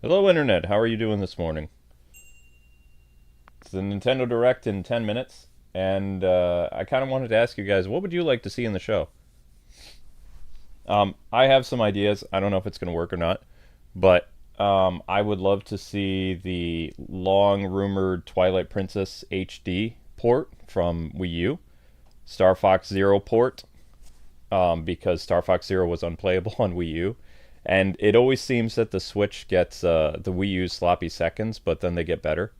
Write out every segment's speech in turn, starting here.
Hello, Internet. How are you doing this morning? It's the Nintendo Direct in 10 minutes, and I kind of wanted to ask you guys, what would you like to see in the show? I have some ideas. I don't know if it's going to work or not, but I would love to see the long rumored Twilight Princess HD port from Wii U, Starfox Zero port, because Star Fox Zero was unplayable on Wii U. And it always seems that the Switch gets the Wii U's sloppy seconds, but then they get better.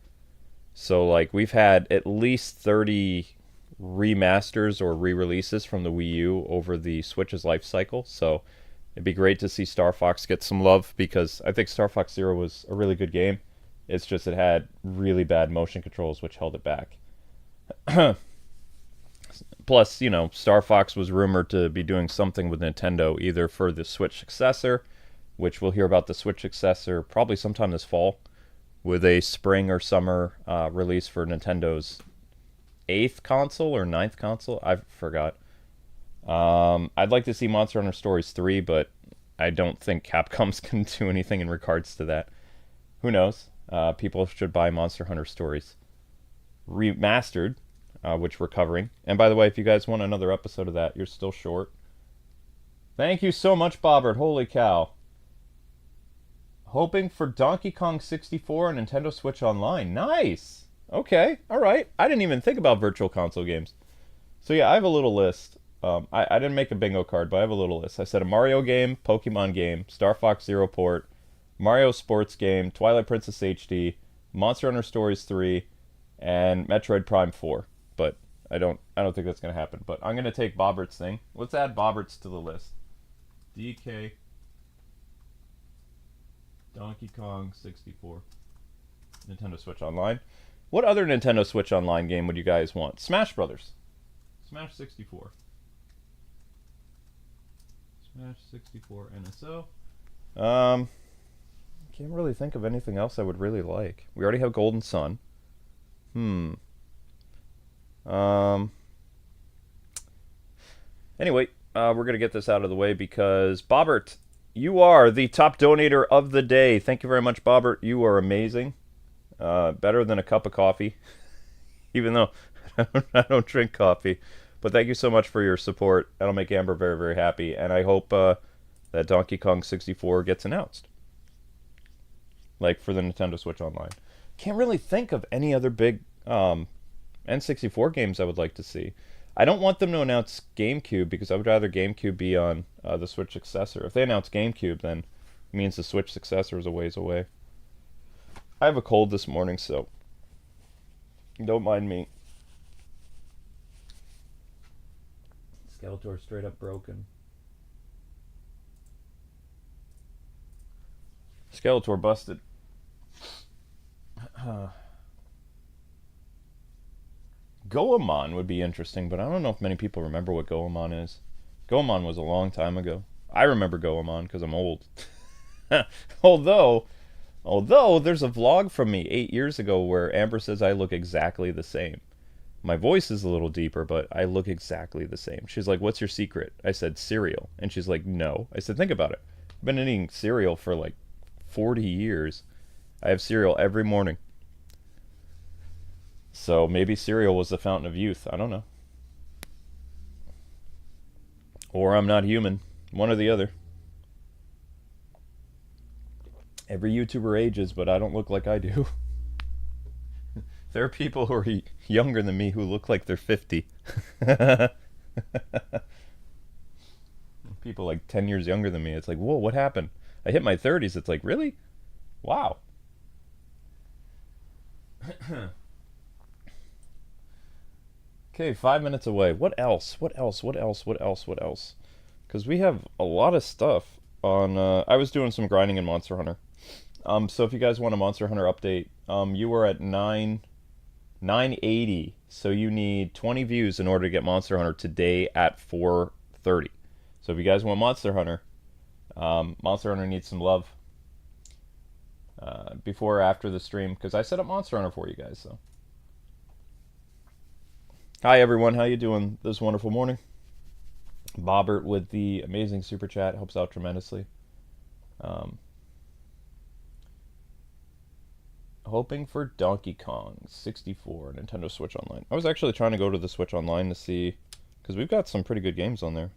So, like, we've had at least 30 remasters or re-releases from the Wii U over the Switch's life cycle. So, it'd be great to see Star Fox get some love because I think Star Fox Zero was a really good game. It's just it had really bad motion controls, which held it back. Plus, Star Fox was rumored to be doing something with Nintendo, either for the Switch successor, which we'll hear about the Switch successor probably sometime this fall, with a spring or summer release for Nintendo's eighth console or ninth console. I forgot. I'd like to see Monster Hunter Stories 3, but I don't think Capcom's going to do anything in regards to that. Who knows? People should buy Monster Hunter Stories Remastered, which we're covering. And by the way, if you guys want another episode of that, you're still short. Thank you so much, Bobbert. Holy cow. Hoping for Donkey Kong 64 and Nintendo Switch Online. Nice! Okay, alright. I didn't even think about virtual console games. So yeah, I have a little list. I didn't make a bingo card, but I have a little list. I said a Mario game, Pokemon game, Star Fox Zero port, Mario sports game, Twilight Princess HD, Monster Hunter Stories 3, and Metroid Prime 4. But I don't think that's gonna happen. But I'm gonna take Bobbert's thing. Let's add Bobbert's to the list. DK Donkey Kong 64. Nintendo Switch Online. What other Nintendo Switch Online game would you guys want? Smash Brothers. Smash 64. Smash 64 NSO. Can't really think of anything else I would really like. We already have Golden Sun. Anyway, we're gonna get this out of the way because Bobbert, you are the top donator of the day. Thank you very much, Bobbert. You are amazing. Better than a cup of coffee, even though I don't drink coffee. But thank you so much for your support. That'll make Amber very, very happy. And I hope that Donkey Kong 64 gets announced. Like for the Nintendo Switch Online. Can't really think of any other big N64 games I would like to see. I don't want them to announce GameCube because I would rather GameCube be on the Switch successor. If they announce GameCube, then it means the Switch successor is a ways away. I have a cold this morning, so don't mind me. Skeletor straight up broken. Skeletor busted. Goemon would be interesting, but I don't know if many people remember what Goemon is. Goemon was a long time ago. I remember Goemon because I'm old. Although there's a vlog from me 8 years ago where Amber says I look exactly the same. My voice is a little deeper, but I look exactly the same. She's like, "What's your secret?" I said, "Cereal." And she's like, "No." I said, "Think about it. I've been eating cereal for like 40 years. I have cereal every morning." So maybe cereal was the fountain of youth. I don't know. Or I'm not human. One or the other. Every YouTuber ages, but I don't look like I do. There are people who are younger than me who look like they're 50. People like 10 years younger than me. It's like, whoa, what happened? I hit my 30s. It's like, really? Wow. Okay, 5 minutes away. What else? What else? What else? What else? What else? Because we have a lot of stuff on. I was doing some grinding in Monster Hunter. So if you guys want a Monster Hunter update, you were at 980. So you need 20 views in order to get Monster Hunter today at 4:30. So if you guys want Monster Hunter, Monster Hunter needs some love before or after the stream because I set up Monster Hunter for you guys. So. Hi everyone, how you doing this wonderful morning? Bobbert with the amazing super chat helps out tremendously. hoping for Donkey Kong 64, Nintendo Switch Online. I was actually trying to go to the Switch Online to see, because we've got some pretty good games on there.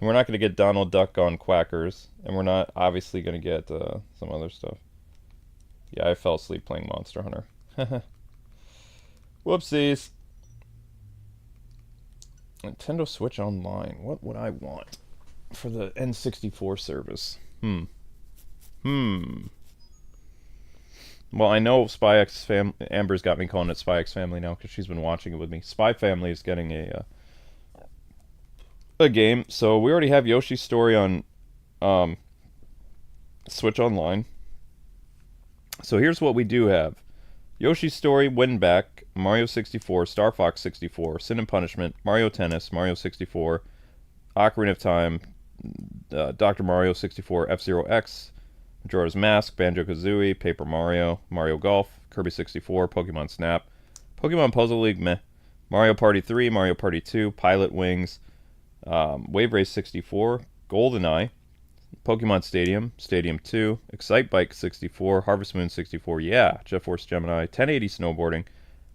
And we're not going to get Donald Duck on Quackers, and we're not obviously going to get some other stuff. Yeah, I fell asleep playing Monster Hunter. Whoopsies. Nintendo Switch Online. What would I want for the N64 service? Well, I know Spy X Family. Amber's got me calling it Spy X Family now because she's been watching it with me. Spy Family is getting a game. So we already have Yoshi's Story on Switch Online. So here's what we do have. Yoshi's Story, Win Back, Mario 64, Star Fox 64, Sin and Punishment, Mario Tennis, Mario 64, Ocarina of Time, Dr. Mario 64, F-Zero X, Majora's Mask, Banjo-Kazooie, Paper Mario, Mario Golf, Kirby 64, Pokemon Snap, Pokemon Puzzle League, meh, Mario Party 3, Mario Party 2, Pilot Wings, Wave Race 64, GoldenEye, Pokemon Stadium, Stadium 2, Excite Bike 64, Harvest Moon 64, yeah, Jet Force Gemini, 1080 Snowboarding,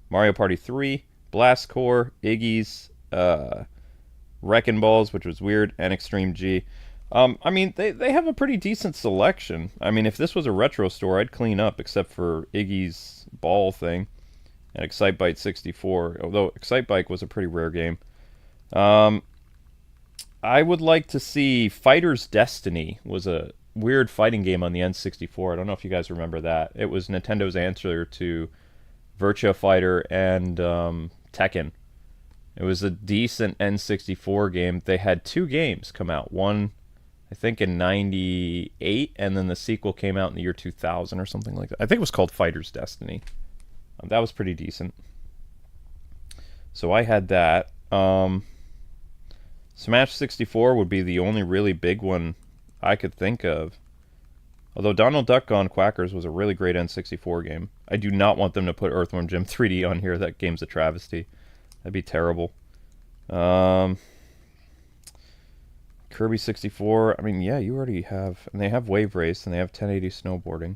Mario Party 3, Blast Corps, Iggy's, Wrecking Balls, which was weird, and Extreme G. I mean, they have a pretty decent selection. I mean, if this was a retro store, I'd clean up, except for Iggy's ball thing, and Excite Bike 64, although Excite Bike was a pretty rare game. I would like to see Fighter's Destiny was a weird fighting game on the N64. I don't know if you guys remember that. It was Nintendo's answer to Virtua Fighter and Tekken. It was a decent N64 game. They had 2 games come out. One, I think, in 98, and then the sequel came out in the year 2000 or something like that. I think it was called Fighter's Destiny. That was pretty decent. So I had that. Smash 64 would be the only really big one I could think of. Although Donald Duck Gone Quackers was a really great N64 game. I do not want them to put Earthworm Jim 3D on here. That game's a travesty. That'd be terrible. Kirby 64. I mean, yeah, you already have... And they have Wave Race, and they have 1080 Snowboarding.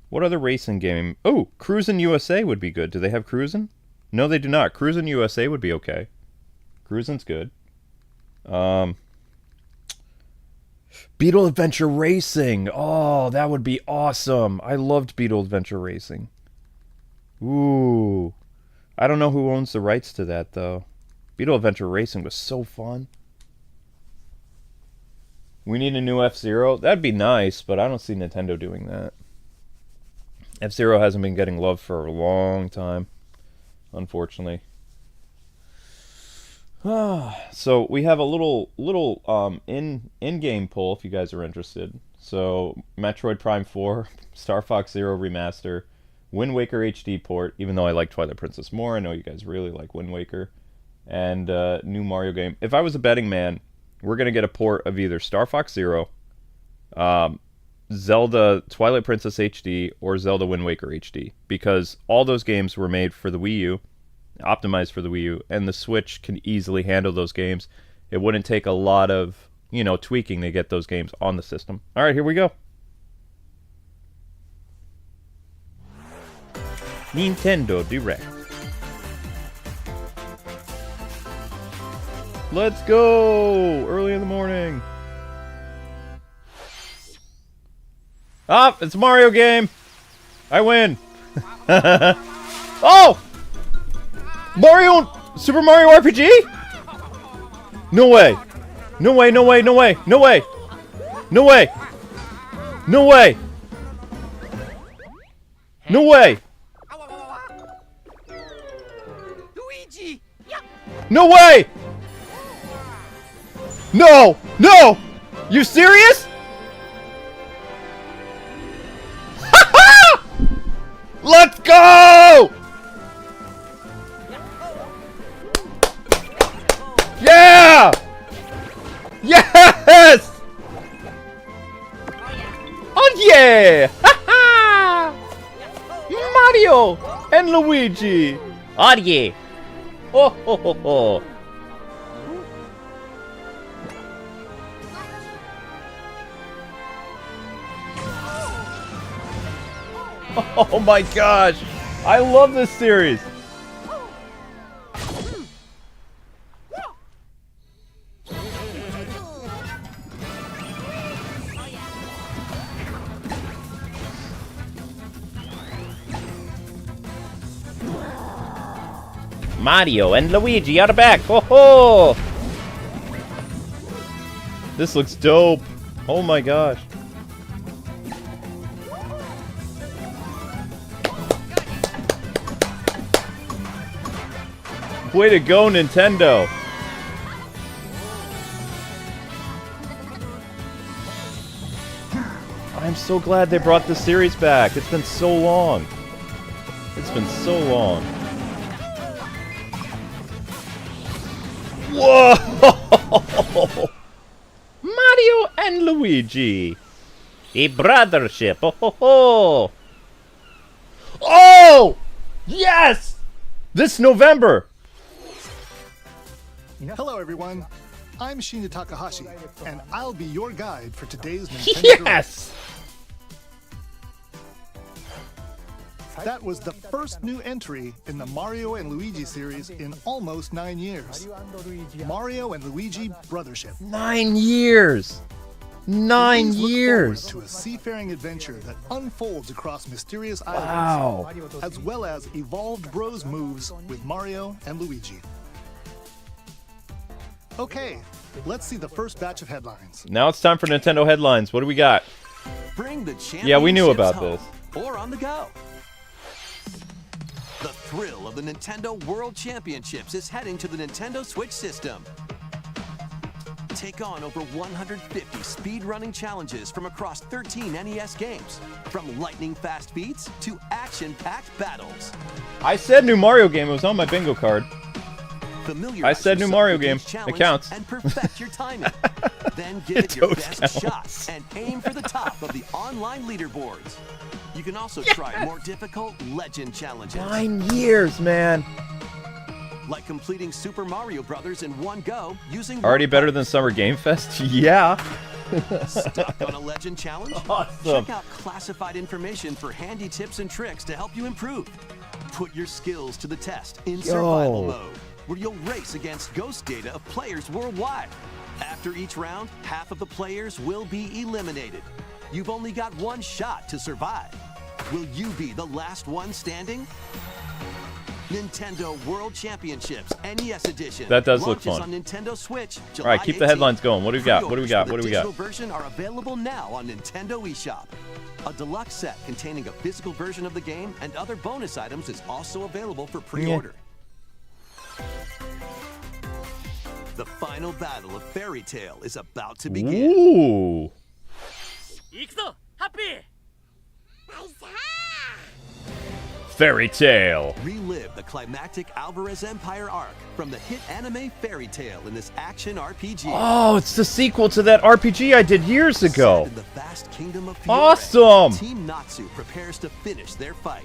What other racing game? Oh, Cruisin' USA would be good. Do they have Cruisin'? No, they do not. Cruisin' USA would be okay. Cruisin's good. Beetle Adventure Racing. Oh, that would be awesome. I loved Beetle Adventure Racing. Ooh. I don't know who owns the rights to that, though. Beetle Adventure Racing was so fun. We need a new F-Zero. That'd be nice, but I don't see Nintendo doing that. F-Zero hasn't been getting love for a long time, unfortunately. So we have a little in-game poll if you guys are interested. So Metroid Prime 4, Star Fox Zero Remaster, Wind Waker HD port, even though I like Twilight Princess more. I know you guys really like Wind Waker. And new Mario game. If I was a betting man, we're going to get a port of either Star Fox Zero, Zelda Twilight Princess HD, or Zelda Wind Waker HD. Because all those games were made for the Wii U, optimized for the Wii U, and the Switch can easily handle those games. It wouldn't take a lot of, tweaking to get those games on the system. All right, here we go. Nintendo Direct. Let's go! Early in the morning. Ah, it's a Mario game. I win. Oh! Super Mario RPG? No way. No way, no way, no way, no way. No way. No way. No way. Luigi. No way. No. No. You serious? Let's go! Yeah! Yes! Oh yeah! Mario and Luigi! Oh yeah! Oh ho ho ho! Oh my gosh! I love this series! Mario and Luigi out of back! Ho ho! This looks dope! Oh my gosh! Way to go, Nintendo! I'm so glad they brought the series back. It's been so long. It's been so long. Whoa! Mario and Luigi. A brothership. Oh ho ho! Oh! Yes! This November! Hello, everyone. I'm Shinya Takahashi, and I'll be your guide for today's Nintendo Direct. Yes! That was the first new entry in the Mario and Luigi series in almost 9 years. Mario and Luigi Brothership. 9 years! 9 Please look years! forward to a seafaring adventure that unfolds across mysterious Wow. islands, as well as evolved Bros moves with Mario and Luigi. Okay, let's see the first batch of headlines. Now it's time for Nintendo headlines. What do we got? Bring the Yeah, we knew about championships this. home or on the go. The thrill of the Nintendo World Championships is heading to the Nintendo Switch system. Take on over 150 speedrunning challenges from across 13 NES games, from lightning-fast beats to action-packed battles. I said new Mario game. It was on my bingo card. Familiarize I said new yourself Mario with game. each It challenge counts. And perfect your timing. Then give It it your totes best counts. shot and aim for the top of the online leaderboards. You can also try more difficult legend challenges. 9 years, man. Like completing Super Mario Brothers in one go using Already one better than Summer Game Fest? Yeah. Stuck on a legend challenge? Awesome. Check out classified information for handy tips and tricks to help you improve. Put your skills to the test in survival mode, where you'll race against ghost data of players worldwide. After each round, half of the players will be eliminated. You've only got one shot to survive. Will you be the last one standing? Nintendo World Championships NES Edition. That does look launches fun. on Nintendo Switch. All right, keep the headlines going. What do we got? What do we got? Pre-orders What do we for the got? digital version are available now on Nintendo eShop. A deluxe set containing a physical version of the game and other bonus items is also available for pre-order. The final battle of Fairy Tail is about to begin. Ooh. Fairy Tail. Relive the climactic Alvarez Empire arc from the hit anime Fairy Tail in this action RPG. Oh, it's the sequel to that RPG I did years ago. Set in the vast kingdom of Fiore, Awesome. Team Natsu prepares to finish their fight.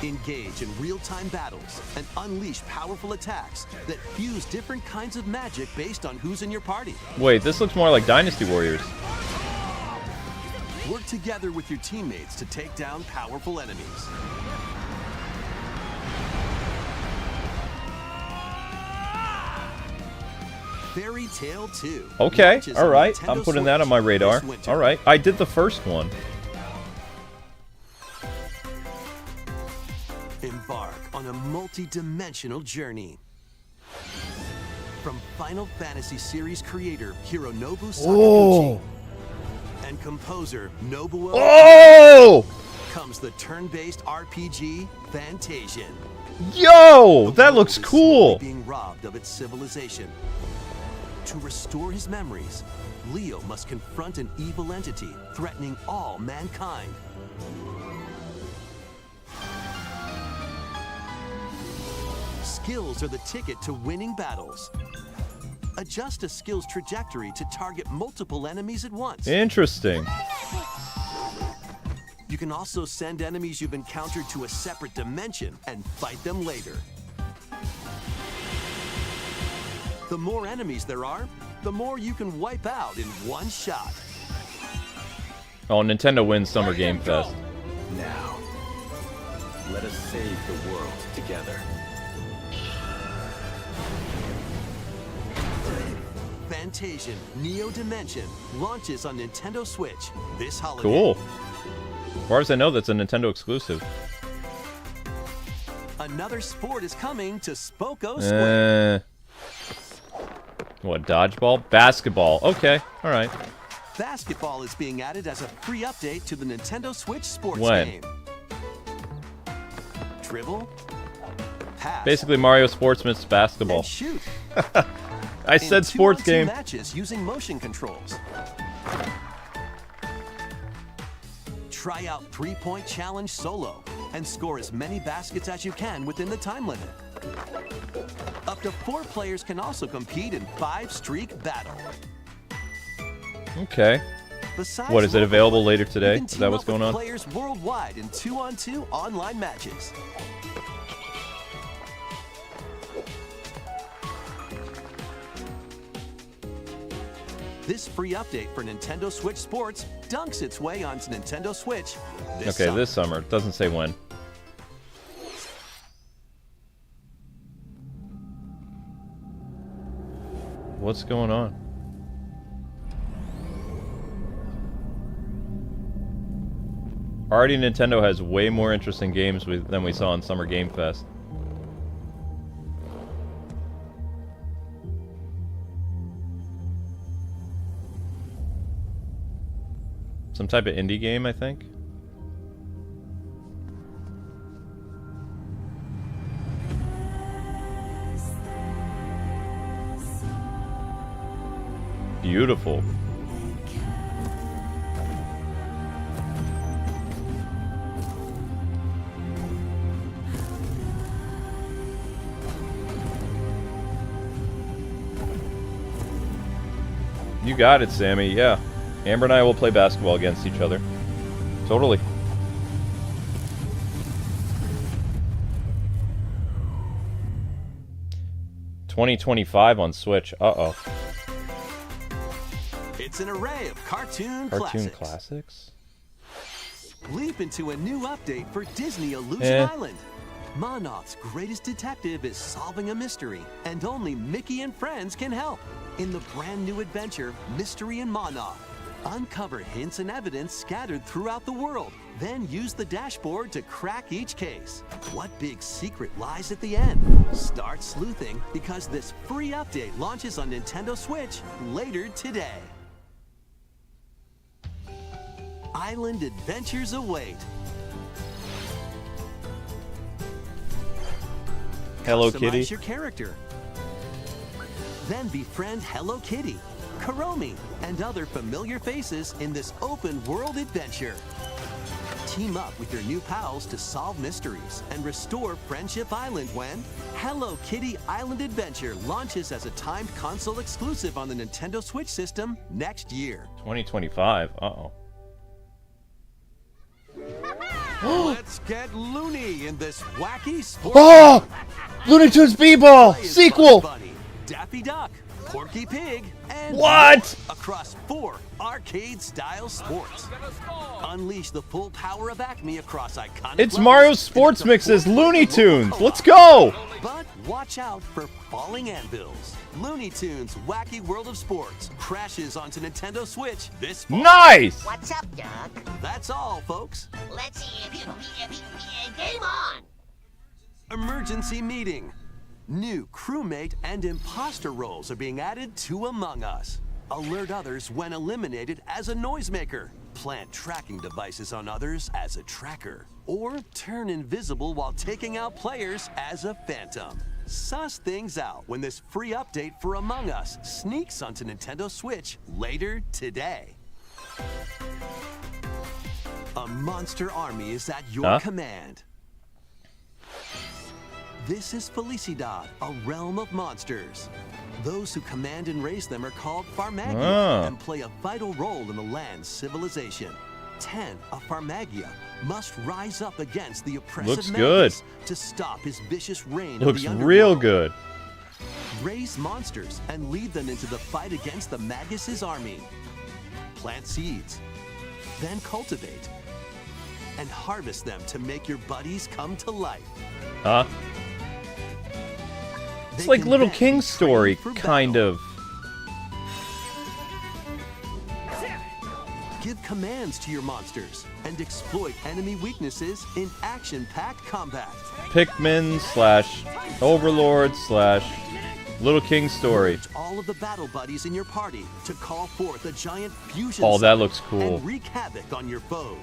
Engage in real-time battles and unleash powerful attacks that fuse different kinds of magic based on who's in your party. Wait, this looks more like Dynasty Warriors. Work together with your teammates to take down powerful enemies. Fairy Tail 2. Okay, launches all on right. Nintendo I'm putting that on my Switch radar. this winter. All right. I did the first one. Embark on a multi-dimensional journey. From Final Fantasy series creator Hironobu Sakaguchi and composer Nobuo Oh! comes the turn-based RPG Fantasian. Yo, The that world looks is cool. slowly being robbed of its civilization. To restore his memories, Leo must confront an evil entity threatening all mankind. Skills are the ticket to winning battles. Adjust a skill's trajectory to target multiple enemies at once. Interesting. You can also send enemies you've encountered to a separate dimension and fight them later. The more enemies there are, the more you can wipe out in one shot. Oh, Nintendo wins Summer Game Fest. Now, let us save the world together. Fantasian Neo Dimension launches on Nintendo Switch this holiday. Cool. As far as I know, that's a Nintendo exclusive. Another sport is coming to Spoko Square. What, dodgeball? Basketball. Okay, alright. Basketball is being added as a free update to the Nintendo Switch sports When? game. Dribble, pass, Basically Mario Sports meets basketball. and shoot. I said sports 2-on-2 game. matches using motion controls. Try out 3-point challenge solo and score as many baskets as you can within the time limit. Up to 4 players can also compete in 5-streak battle. Okay. Besides What, is it local available play, later today? you can Is team that what's up with going on? Players worldwide in 2-on-2 online matches. This free update for Nintendo Switch Sports dunks its way onto Nintendo Switch this Okay, summer. this summer. It doesn't say when. What's going on? Already Nintendo has way more interesting games than we saw in Summer Game Fest. Some type of indie game, I think. Beautiful. You got it, Sammy. Yeah. Amber and I will play basketball against each other. Totally. $20.25 on Switch. Uh-oh. It's an array of cartoon Classics? Leap into a new update for Disney Illusion Island. Monoth's greatest detective is solving a mystery, and only Mickey and friends can help. In the brand new adventure, Mystery and Monoth, uncover hints and evidence scattered throughout the world, then use the dashboard to crack each case. What big secret lies at the end? Start sleuthing, because this free update launches on Nintendo Switch later today. Island adventures await. Hello Customize Kitty. your character. Then befriend Hello Kitty, Kuromi, and other familiar faces in this open world adventure. Team up with your new pals to solve mysteries and restore Friendship Island when Hello Kitty Island Adventure launches as a timed console exclusive on the Nintendo Switch system next year. 2025. Uh-oh. Let's get loony in this wacky sport. Oh! Looney Tunes B-Ball! Play as Sequel! Bugs Bunny, Daffy Duck, Porky Pig, and What? more across 4 arcade-style sports. Unleash the full power of Acme across iconic It's levels Mario in Sports up to Mix's 4 Looney local Tunes! co-op. Let's go! But watch out for falling anvils. Looney Tunes Wacky World of Sports crashes onto Nintendo Switch this fall. Nice! What's up, Doug? That's all, folks. Let's game on. Emergency meeting. New crewmate and imposter roles are being added to Among Us. Alert others when eliminated as a noisemaker. Plant tracking devices on others as a tracker. Or turn invisible while taking out players as a phantom. Suss things out when this free update for Among Us sneaks onto Nintendo Switch later today. A monster army is at your command. This is Felicidad, a realm of monsters. Those who command and raise them are called Farmagia and play a vital role in the land's civilization. 10 of Farmagia must rise up against the oppressive Looks good. Magus to stop his vicious reign Looks of the real underworld. good. Raise monsters and lead them into the fight against the Magus' army. Plant seeds. then cultivate, and harvest them to make your buddies come to life. Huh? It's like Little King's Story, kind of. Give commands to your monsters and exploit enemy weaknesses in action-packed combat. Pikmin / Overlord / Little King's Story. Urge all of the battle buddies in your party to call forth a giant fusion Oh, that summon looks cool. and wreak havoc on your foes.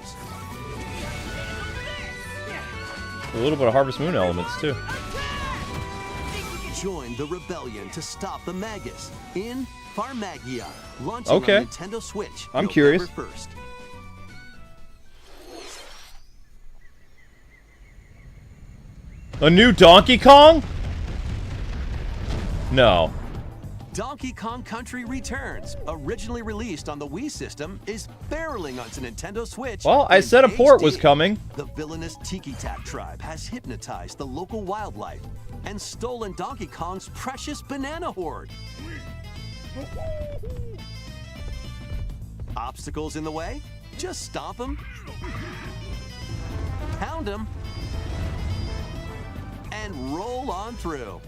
A little bit of Harvest Moon elements, too. Join the rebellion to stop the Magus in Farmagia, launching Okay. on Nintendo Switch. I'm November curious. 1st. A new Donkey Kong? No. Donkey Kong Country Returns, originally released on the Wii system, is barreling onto Nintendo Switch. Well, I in said a port was HD. coming. The villainous Tiki Tak tribe has hypnotized the local wildlife and stolen Donkey Kong's precious banana hoard. Obstacles in the way? Just stomp them, pound them, and roll on through.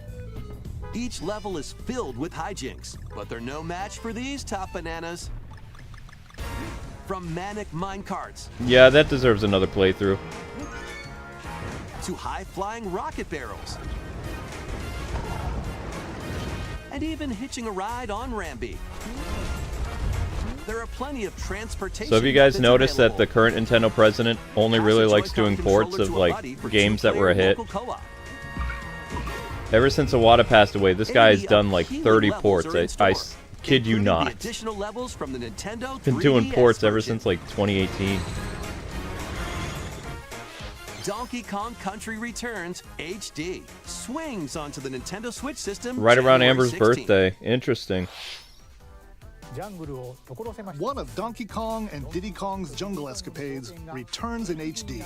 Each level is filled with hijinks, but they're no match for these top bananas. From manic minecarts Yeah, that deserves another playthrough. to high-flying rocket barrels, and even hitching a ride on Rambi. There are plenty of transportation. So have you guys methods noticed that the available. current Nintendo president only Pass really a likes Joy-Con doing ports controller of, to a like, buddy for games that were a two-player hit? local co-op. Ever since Iwata passed away, this guy has 80 done like appealing 30 levels ports. are in I store, kid you including not. The additional levels from the Nintendo Been doing 3DS ports ever version. since like 2018. Donkey Kong Country Returns HD swings onto the Nintendo Switch system Right around January Amber's 16th. birthday. Interesting. One of Donkey Kong and Diddy Kong's jungle escapades returns in HD.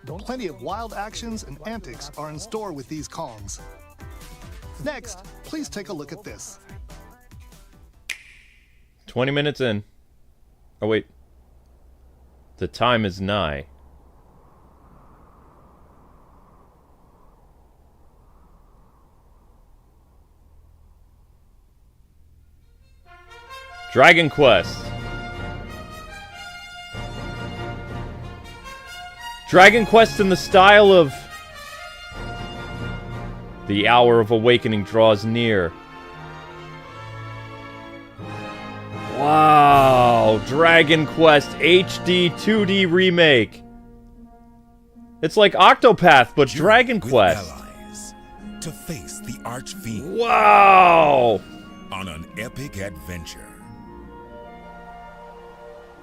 Plenty of wild actions and antics are in store with these Kongs. Next, please take a look at this. 20 minutes in. Oh, wait. The time is nigh. Dragon Quest. Dragon Quest in the style of the hour of awakening draws near. Wow, Dragon Quest HD 2D remake. It's like Octopath, but Dragon With Quest. allies to face the archfiend Wow. on an epic adventure.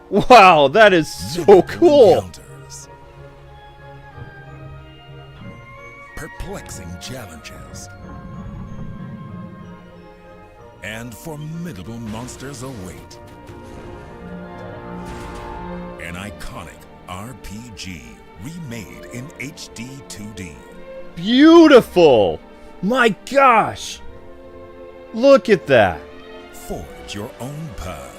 Wow, that is so cool. Encounters, perplexing challenges, and formidable monsters await. An iconic RPG remade in HD 2D. Beautiful. My gosh. Look at that. Forge your own path.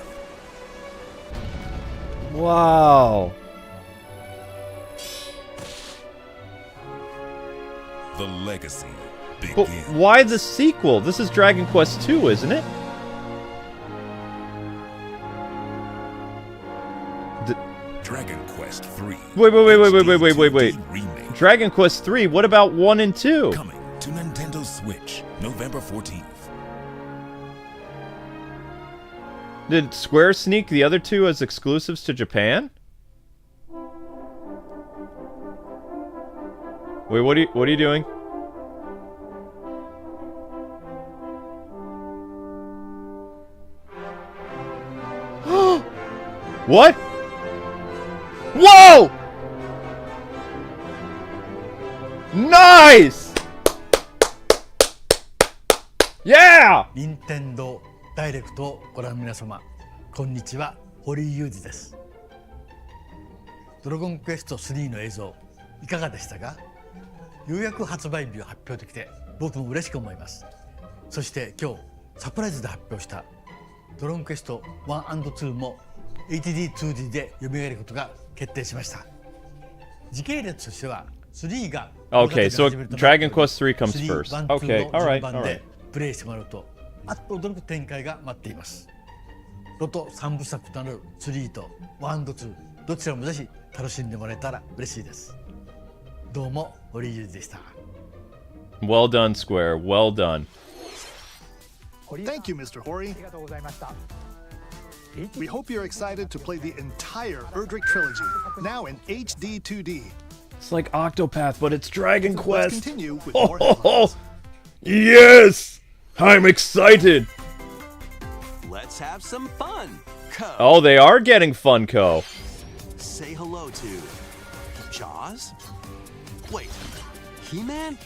Wow. The legacy But begins. why the sequel? This is Dragon Quest 2, isn't it? Dragon Quest 3. Wait. HD remake. Dragon Quest 3, what about 1 and 2? Coming to Nintendo Switch, November 14th. Did Square sneak the other two as exclusives to Japan? Wait, what are you doing? What? Whoa! Nice! Yeah! 任天堂ダイレクトをご覧の皆様、こんにちは、堀井雄二です。ドラゴンクエスト3の映像、いかがでしたか？ようやく発売日を発表できて、僕も嬉しく思います。そして今日、サプライズで発表したドラゴンクエスト1&2も HD2D で蘇ることが決定しました。時系列としては3が Okay, so Dragon Quest 3 comes first. Okay, alright, 順番 alright. でプレイしてもらうとあっと驚く展開が待っています。ロト3部作となる3と1と2どちらもぜひ楽しんでもらえたら嬉しいです。どうも堀井裕二でした。 Well done, Square. Well done. Thank you, Mr. Hori. We hope you're excited to play the entire Erdrick Trilogy, now in HD 2D. It's like Octopath, but it's Dragon Let's Quest. continue with more headlines. Yes! I'm excited. Let's have some fun. Co. Oh, they are getting Funko. Say hello to Jaws? Wait, He-Man?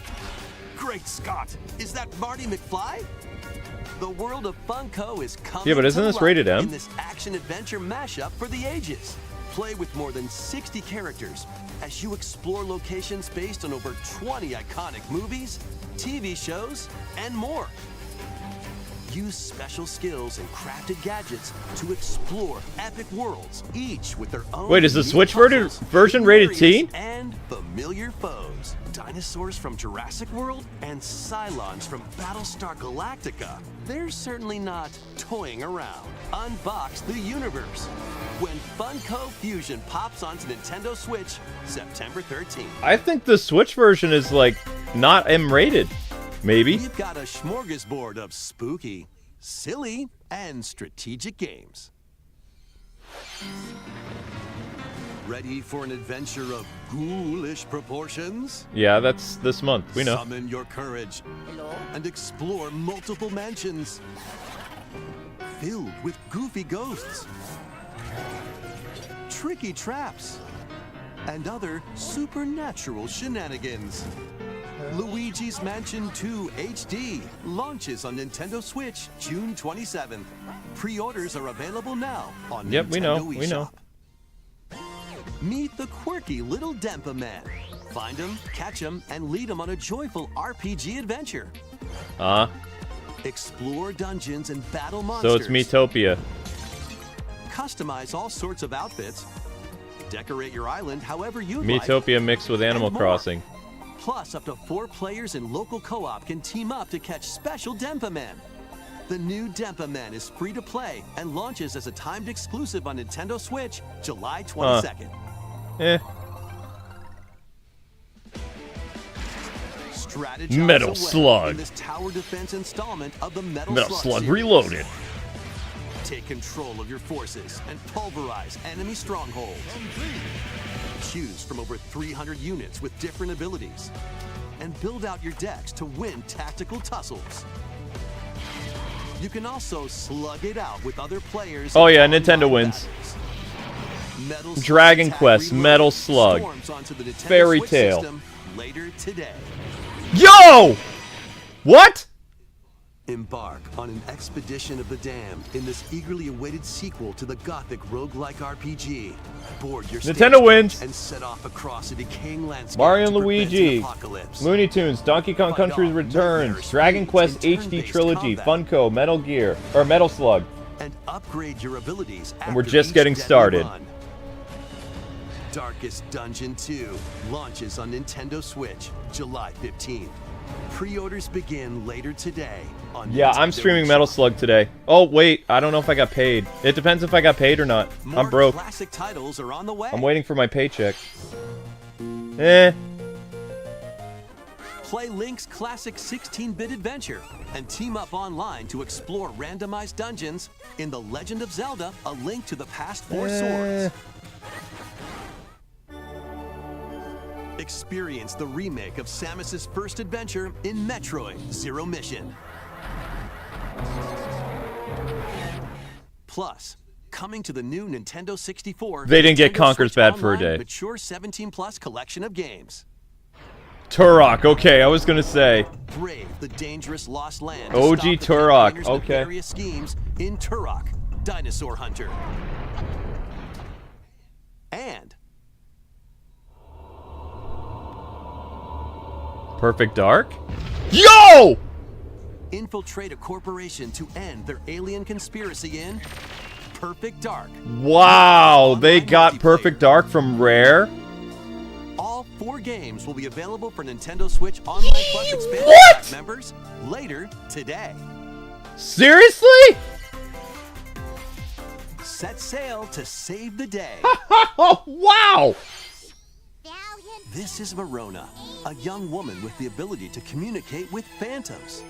Great Scott! Is that Marty McFly? The world of Funko is coming. Yeah, but isn't to this life rated M? in this action-adventure mashup for the ages. Play with more than 60 characters as you explore locations based on over 20 iconic movies, TV shows, and more. Use special skills and crafted gadgets to explore epic worlds, each with their own. Wait, is the unique Switch puzzles, version rated T? and familiar foes. Dinosaurs from Jurassic World and Cylons from Battlestar Galactica. They're certainly not toying around. Unbox the universe when Funko Fusion pops onto Nintendo Switch September 13th. I think the Switch version is like not M rated. Maybe. We've got a smorgasbord of spooky, silly, and strategic games. Ready for an adventure of ghoulish proportions? Yeah, that's this month. We know. Summon your courage and explore multiple mansions filled with goofy ghosts, tricky traps, and other supernatural shenanigans. Luigi's Mansion 2 HD launches on Nintendo Switch June 27th. Pre-orders are available now on Yep, Nintendo we know, eShop. we know. Meet the quirky little Dempa Man. Find him, catch him, and lead him on a joyful RPG adventure. Explore dungeons and battle monsters. So it's Metopia. Customize all sorts of outfits. Decorate your island however you like. Metopia mixed with Animal and more. Crossing. Plus, up to 4 players in local co-op can team up to catch special Dempa Man. The new Dempa Man is free to play and launches as a timed exclusive on Nintendo Switch July 22nd. Strategize Metal away Slug. in this tower defense installment of the Metal Slug series. Reloaded. Take control of your forces and pulverize enemy strongholds. Choose from over 300 units with different abilities and build out your decks to win tactical tussles. You can also slug it out with other players. Oh in yeah, online Nintendo wins. battles. Metal Slug Dragon Attack Quest, Reloaded Metal Slug, storms onto the Nintendo Fairy Switch Tail. system later today. Yo! What? Embark on an expedition of the damned in this eagerly awaited sequel to the gothic roguelike RPG. Board your Nintendo stage wins. and set off across a decaying landscape. Mario to and prevent an Luigi, apocalypse. Looney Tunes, Donkey Kong Fight Country off Returns, nightmarish Dragon spirits Quest in HD turn-based Trilogy, combat. Funko, Metal Gear, or Metal Slug. And upgrade your abilities. And we're after just each getting deadly started. run. Darkest Dungeon 2 launches on Nintendo Switch July 15th. Pre-orders begin later today on Yeah, I'm Nintendo streaming Metal eShop. Slug today. Oh wait, I don't know if I got paid. It depends if I got paid or not. More I'm broke. classic titles are on the way. I'm waiting for my paycheck. Play Link's classic 16-bit adventure and team up online to explore randomized dungeons in The Legend of Zelda: A Link to the Past 4 Swords. Experience the remake of Samus's first adventure in Metroid Zero Mission. Plus, coming to the new Nintendo 64, They didn't get Nintendo Conker's Switch Bad for a Online day. Mature 17+ collection of games. Turok, okay, I was gonna say. Brave the dangerous lost land. OG to stop the Turok, campaigners with okay. Various schemes in Turok, Dinosaur Hunter. And Perfect Dark? Yo! infiltrate a corporation to end their alien conspiracy in Perfect Dark. Wow, they got Perfect Dark from Rare? All 4 games will be available for Nintendo Switch Online Plus Expansion What? members later today. Seriously? Set sail to save the day. Oh, wow! This is Verona, a young woman with the ability to communicate with phantoms.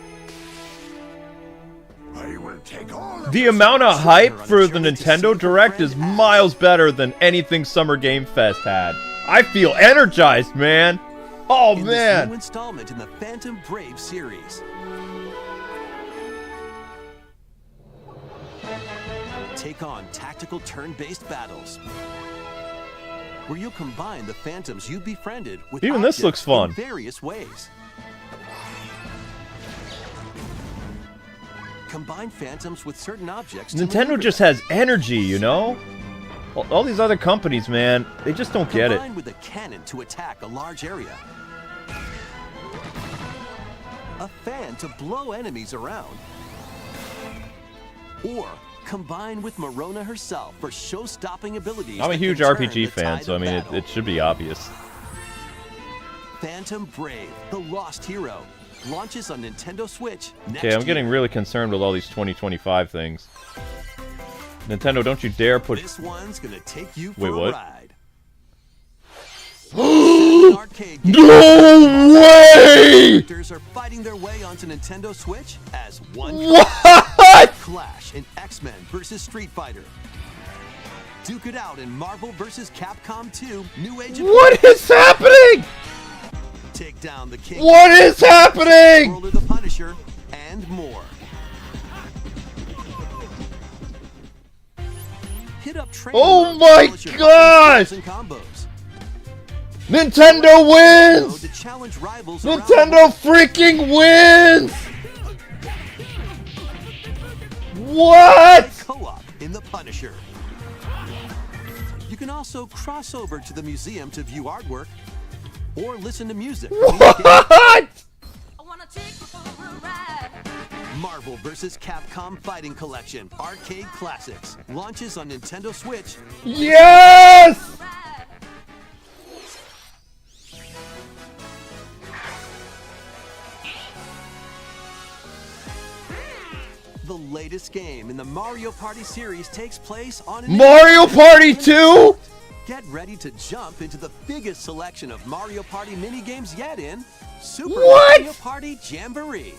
I will take all of The amount of hype for the Nintendo Direct is miles better than anything Summer Game Fest had. I feel energized, man. Oh, in this man. new installment in the Phantom Brave series. Take on tactical turn-based battles, where you'll combine the phantoms you befriended with Even this looks objects fun. in various ways. Combine phantoms with certain objects. to Nintendo maneuver just them. has energy, you know? All these other companies, man, they just don't get it. Combine with a cannon to attack a large area. A fan to blow enemies around. Or combine with Marona herself for show-stopping abilities. I'm a that huge can turn RPG the fan, tide so I of mean, battle. it should be obvious. Phantom Brave, the Lost Hero, launches on Nintendo Switch next Okay, I'm getting year. really concerned with all these 2025 things. Nintendo, don't you dare put... This one's gonna take you for Wait, a what? ride. Arcade game. No way! Characters are fighting their way onto Nintendo Switch as one What? Clash in X-Men vs. Street Fighter. Duke it out in Marvel vs. Capcom 2 New Age of What is happening? Take down the King. What is happening? World of the Punisher and more. Hit up training Oh modes my as well as your gosh! and combos. Nintendo wins! To challenge rivals around Nintendo freaking wins! What? co-op in the Punisher. You can also cross over to the museum to view artwork or listen to music. What? Marvel vs. Capcom Fighting Collection Arcade Classics launches on Nintendo Switch. Yes! The latest game in the Mario Party series takes place on an Mario Party 2? Get ready to jump into the biggest selection of Mario Party minigames yet in Super What? Mario Party Jamboree.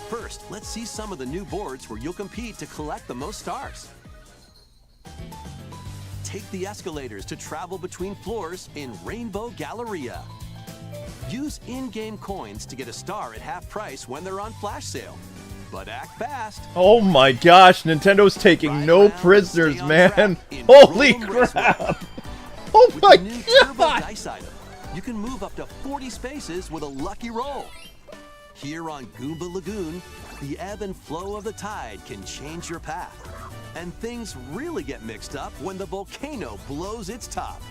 First, let's see some of the new boards where you'll compete to collect the most stars. Take the escalators to travel between floors in Rainbow Galleria. Use in-game coins to get a star at half price when they're on flash sale. But act fast. Oh my gosh, Nintendo's taking Ride no around and prisoners, stay on man. track in Holy Roll 'em Raceway. crap. Oh With my the new Turbo god. Dice item, you can move up to 40 spaces with a lucky roll. Here on Goomba Lagoon, the ebb and flow of the tide can change your path. And things really get mixed up when the volcano blows its top.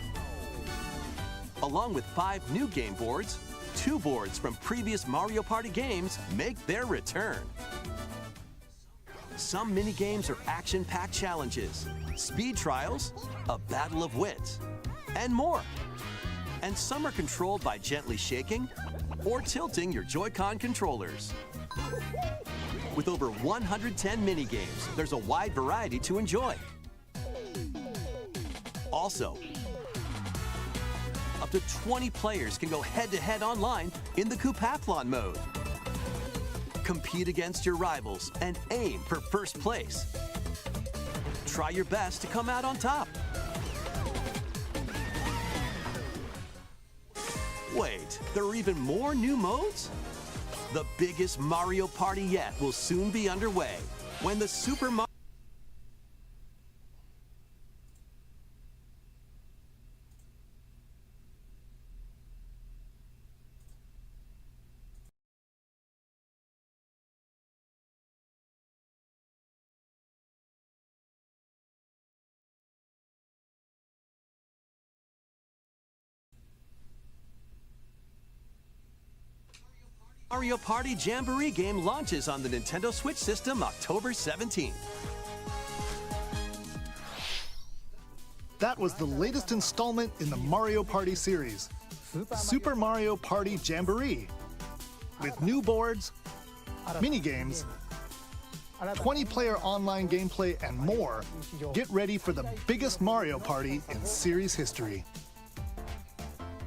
Along with 5 new game boards, 2 boards from previous Mario Party games make their return. Some mini-games are action-packed challenges, speed trials, a battle of wits, and more. And some are controlled by gently shaking or tilting your Joy-Con controllers. With over 110 mini-games, there's a wide variety to enjoy. Also, up to 20 players can go head-to-head online in the Coupathlon mode. Compete against your rivals and aim for first place. Try your best to come out on top. Wait, there are even more new modes? The biggest Mario Party yet will soon be underway when the Super Mario Party Jamboree game launches on the Nintendo Switch system October 17th. That was the latest installment in the Mario Party series, Super Mario Party Jamboree. With new boards, mini-games, 20-player online gameplay, and more, get ready for the biggest Mario Party in series history.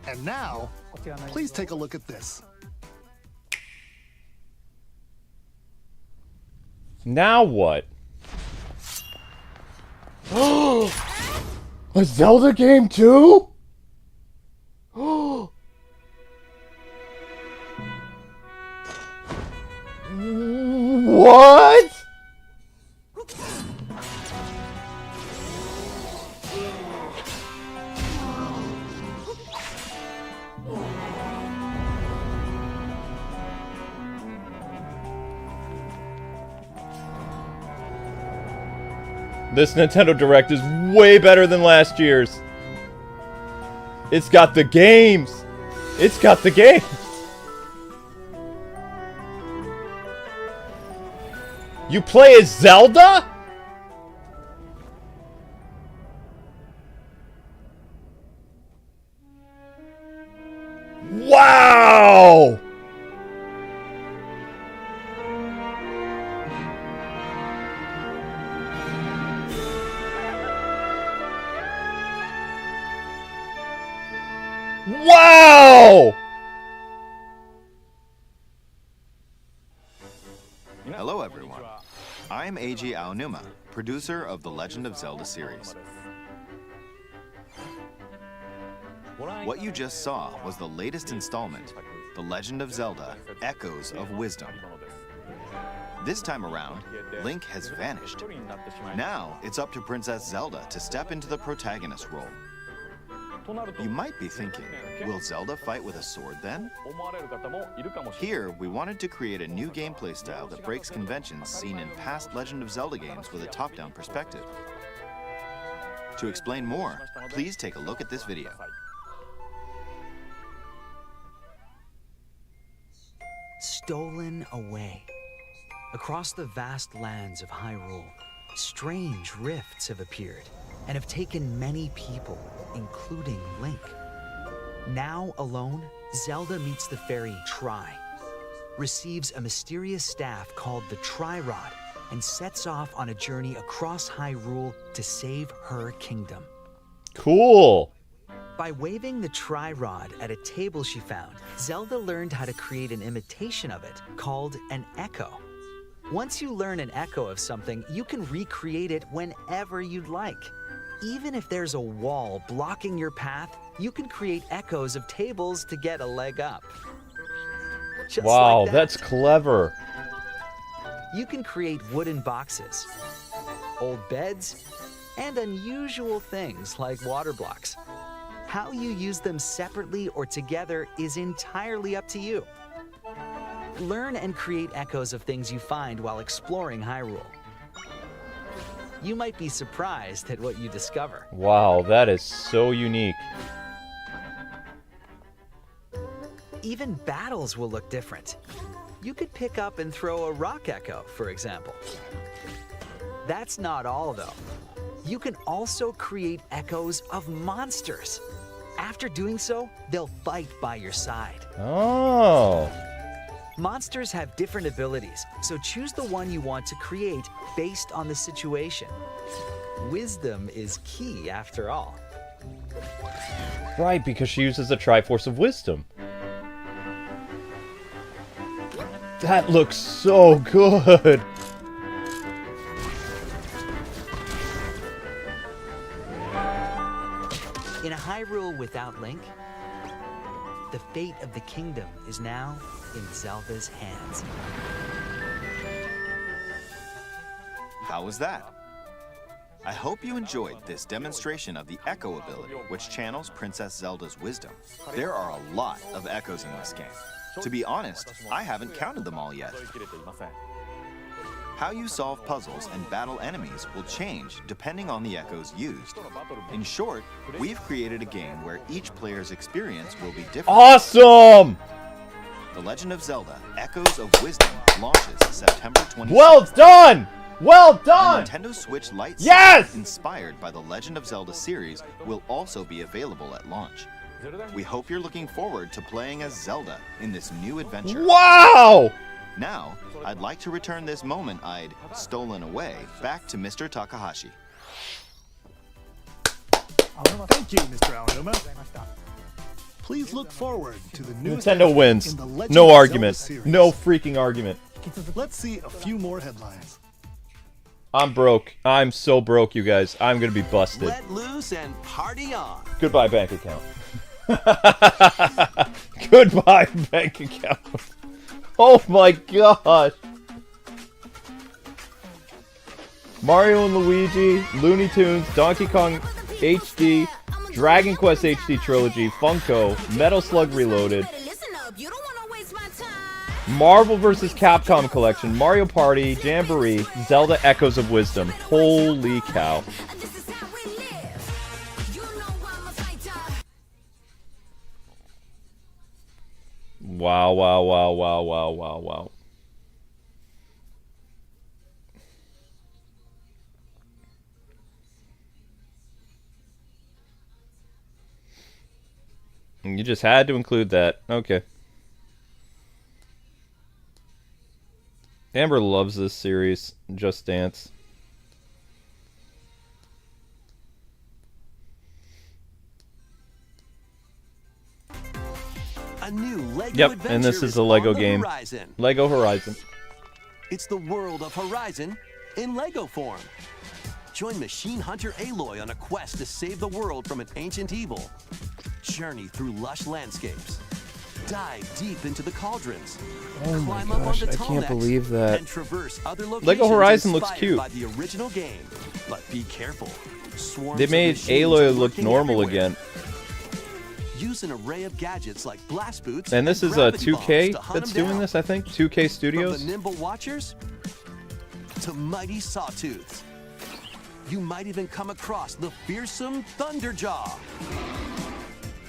And now, please take a look at this. Now what? A Zelda game too? What? This Nintendo Direct is way better than last year's. It's got the games. It's got the games. You play as Zelda? Wow! Wow! Hello everyone, I'm Eiji Aonuma, producer of the Legend of Zelda series. What you just saw was the latest installment, The Legend of Zelda Echoes of Wisdom. This time around, Link has vanished. Now it's up to Princess Zelda to step into the protagonist role. You might be thinking, will Zelda fight with a sword then? Here, we wanted to create a new gameplay style that breaks conventions seen in past Legend of Zelda games with a top-down perspective. To explain more, please take a look at this video. Stolen away. Across the vast lands of Hyrule, strange rifts have appeared and have taken many people, including Link. Now alone, Zelda meets the fairy Tri, receives a mysterious staff called the Tri-Rod, and sets off on a journey across Hyrule to save her kingdom. Cool. By waving the Tri-Rod at a table she found, Zelda learned how to create an imitation of it called an echo. Once you learn an echo of something, you can recreate it whenever you'd like. Even if there's a wall blocking your path, you can create echoes of tables to get a leg up. Just Wow, like that. that's clever. You can create wooden boxes, old beds, and unusual things like water blocks. How you use them separately or together is entirely up to you. Learn and create echoes of things you find while exploring Hyrule. You might be surprised at what you discover. Wow, that is so unique. Even battles will look different. You could pick up and throw a rock echo, for example. That's not all, though. You can also create echoes of monsters. After doing so, they'll fight by your side. Oh. Monsters have different abilities, so choose the one you want to create based on the situation. Wisdom is key, after all. Right, because she uses the Triforce of Wisdom. That looks so good. In a Hyrule without Link, the fate of the kingdom is now in Zelda's hands. How was that? I hope you enjoyed this demonstration of the Echo ability, which channels Princess Zelda's wisdom. There are a lot of echoes in this game. To be honest, I haven't counted them all yet. How you solve puzzles and battle enemies will change depending on the echoes used. In short, we've created a game where each player's experience will be different. Awesome! The Legend of Zelda Echoes of Wisdom launches September 26th. Well done! Well The done! Nintendo Switch Lite set, Yes! inspired by the Legend of Zelda series, will also be available at launch. We hope you're looking forward to playing as Zelda in this new adventure. Wow! Now, I'd like to return this moment I'd stolen away back to Mr. Takahashi. Thank you, Mr. Aonuma. Please look forward to the newest Nintendo in wins. the Legend No of argument. Zelda series. No freaking argument. Let's see a few more headlines. I'm broke. I'm so broke, you guys. I'm gonna be busted. Let loose and party on. Goodbye, bank account. Goodbye, bank account. Oh my gosh. Mario and Luigi, Looney Tunes, Donkey Kong HD, Dragon Quest HD Trilogy, Funko, Metal Slug Reloaded, Marvel vs. Capcom Collection, Mario Party, Jamboree, Zelda Echoes of Wisdom. Holy cow. Wow, wow, wow, wow, wow, wow, wow. You just had to include that. Okay. Amber loves this series, Just Dance. A new Lego Yep, adventure and this is a Lego on the game. horizon. Lego Horizon. It's the world of Horizon in Lego form. Join Machine Hunter Aloy on a quest to save the world from an ancient evil. Journey through lush landscapes. Dive deep into the cauldrons. Oh my Climb up gosh, onto I tall can't necks believe that. And traverse other locations Lego Horizon looks inspired cute. by the original game. But be careful. Swarms They of made machines Aloy are look lurking normal everywhere. again. Use an array of gadgets like blast boots And this is a gravity bombs 2K to hunt that's 'em doing down. this, I think. 2K From Studios. the nimble watchers to mighty sawtooths. You might even come across the fearsome Thunderjaw.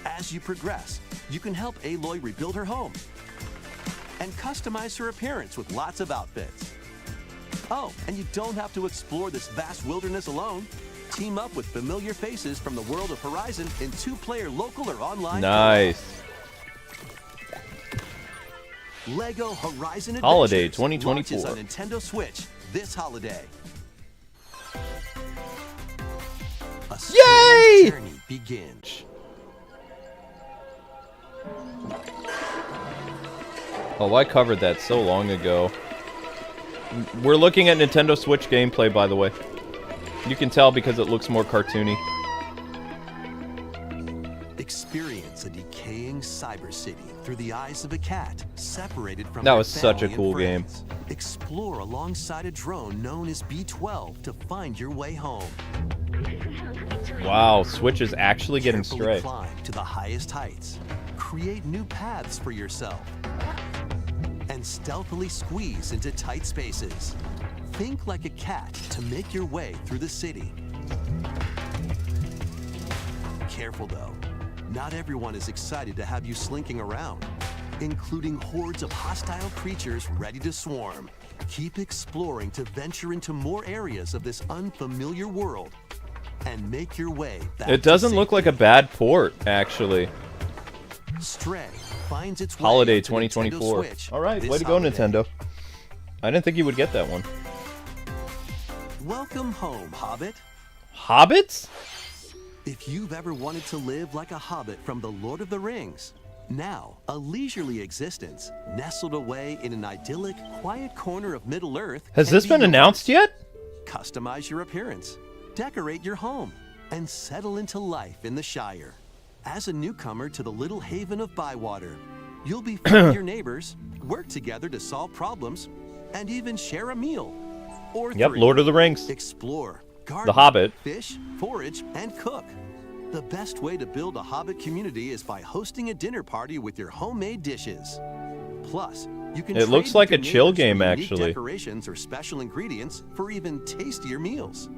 As you progress, you can help Aloy rebuild her home and customize her appearance with lots of outfits. Oh, and you don't have to explore this vast wilderness alone. Team up with familiar faces from the world of Horizon in 2-player local or online. Nice. Lego Horizon Holiday Adventures 2024. launches on Nintendo Switch this holiday. A Yay! strange journey begins. Oh, I covered that so long ago. We're looking at Nintendo Switch gameplay, by the way. You can tell because it looks more cartoony. Experience a decaying cyber city through the eyes of a cat separated from That their was such a family and cool game. friends. Explore alongside a drone known as B-12 to find your way home. Wow, Switch is actually getting Carefully stray. climb to the highest heights. Create new paths for yourself. And stealthily squeeze into tight spaces. Think like a cat to make your way through the city. Careful though, not everyone is excited to have you slinking around, including hordes of hostile creatures ready to swarm. Keep exploring to venture into more areas of this unfamiliar world and make your way back It doesn't to look like a bad port, actually. Stray finds its way Holiday onto Nintendo 2024. Switch Alright, this way to go, holiday. Nintendo. I didn't think you would get that one. Welcome home, Hobbit. Hobbits? If you've ever wanted to live like a hobbit from The Lord of the Rings, now a leisurely existence nestled away in an idyllic, quiet corner of Middle-earth. Has can this be been yours. announced yet? Customize your appearance, decorate your home, and settle into life in the Shire. As a newcomer to the little haven of Bywater, you'll be with your neighbors, work together to solve problems, and even share a meal. Or Yep, three. Lord of the Rings. Explore, garden, The Hobbit. fish, forage, and cook. The best way to build a Hobbit community is by hosting a dinner party with your homemade dishes. Plus, you can It looks trade like with a your chill neighbors for game, unique actually. Decorations or special ingredients for even tastier meals.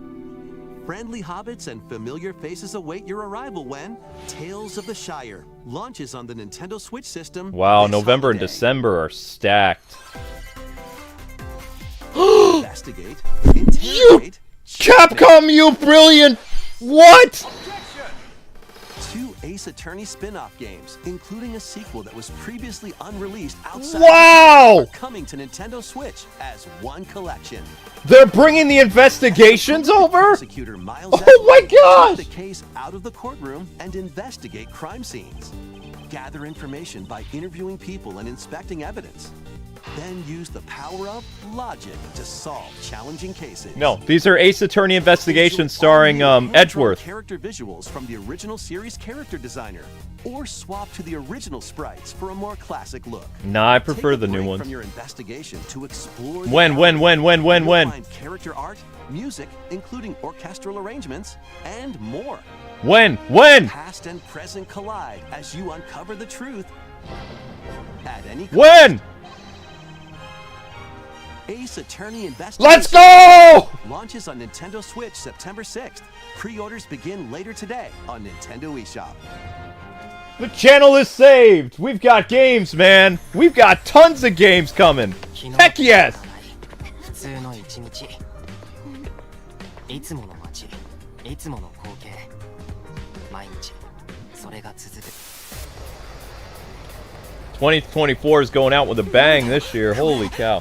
Friendly hobbits and familiar faces await your arrival when Tales of the Shire launches on the Nintendo Switch system. Wow, this November and holiday. December are stacked. Back investigate, interrogate, Capcom, you brilliant! What? 2 Ace Attorney spin-off games, including a sequel that was previously unreleased outside Wow! are coming to Nintendo Switch as one collection. They're bringing the investigations over? Prosecutor Miles Oh my gosh! take the case out of the courtroom and investigate crime scenes. Gather information by interviewing people and inspecting evidence. Then use the power of logic to solve challenging cases. No, these are Ace Attorney investigations starring Edgeworth. Character visuals from the original series character designer, or swap to the original sprites for a more classic look. Nah, I prefer Take a the new break ones. From your investigation to explore When? You'll find character art, music, including orchestral arrangements, and more. When? Past and present collide as you uncover the truth at any cost. When? Ace Attorney Investigation. Let's go! Launches on Nintendo Switch September 6th. Pre-orders begin later today on Nintendo eShop. The channel is saved! We've got games, man! We've got tons of games coming! Heck yes! 普通の一日いつもの街いつもの光景毎日それが続く 2024 is going out with a bang this year. Holy cow.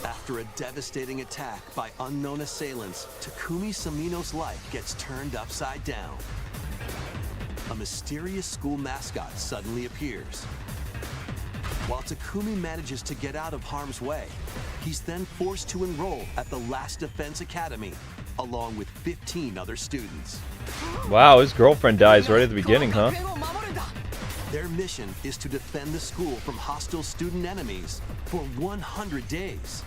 After a devastating attack by unknown assailants, Takumi Samino's life gets turned upside down. A mysterious school mascot suddenly appears. While Takumi manages to get out of harm's way, he's then forced to enroll at the Last Defense Academy, along with 15 other students. Wow, his girlfriend dies right at the beginning, huh? Their mission is to defend the school from hostile student enemies for 100 days.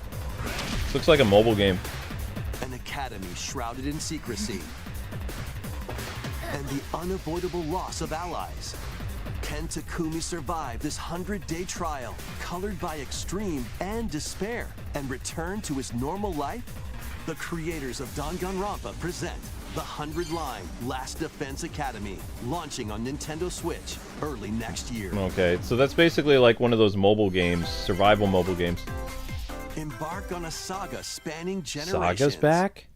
Looks like a mobile game. An academy shrouded in secrecy. And the unavoidable loss of allies. Can Takumi survive this 100-day trial, colored by extreme and despair, and return to his normal life? The creators of Danganronpa present the 100-line Last Defense Academy, launching on Nintendo Switch early next year. Okay, so that's basically like one of those mobile games, survival mobile games. Embark on a saga spanning generations. Saga's back?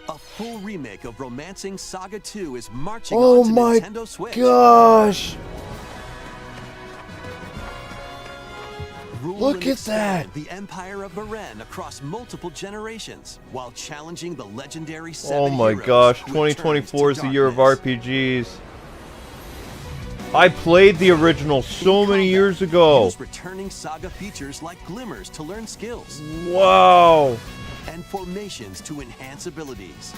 A full remake of Romancing Saga 2 is marching on to Nintendo Switch. Gosh! Rule Look and at expand that! The Empire of Beren across multiple generations, while challenging the legendary Oh seven my heroes gosh, who return 2024 is to the year of darkness. RPGs. I played the original so many years ago. Use returning Saga features like glimmers to learn skills. Wow! And formations to enhance abilities.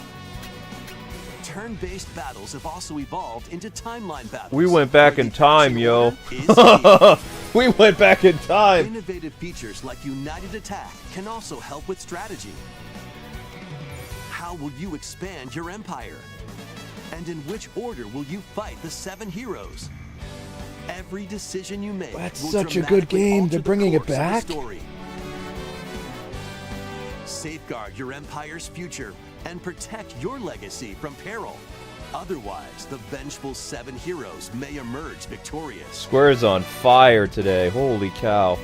Turn-based battles have also evolved into timeline battles. We went back where in the time, action yo. order is key. We went back in time. Innovative features like United Attack can also help with strategy. How will you expand your empire? And in which order will you fight the seven heroes? Every decision you make That's will such a good dramatically game. alter They're the bringing it course of the back? story. Safeguard your empire's future and protect your legacy from peril. Otherwise, the vengeful seven heroes may emerge victorious. Square's on fire today. Holy cow.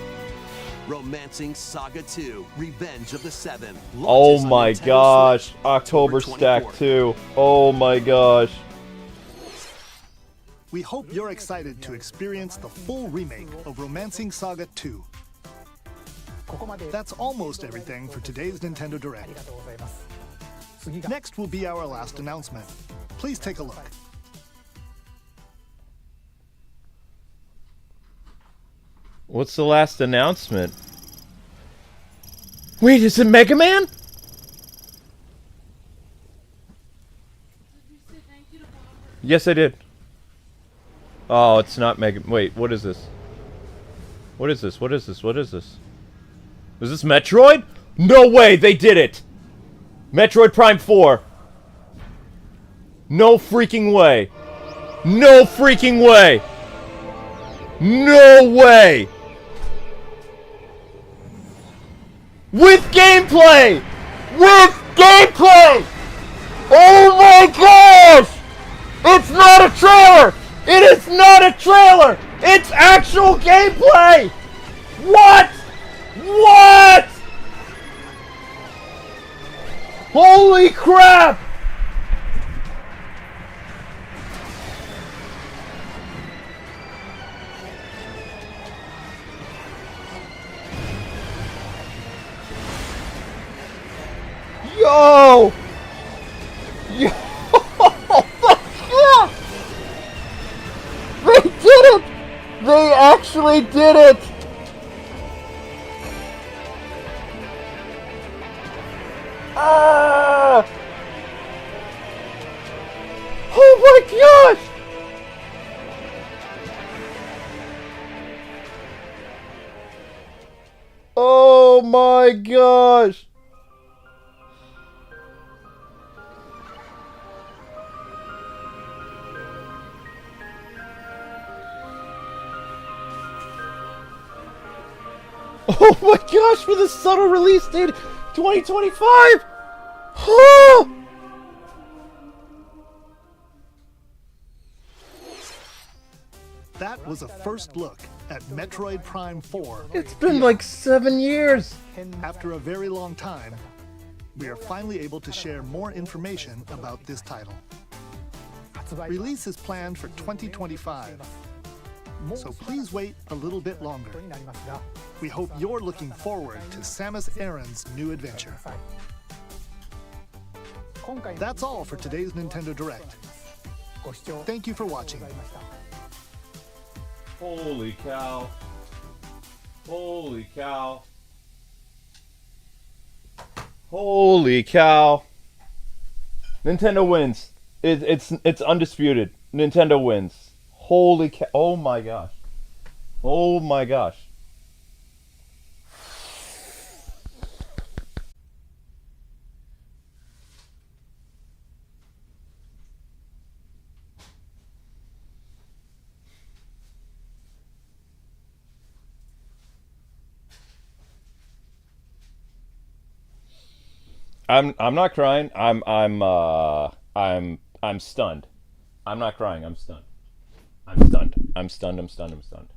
Romancing Saga 2, Revenge of the Seven. Oh launches on my Nintendo gosh. Switch, October Stack 24th. 2. Oh my gosh. We hope you're excited to experience the full remake of Romancing Saga 2. That's almost everything for today's Nintendo Direct. Next will be our last announcement. Please take a look. What's the last announcement? Wait, is it Mega Man? Yes, I did. Oh, it's not Mega... Wait, what is this? What is this? What is this? What is this? Is this Metroid? No way, they did it! Metroid Prime 4. No freaking way. No freaking way. No way! With gameplay! with gameplay! Oh my gosh! It's not a trailer! It is not a trailer! It's actual gameplay! What? What? Holy crap! Yo! Yo! They did it! They actually did it! Ah! Oh my gosh! Oh my gosh! Oh my gosh, for the subtle release date, 2025! Oh! That was a first look at Metroid Prime 4. It's been like 7 years! After a very long time, we are finally able to share more information about this title. Release is planned for 2025, so please wait a little bit longer. We hope you're looking forward to Samus Aran's new adventure. That's all for today's Nintendo Direct. Thank you for watching. Holy cow. Holy cow. Holy cow. Nintendo wins. It's undisputed. Nintendo wins. Holy cow. Oh my gosh. Oh my gosh. I'm not crying. I'm stunned. I'm not crying. I'm stunned. I'm stunned. I'm stunned. I'm stunned. I'm stunned.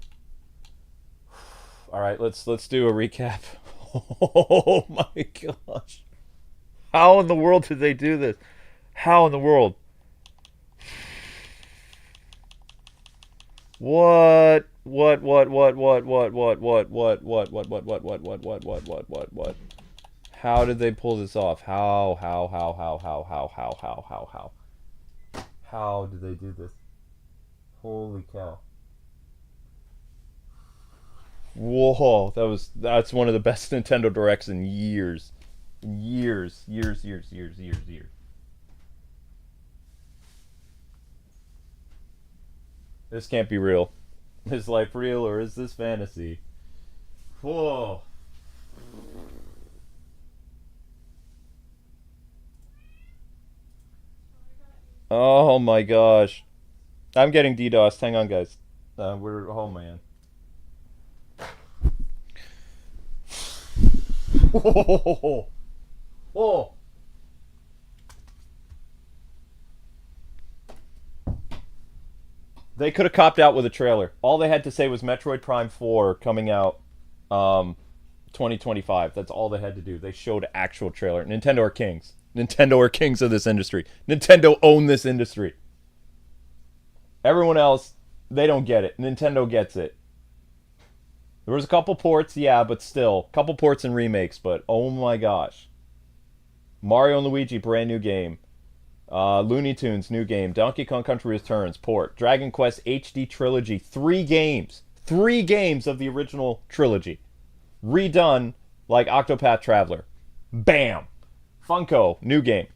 All right, let's do a recap. Oh my gosh. How in the world did they do this? How in the world? What? How did they pull this off? How? How did they do this? Holy cow. Whoa, that's one of the best Nintendo Directs in years. Years. This can't be real. Is life real or is this fantasy? Whoa. Oh my gosh. I'm getting DDoS. Hang on, guys. Oh man. Whoa. Whoa. They could have copped out with a trailer. All they had to say was Metroid Prime 4 coming out 2025. That's all they had to do. They showed actual trailer. Nintendo are kings. Nintendo are kings of this industry. Nintendo own this industry. Everyone else, they don't get it. Nintendo gets it. There was a couple ports, yeah, but still. Couple ports and remakes, but oh my gosh. Mario and Luigi, brand new game. Looney Tunes, new game. Donkey Kong Country Returns, port. Dragon Quest HD Trilogy, 3 games. 3 games of the original trilogy. Redone like Octopath Traveler. Bam! Funko, new game.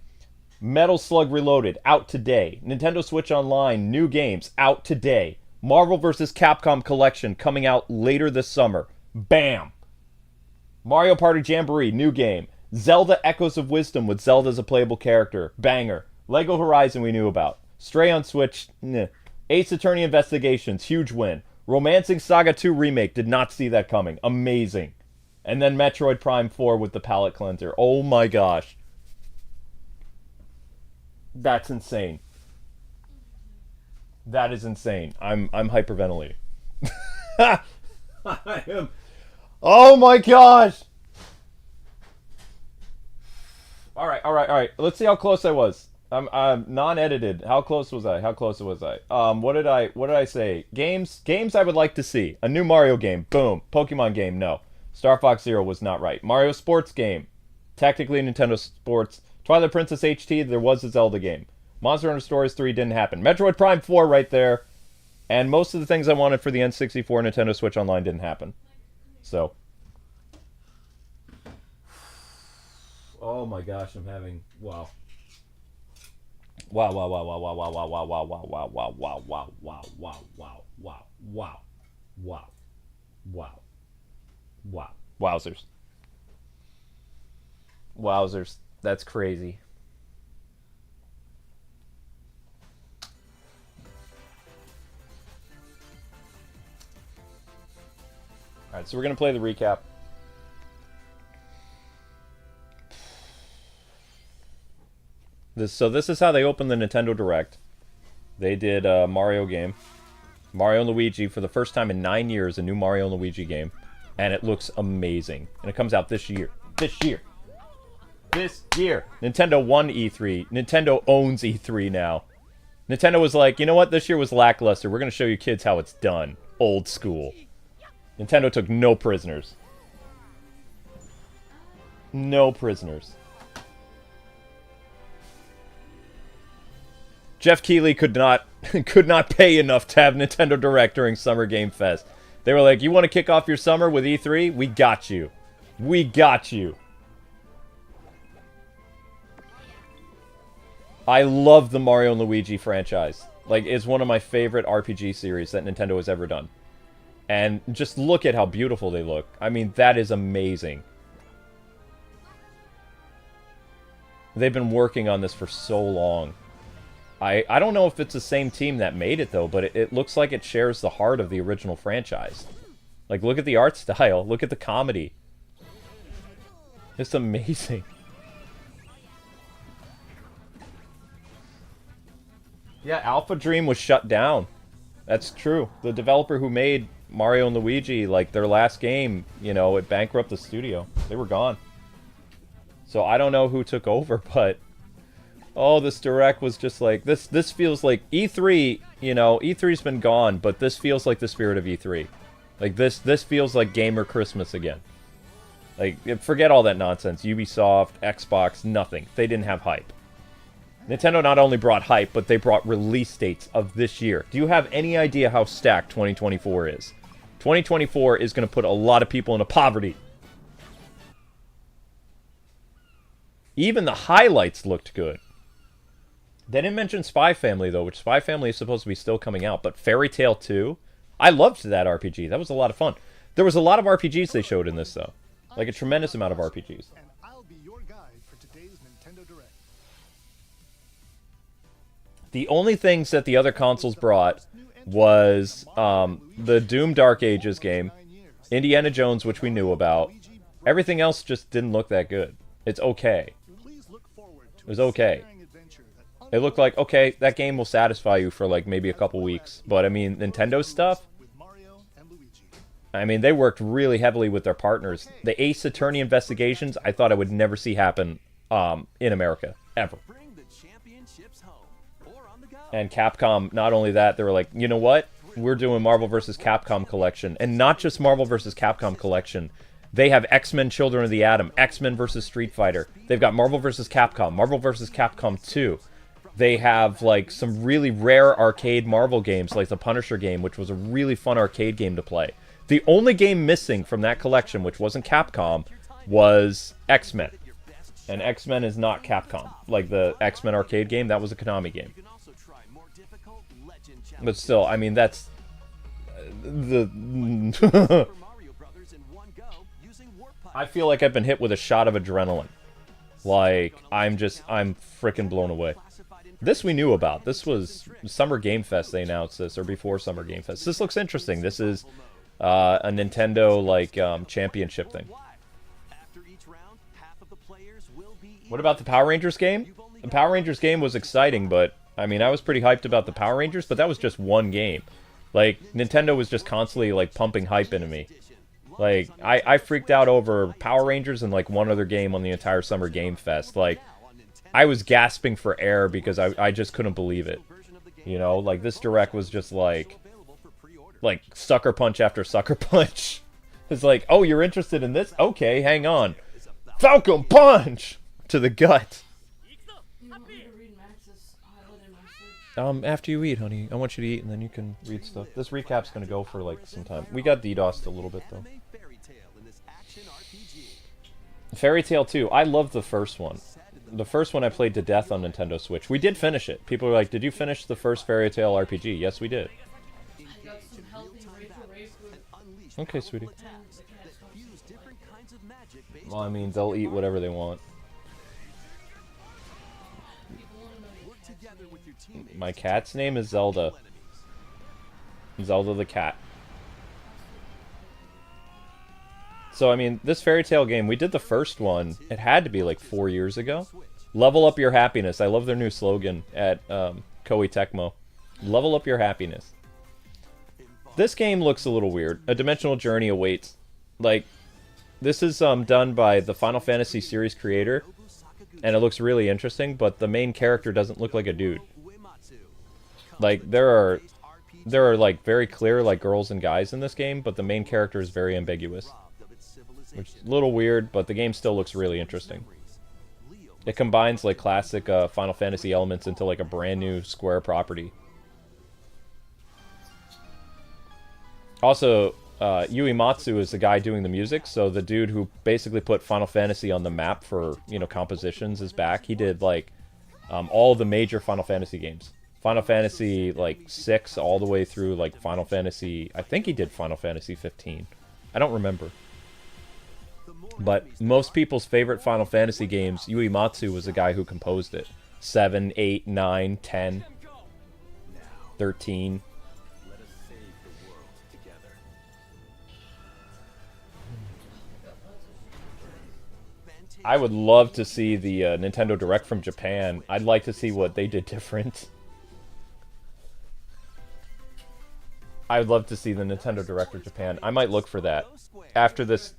Metal Slug Reloaded, out today. Nintendo Switch Online, new games, out today. Marvel vs. Capcom Collection, coming out later this summer. Bam! Mario Party Jamboree, new game. Zelda Echoes of Wisdom with Zelda as a playable character. Banger. Lego Horizon we knew about. Stray on Switch, nah. Ace Attorney Investigations, huge win. Romancing Saga 2 Remake, did not see that coming. Amazing. And then Metroid Prime 4 with the palate cleanser. Oh my gosh. That's insane. That is insane. I'm hyperventilating. I am. Oh my gosh. All right. Let's see how close I was. I'm non-edited. How close was I? What did I say? Games I would like to see. A new Mario game. Boom. Pokemon game. No. Starfox Zero was not right. Mario Sports game. Technically Nintendo Sports. Twilight Princess HT, there was a Zelda game. Monster Hunter Stories 3 didn't happen. Metroid Prime 4 right there. And most of the things I wanted for the N64 Nintendo Switch Online didn't happen. So. Oh my gosh, I'm having... Wow. Wow. Wowzers. Wowzers. That's crazy. Alright, so we're going to play the recap. So this is how they opened the Nintendo Direct. They did a Mario game. Mario and Luigi, for the first time in 9 years, a new Mario and Luigi game. And it looks amazing. And it comes out this year. This year! Nintendo won E3. Nintendo owns E3 now. Nintendo was like, you know what? This year was lackluster. We're going to show you kids how it's done. Old school. Nintendo took no prisoners. No prisoners. Jeff Keighley could not pay enough to have Nintendo Direct during Summer Game Fest. They were like, you want to kick off your summer with E3? We got you. We got you. I love the Mario and Luigi franchise. Like, it's one of my favorite RPG series that Nintendo has ever done. And just look at how beautiful they look. I mean, that is amazing. They've been working on this for so long. I don't know if it's the same team that made it, though, but it looks like it shares the heart of the original franchise. Like, look at the art style. Look at the comedy. It's amazing. Yeah, Alpha Dream was shut down. That's true. The developer who made Mario and Luigi, like, their last game, you know, it bankrupted the studio. They were gone. So I don't know who took over, but... Oh, this Direct was just like... This feels like E3, you know, E3's been gone, but this feels like the spirit of E3. Like, this feels like Gamer Christmas again. Like, forget all that nonsense. Ubisoft, Xbox, nothing. They didn't have hype. Nintendo not only brought hype, but they brought release dates of this year. Do you have any idea how stacked 2024 is? 2024 is going to put a lot of people into poverty. Even the highlights looked good. They didn't mention Spy Family, though, which Spy Family is supposed to be still coming out. But Fairy Tail 2, I loved that RPG. That was a lot of fun. There was a lot of RPGs they showed in this, though. Like, a tremendous amount of RPGs. And I'll be your guide for today's Nintendo Direct. The only things that the other consoles brought was the Doom Dark Ages game, Indiana Jones, which we knew about. Everything else just didn't look that good. It's okay. It was okay. It looked like, okay, that game will satisfy you for like maybe a couple weeks. But I mean, Nintendo stuff, I mean, they worked really heavily with their partners. The Ace Attorney investigations, I thought I would never see happen in America, ever. And Capcom, not only that, they were like, you know what? We're doing Marvel vs. Capcom Collection. And not just Marvel vs. Capcom Collection. They have X-Men Children of the Atom, X-Men vs. Street Fighter. They've got Marvel vs. Capcom, Marvel vs. Capcom 2. They have, like, some really rare arcade Marvel games, like the Punisher game, which was a really fun arcade game to play. The only game missing from that collection, which wasn't Capcom, was X-Men. And X-Men is not Capcom. Like, the X-Men arcade game, that was a Konami game. But still, I mean, that's... I feel like I've been hit with a shot of adrenaline. Like, I'm freaking blown away. This we knew about. This was Summer Game Fest, they announced this, or before Summer Game Fest. This looks interesting. This is a Nintendo, like, championship thing. What about the Power Rangers game? The Power Rangers game was exciting, but I mean, I was pretty hyped about the Power Rangers, but that was just one game. Like, Nintendo was just constantly, like, pumping hype into me. Like, I freaked out over Power Rangers and, like, one other game on the entire Summer Game Fest. Like, I was gasping for air because I just couldn't believe it. You know, like, this Direct was just, like, sucker punch after sucker punch. It's like, oh, you're interested in this? Okay, hang on. Falcon Punch! To the gut. After you eat, honey. I want you to eat, and then you can read stuff. This recap's gonna go for, like, some time. We got DDoSed a little bit, though. Fairy Tail 2. I loved the first one. The first one I played to death on Nintendo Switch. We did finish it. People were like, did you finish the first Fairy Tail RPG? Yes, we did. Okay, sweetie. Well, I mean, they'll eat whatever they want. My cat's name is Zelda. Zelda the cat. So, I mean, this Fairy Tail game, we did the first one. It had to be like 4 years ago. Level up your happiness. I love their new slogan at Koei Tecmo. Level up your happiness. This game looks a little weird. A dimensional journey awaits. Like, this is done by the Final Fantasy series creator, and it looks really interesting, but the main character doesn't look like a dude. Like, there are like very clear like girls and guys in this game, but the main character is very ambiguous. Which is a little weird, but the game still looks really interesting. It combines like classic Final Fantasy elements into like a brand new Square property. Also, Uematsu is the guy doing the music, so the dude who basically put Final Fantasy on the map for, you know, compositions is back. He did like all the major Final Fantasy games. Final Fantasy like 6 all the way through like Final Fantasy, I think he did Final Fantasy 15. I don't remember. But most people's favorite Final Fantasy games, Uematsu was the guy who composed it. 7, 8, 9, 10, 13. I would love to see the Nintendo Direct from Japan. I'd like to see what they did different. I would love to see the Nintendo Direct of Japan. I might look for that. After this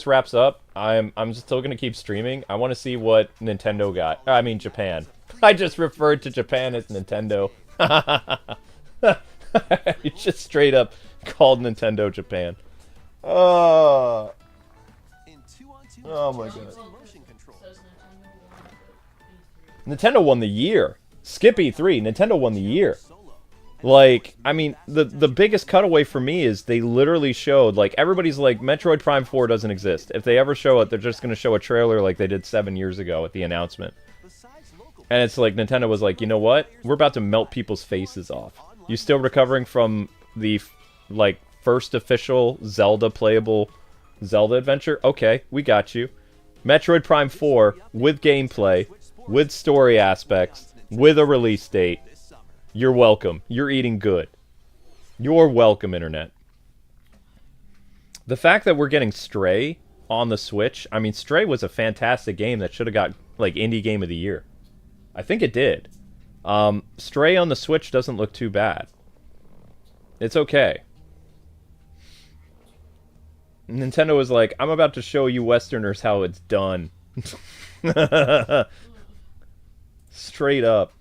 wraps up, I'm still gonna keep streaming. I want to see what Nintendo got. I mean Japan. I just referred to Japan as Nintendo. You just straight up called Nintendo Japan. Oh my god. Nintendo won the year. Skip E3. Nintendo won the year. Like, I mean, the biggest cutaway for me is they literally showed, like, everybody's like, Metroid Prime 4 doesn't exist. If they ever show it, they're just going to show a trailer like they did 7 years ago at the announcement. And it's like, Nintendo was like, you know what? We're about to melt people's faces off. You still recovering from the, like, first official Zelda playable Zelda adventure? Okay, we got you. Metroid Prime 4 with gameplay, with story aspects, with a release date. You're welcome. You're eating good. You're welcome, Internet. The fact that we're getting Stray on the Switch, I mean, Stray was a fantastic game that should have got, like, Indie Game of the Year. I think it did. Stray on the Switch doesn't look too bad. It's okay. Nintendo was like, I'm about to show you Westerners how it's done. Straight up.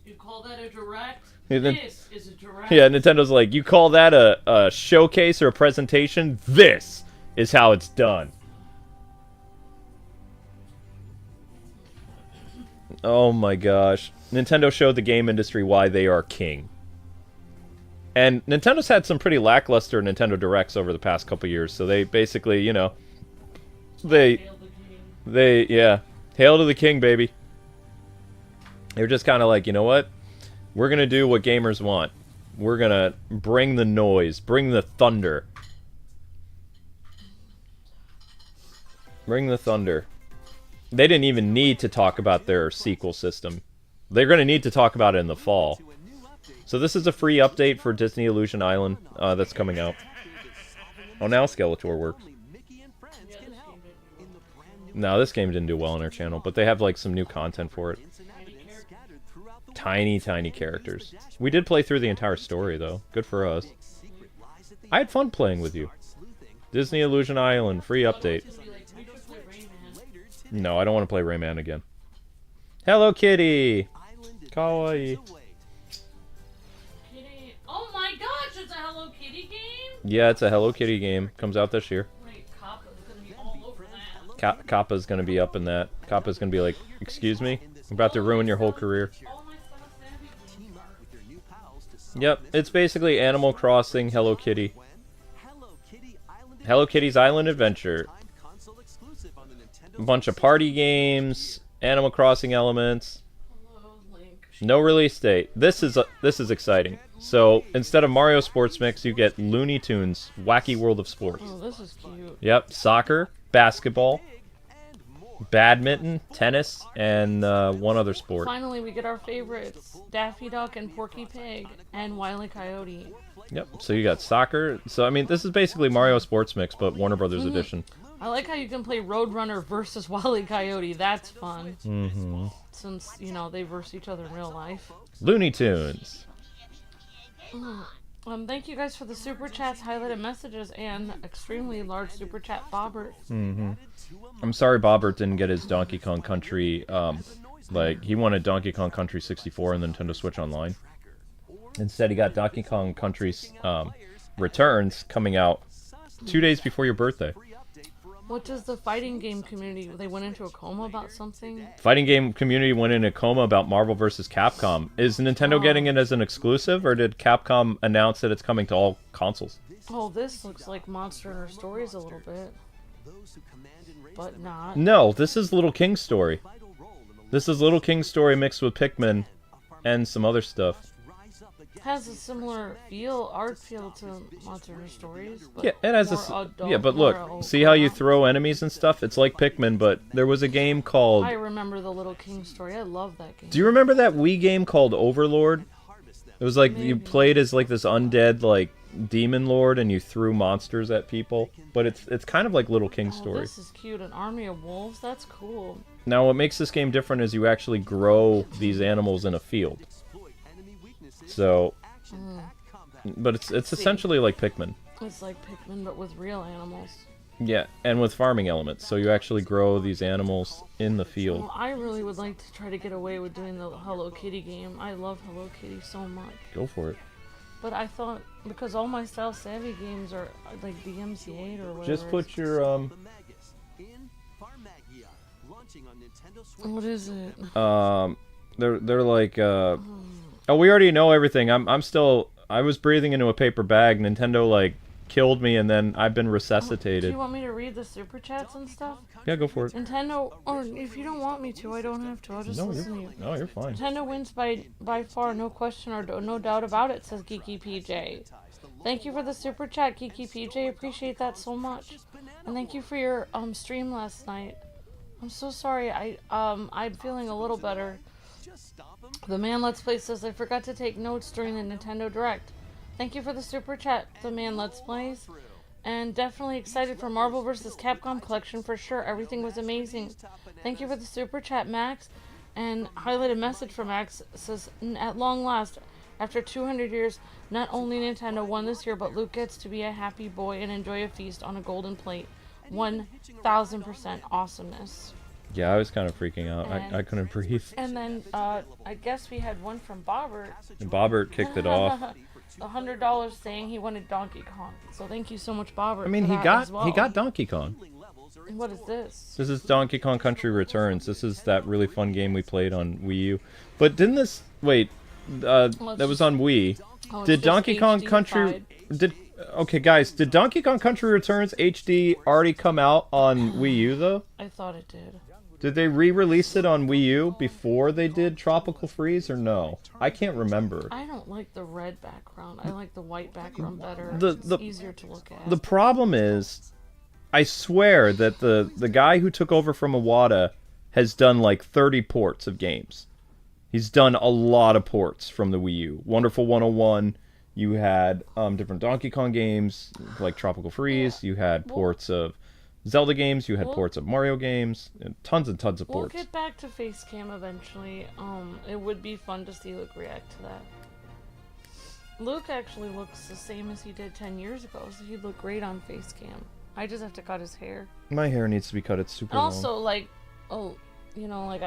You call that a direct? Yeah, This is a direct. Yeah, Nintendo's like, you call that a showcase or a presentation? This is how it's done. Oh my gosh. Nintendo showed the game industry why they are king. And Nintendo's had some pretty lackluster Nintendo Directs over the past couple years, so they basically, you know, yeah, hail to the king, baby. They're just kind of like, you know what? We're going to do what gamers want. We're going to bring the noise, bring the thunder. Bring the thunder. They didn't even need to talk about their sequel system. They're going to need to talk about it in the fall. So this is a free update for Disney Illusion Island that's coming out. Oh, now Skeletor works. No, this game didn't do well on our channel, but they have like some new content for it. Tiny, tiny characters. We did play through the entire story, though. Good for us. I had fun playing with you. Disney Illusion Island, free update. No, I don't want to play Rayman again. Hello Kitty! Kawaii. Kitty. Oh my gosh, it's a Hello Kitty game? Yeah, it's a Hello Kitty game. Comes out this year. Wait, Kappa's gonna be all over that. Kappa's gonna be up in that. Kappa's gonna be like, excuse me? I'm about to ruin your whole career. Yep, it's basically Animal Crossing Hello Kitty. Hello Kitty's Island Adventure. A bunch of party games, Animal Crossing elements. No release date. This is exciting. So instead of Mario Sports Mix, you get Looney Tunes Wacky World of Sports. Oh, this is cute. Yep, soccer, basketball, badminton, tennis, and one other sport. Finally, we get our favorites: Daffy Duck and Porky Pig and Wile E. Coyote. Yep. So you got soccer. So I mean, this is basically Mario Sports Mix, but Warner Brothers edition. I like how you can play Roadrunner versus Wile E. Coyote. That's fun. Mm-hmm. Since, you know, they verse each other in real life. Looney Tunes. Thank you guys for the super chats, highlighted messages, and extremely large super chat, Bobbert. Mm-hmm. I'm sorry Bobbert didn't get his Donkey Kong Country. Like he wanted Donkey Kong Country 64 and Nintendo Switch Online. Instead, he got Donkey Kong Country's Returns coming out 2 days before your birthday. What does the fighting game community? They went into a coma about something? Fighting game community went in a coma about Marvel vs. Capcom. Is Nintendo getting it as an exclusive, or did Capcom announce that it's coming to all consoles? Oh, this looks like Monster Hunter Stories a little bit. But not. No, this is Little King's Story. This is Little King's Story mixed with Pikmin and some other stuff. Has a similar art feel to Monster Hunter Stories. But yeah, it has adult, but look, see how you throw enemies and stuff? It's like Pikmin, but there was a game called... I remember the Little King Story. I love that game. Do you remember that Wii game called Overlord? It was like you played as like this undead like demon lord, and you threw monsters at people. But it's kind of like Little King Story. This is cute. An army of wolves. That's cool. Now, what makes this game different is you actually grow these animals in a field. So, but it's essentially like Pikmin. It's like Pikmin, but with real animals. Yeah, and with farming elements. So you actually grow these animals in the field. Well, I really would like to try to get away with doing the Hello Kitty game. I love Hello Kitty so much. Go for it. But I thought, because all my Style Savvy games are like DMC8 or whatever. Just put your What is it? They're like oh, we already know everything. I was breathing into a paper bag. Nintendo like killed me, and then I've been resuscitated. Do you want me to read the super chats and stuff? Yeah, go for it. Nintendo, or if you don't want me to, I don't have to. I'll just listen to you. No, you're fine. Nintendo wins by far, no question or no doubt about it, says Geeky PJ. Thank you for the super chat, Geeky PJ. Appreciate that so much. And thank you for your stream last night. I'm so sorry. I'm feeling a little better. The Man Let's Play says, I forgot to take notes during the Nintendo Direct. Thank you for the super chat, The Man Let's Plays. And definitely excited for Marvel vs. Capcom collection for sure. Everything was amazing. Thank you for the super chat, Max. And highlighted message from Max says, at long last, after 200 years, not only Nintendo won this year, but Luke gets to be a happy boy and enjoy a feast on a golden plate. 1000% awesomeness. Yeah, I was kind of freaking out. I couldn't breathe. And then I guess we had one from Bobbert. And Bobbert kicked it off. $100 saying he wanted Donkey Kong. So thank you so much, Bobbert. I mean, he got Donkey Kong. What is this? This is Donkey Kong Country Returns. This is that really fun game we played on Wii U. But didn't this that was on Wii? Did Donkey Kong Country okay, guys, did Donkey Kong Country Returns HD already come out on Wii U though? I thought it did. Did they re-release it on Wii U before they did Tropical Freeze or no? I can't remember. I don't like the red background. I like the white background better. It's easier to look at. The problem is, I swear that the guy who took over from Iwata has done like 30 ports of games. He's done a lot of ports from the Wii U. Wonderful 101. You had different Donkey Kong games like Tropical Freeze. You had ports of Zelda games, you had Well- ports of Mario games, and tons of We'll ports. get back to Facecam eventually. It would be fun to see Luke react to that. Luke actually looks the same as he did 10 years ago, so he'd look great on Facecam. I just have to cut his hair. My hair needs to be cut. It's super And long. also, like, you know, like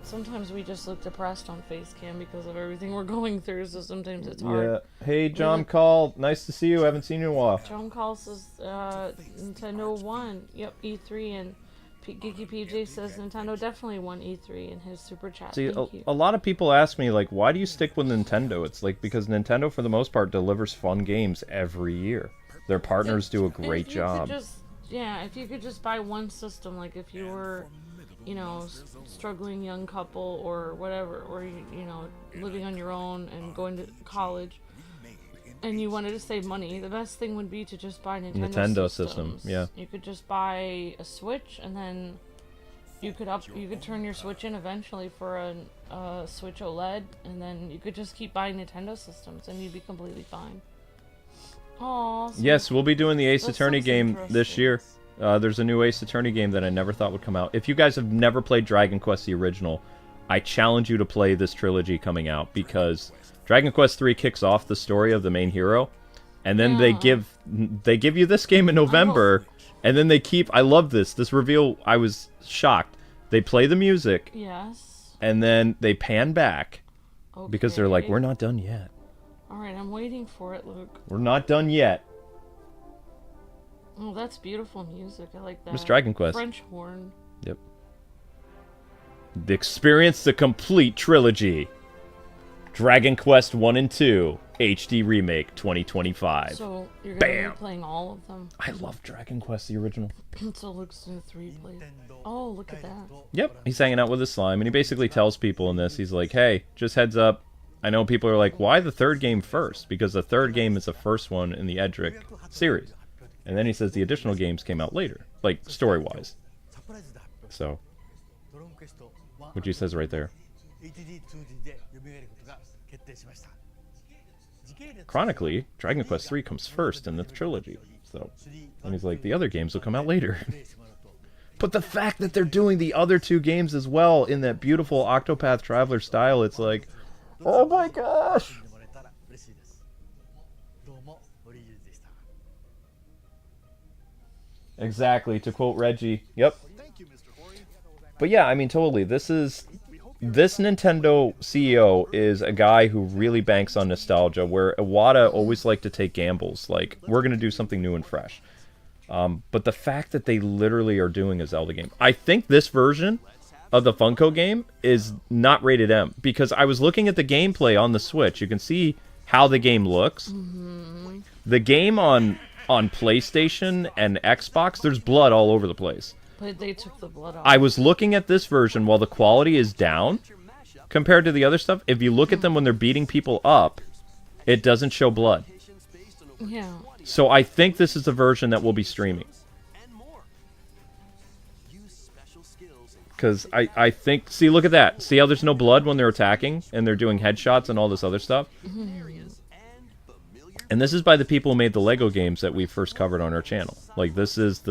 sometimes we just look depressed on Facecam because of everything we're going through, so sometimes it's hard. Yeah. Hey, John Call. Nice to see you. Haven't seen you in a while. John Call says, Nintendo won. Yep, E3, and Geeky PJ says Nintendo definitely won E3 in his super chat. See, Thank you. a lot of people ask me, like, why do you stick with Nintendo? It's like, because Nintendo, for the most part, delivers fun games every year. Their partners do a great If you could job. if you could just buy one system, like if you were, you know, struggling young couple or whatever, or, you know, living on your own and going to college, and you wanted to save money, the best thing would be to just buy Nintendo system, systems. yeah. You could just buy a Switch, and then you could turn your Switch in eventually for a Switch OLED, and then you could just keep buying Nintendo systems, and you'd be completely fine. Aww. Yes, we'll be doing the Ace That Attorney sounds game this year. There's a new Ace Attorney game that I never thought would come out. If you guys have never played Dragon Quest the original, I challenge you to play this trilogy coming out, because Dragon Quest 3 kicks off the story of the main hero, and then they give you this game in November, and then they keep. I love this reveal. I was shocked. They play the music, Yes. and then they pan back because they're like, Okay. "We're not done yet. Alright, I'm waiting for it, Luke. We're not done yet." Oh, that's beautiful music. I like that. It's Dragon Quest. French horn. Yep. Experience the complete trilogy. Dragon Quest 1 and 2 HD Remake 2025. So, you're Bam! gonna be playing all of them. I love Dragon Quest, the original. So Luke's in 3 plays. Oh, look at that. Yep, he's hanging out with his slime, and he basically tells people in this, he's like, hey, just heads up, I know people are like, why the third game first? Because the third game is the first one in the Edric series. And then he says the additional games came out later, like, story-wise. So, which he says right there. Chronically, Dragon Quest 3 comes first in the trilogy. So, and he's like, the other games will come out later. But the fact that they're doing the other two games as well in that beautiful Octopath Traveler style, it's like, oh my gosh! Exactly, to quote Reggie. Yep. But yeah, I mean, totally. This Nintendo CEO is a guy who really banks on nostalgia, where Iwata always liked to take gambles. Like, we're going to do something new and fresh. But the fact that they literally are doing a Zelda game. I think this version of the Funko game is not rated M, because I was looking at the gameplay on the Switch. You can see how the game looks. Mm-hmm. The game on PlayStation and Xbox, there's blood all over the place. But they took the blood off. I was looking at this version while the quality is down compared to the other stuff. If you look at them when they're beating people up, it doesn't show blood. Yeah. So I think this is the version that we'll be streaming. Because I think... See, look at that. See how there's no blood when they're attacking and they're doing headshots and all this other stuff? And this is by the people who made the Lego games that we first covered on our channel. Like, this is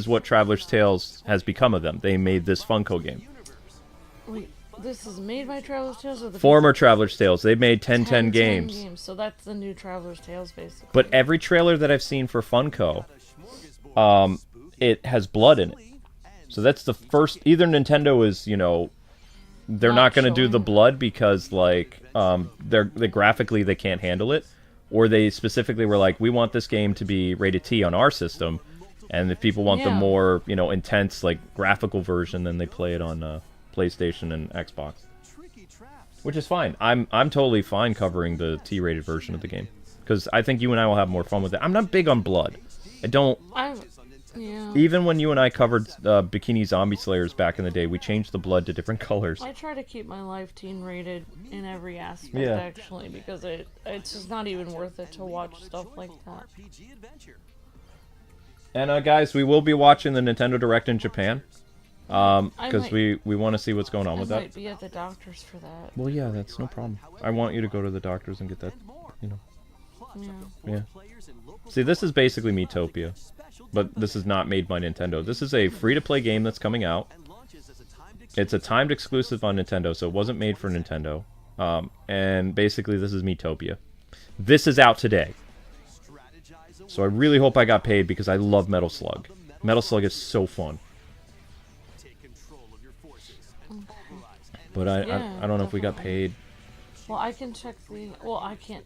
what Traveler's Tales has become of them. They made this Funko game. Wait, this is made by Traveler's Tales or the Former Traveler's Tales. They've made 10 games. So that's the new Traveler's Tales, basically. But every trailer that I've seen for Funko, it has blood in it. So that's the first... Either Nintendo is, you know... They're not going to do the blood because, like, they graphically they can't handle it. Or they specifically were like, we want this game to be rated T on our system. And if people want the more, you know, intense, like, graphical version, then they play it on PlayStation and Xbox. Which is fine. I'm totally fine covering the T-rated version of the game. Because I think you and I will have more fun with it. I'm not big on blood. I don't... Yeah. Even when you and I covered Bikini Zombie Slayers back in the day, we changed the blood to different colors. I try to keep my life teen rated in every aspect, Yeah. actually, because it's just not even worth it to watch stuff like that. And guys, we will be watching the Nintendo Direct in Japan. Because we want to see what's going on with I that. might be at the doctor's for that. Well, yeah, that's no problem. I want you to go to the doctors and get that, you know. Yeah. Yeah. See, this is basically Miitopia, but this is not made by Nintendo. This is a free-to-play game that's coming out. It's a timed exclusive on Nintendo, so it wasn't made for Nintendo. And basically, this is Miitopia. This is out today. So I really hope I got paid because I love Metal Slug. Metal Slug is so fun. But I don't know if we got paid. Well, I can check the... Well, I can't.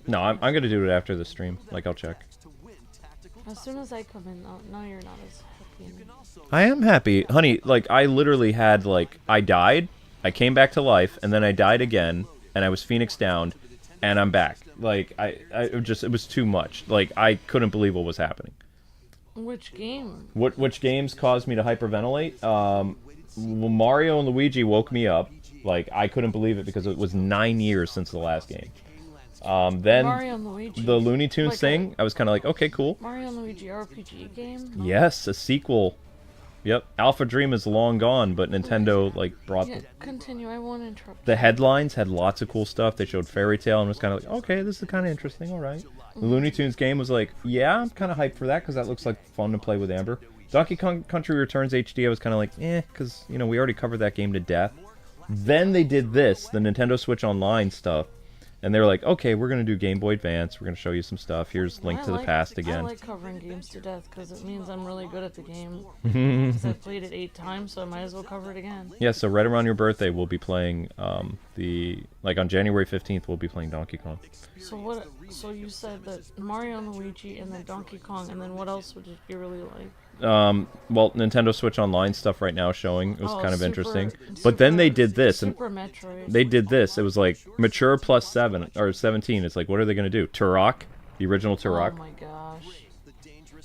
No, I'm going to do it after the stream. Like, I'll check. As soon as I come in, no, you're not as happy. I am happy. Honey, like, I literally had, like, I died, I came back to life, and then I died again, and I was Phoenix downed, and I'm back. Like, it was too much. Like, I couldn't believe what was happening. Which game? Which games caused me to hyperventilate? Mario and Luigi woke me up. Like, I couldn't believe it because it was 9 years since the last game. Then Mario and Luigi. The Looney Tunes thing, I was kind of like, okay, cool. Mario and Luigi RPG game? Yes, a sequel. Yep, Alpha Dream is long gone, but Nintendo like brought continue, I won't interrupt. The headlines had lots of cool stuff. They showed Fairy Tail and was kind of like, okay, this is kind of interesting, all right. The Looney Tunes game was like, yeah, I'm kind of hyped for that because that looks like fun to play with Amber. Donkey Kong Country Returns HD, I was kind of like, because, you know, we already covered that game to death. Then they did this, the Nintendo Switch Online stuff, and they were like, okay, we're going to do Game Boy Advance, we're going to show you some stuff, here's Link to the Past again. I like covering games to death because it means I'm really good at the game. Because I've played it 8 times, so I might as well cover it again. Yeah, so right around your birthday, we'll be playing on January 15th, we'll be playing Donkey Kong. So you said that Mario and Luigi and then Donkey Kong, and then what else would you really like? Well, Nintendo Switch Online stuff right now showing. It was kind of interesting. But then they did this. Super Metroid. They did this. It was like mature plus 7 or 17. It's like, what are they going to do? Turok? The original Turok? Oh my gosh.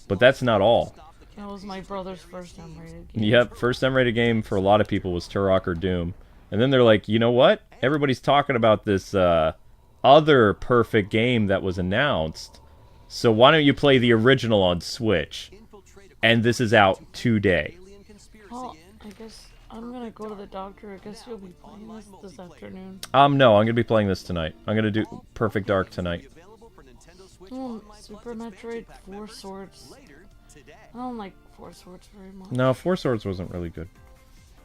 But that's not all. That was my brother's first M-rated game. Yep, first M-rated game for a lot of people was Turok or Doom. And then they're like, you know what? Everybody's talking about this other perfect game that was announced. So why don't you play the original on Switch? And this is out today. Well, I guess I'm gonna go to the doctor. I guess you'll be playing this afternoon. No, I'm gonna be playing this tonight. I'm gonna do Perfect Dark tonight. Super Metroid 4 Swords. I don't like 4 Swords very much. No, 4 Swords wasn't really good.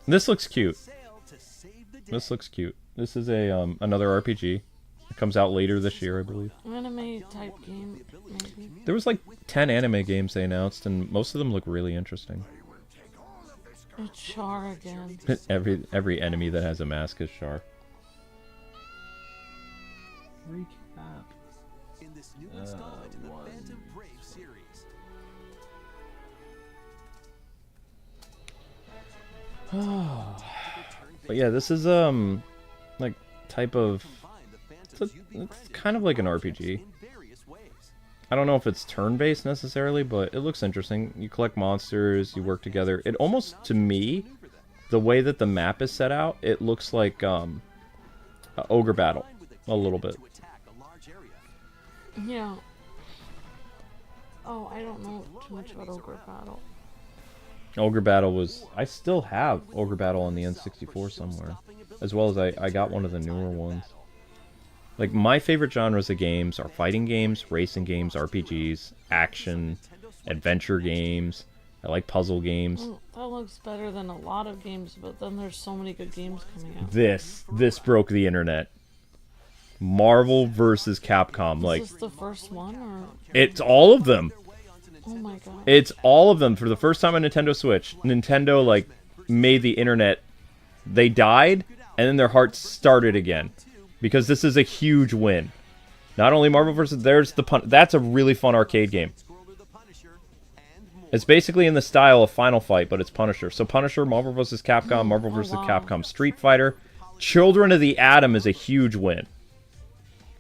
This looks cute. This looks cute. This is a another RPG. It comes out later this year, I believe. Anime type game, maybe. There was like 10 anime games they announced, and most of them look really interesting. It's Char again. every enemy that has a mask is Char. Recap. In this new installment of the Phantom Brave series. But yeah, this is like type of it's kind of like an RPG. I don't know if it's turn-based necessarily, but it looks interesting. You collect monsters, you work together. It almost, to me, the way that the map is set out, it looks like Ogre Battle a little bit. Yeah. Oh, I don't know too much about Ogre Battle. Ogre Battle was... I still have Ogre Battle on the N64 somewhere. As well as I got one of the newer ones. Like, my favorite genres of games are fighting games, racing games, RPGs, action, adventure games. I like puzzle games. Well, that looks better than a lot of games, but then there's so many good games coming out. This broke the internet. Marvel versus Capcom. Like, is this the first one, or...? It's all of them. Oh my god. It's all of them. For the first time on Nintendo Switch, Nintendo, like, made the internet... They died, and then their hearts started again. Because this is a huge win. Not only Marvel vs. That's a really fun arcade game. It's basically in the style of Final Fight, but it's Punisher. So Punisher, Marvel vs. Capcom, Marvel vs. Capcom, Street Fighter. Children of the Atom is a huge win.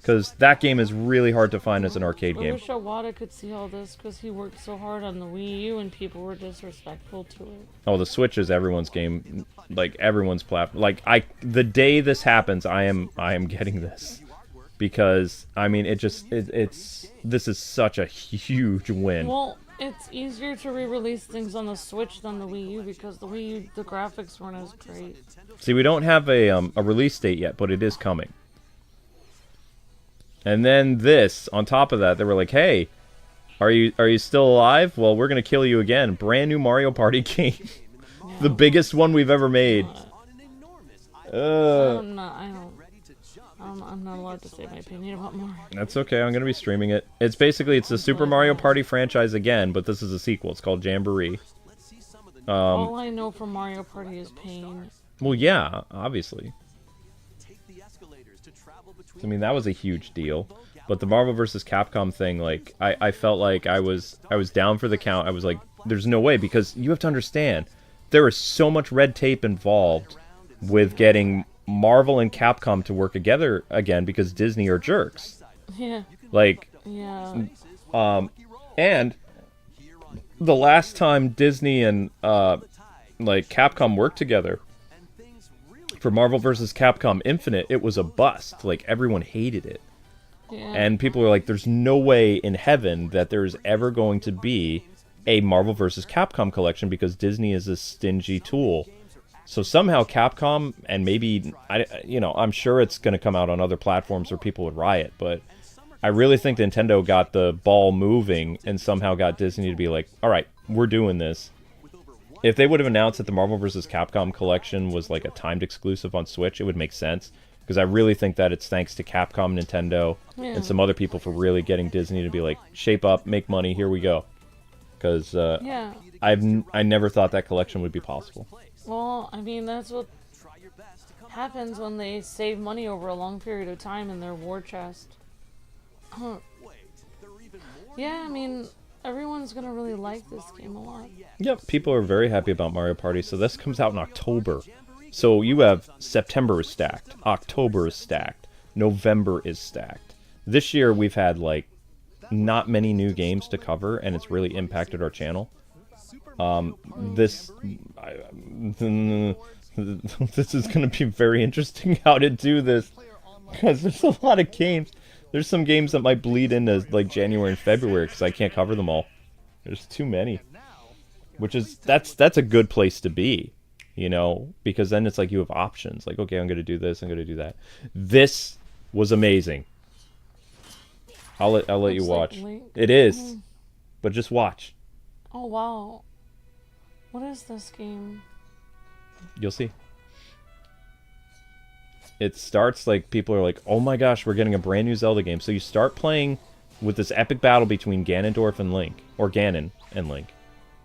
Because that game is really hard to find as an arcade game. I wish Iwata could see all this, because he worked so hard on the Wii U and people were disrespectful to it. Oh, the Switch is everyone's game. Like, everyone's platform. Like, the day this happens, I am getting this. Because, I mean, this is such a huge win. Well, it's easier to re-release things on the Switch than the Wii U, because the Wii U, the graphics weren't as great. See, we don't have a release date yet, but it is coming. And then this, on top of that, they were like, hey, Are you still alive? Well, we're gonna kill you again. Brand new Mario Party game, the biggest one we've ever made. I'm not allowed to say my opinion about Mario. That's okay. I'm gonna be streaming it. It's the Super Mario Party franchise again, but this is a sequel. It's called Jamboree. All I know from Mario Party is pain. Well, yeah, obviously. I mean, that was a huge deal. But the Marvel vs. Capcom thing, like, I felt like I was down for the count. I was like, there's no way, because you have to understand, there is so much red tape involved with getting Marvel and Capcom to work together again, because Disney are jerks. Yeah. Like, yeah. And the last time Disney and like Capcom worked together for Marvel vs. Capcom Infinite, it was a bust. Like, everyone hated it. Yeah. And people were like, there's no way in heaven that there's ever going to be a Marvel vs. Capcom collection, because Disney is a stingy tool. So somehow Capcom, and maybe, I'm sure it's going to come out on other platforms where people would riot, but I really think Nintendo got the ball moving and somehow got Disney to be like, all right, we're doing this. If they would have announced that the Marvel vs. Capcom collection was like a timed exclusive on Switch, it would make sense. Because I really think that it's thanks to Capcom, Nintendo, and some other people for really getting Disney to be like, shape up, make money, here we go. Because I never thought that collection would be possible. Well, I mean, that's what happens when they save money over a long period of time in their war chest. Yeah, I mean, everyone's gonna really like this game a lot. Yep, people are very happy about Mario Party, so this comes out in October. So you have September is stacked, October is stacked, November is stacked. This year we've had, like, not many new games to cover, and it's really impacted our channel. This is going to be very interesting how to do this, because there's a lot of games. There's some games that might bleed into, like, January and February, because I can't cover them all. There's too many. Which is, that's a good place to be. You know, because then it's like you have options. Like, okay, I'm going to do this, I'm going to do that. This was amazing. I'll let you watch. Like it is. But just watch. Oh, wow. What is this game? You'll see. It starts like people are like, oh my gosh, we're getting a brand new Zelda game. So you start playing with this epic battle between Ganondorf and Link. Or Ganon and Link.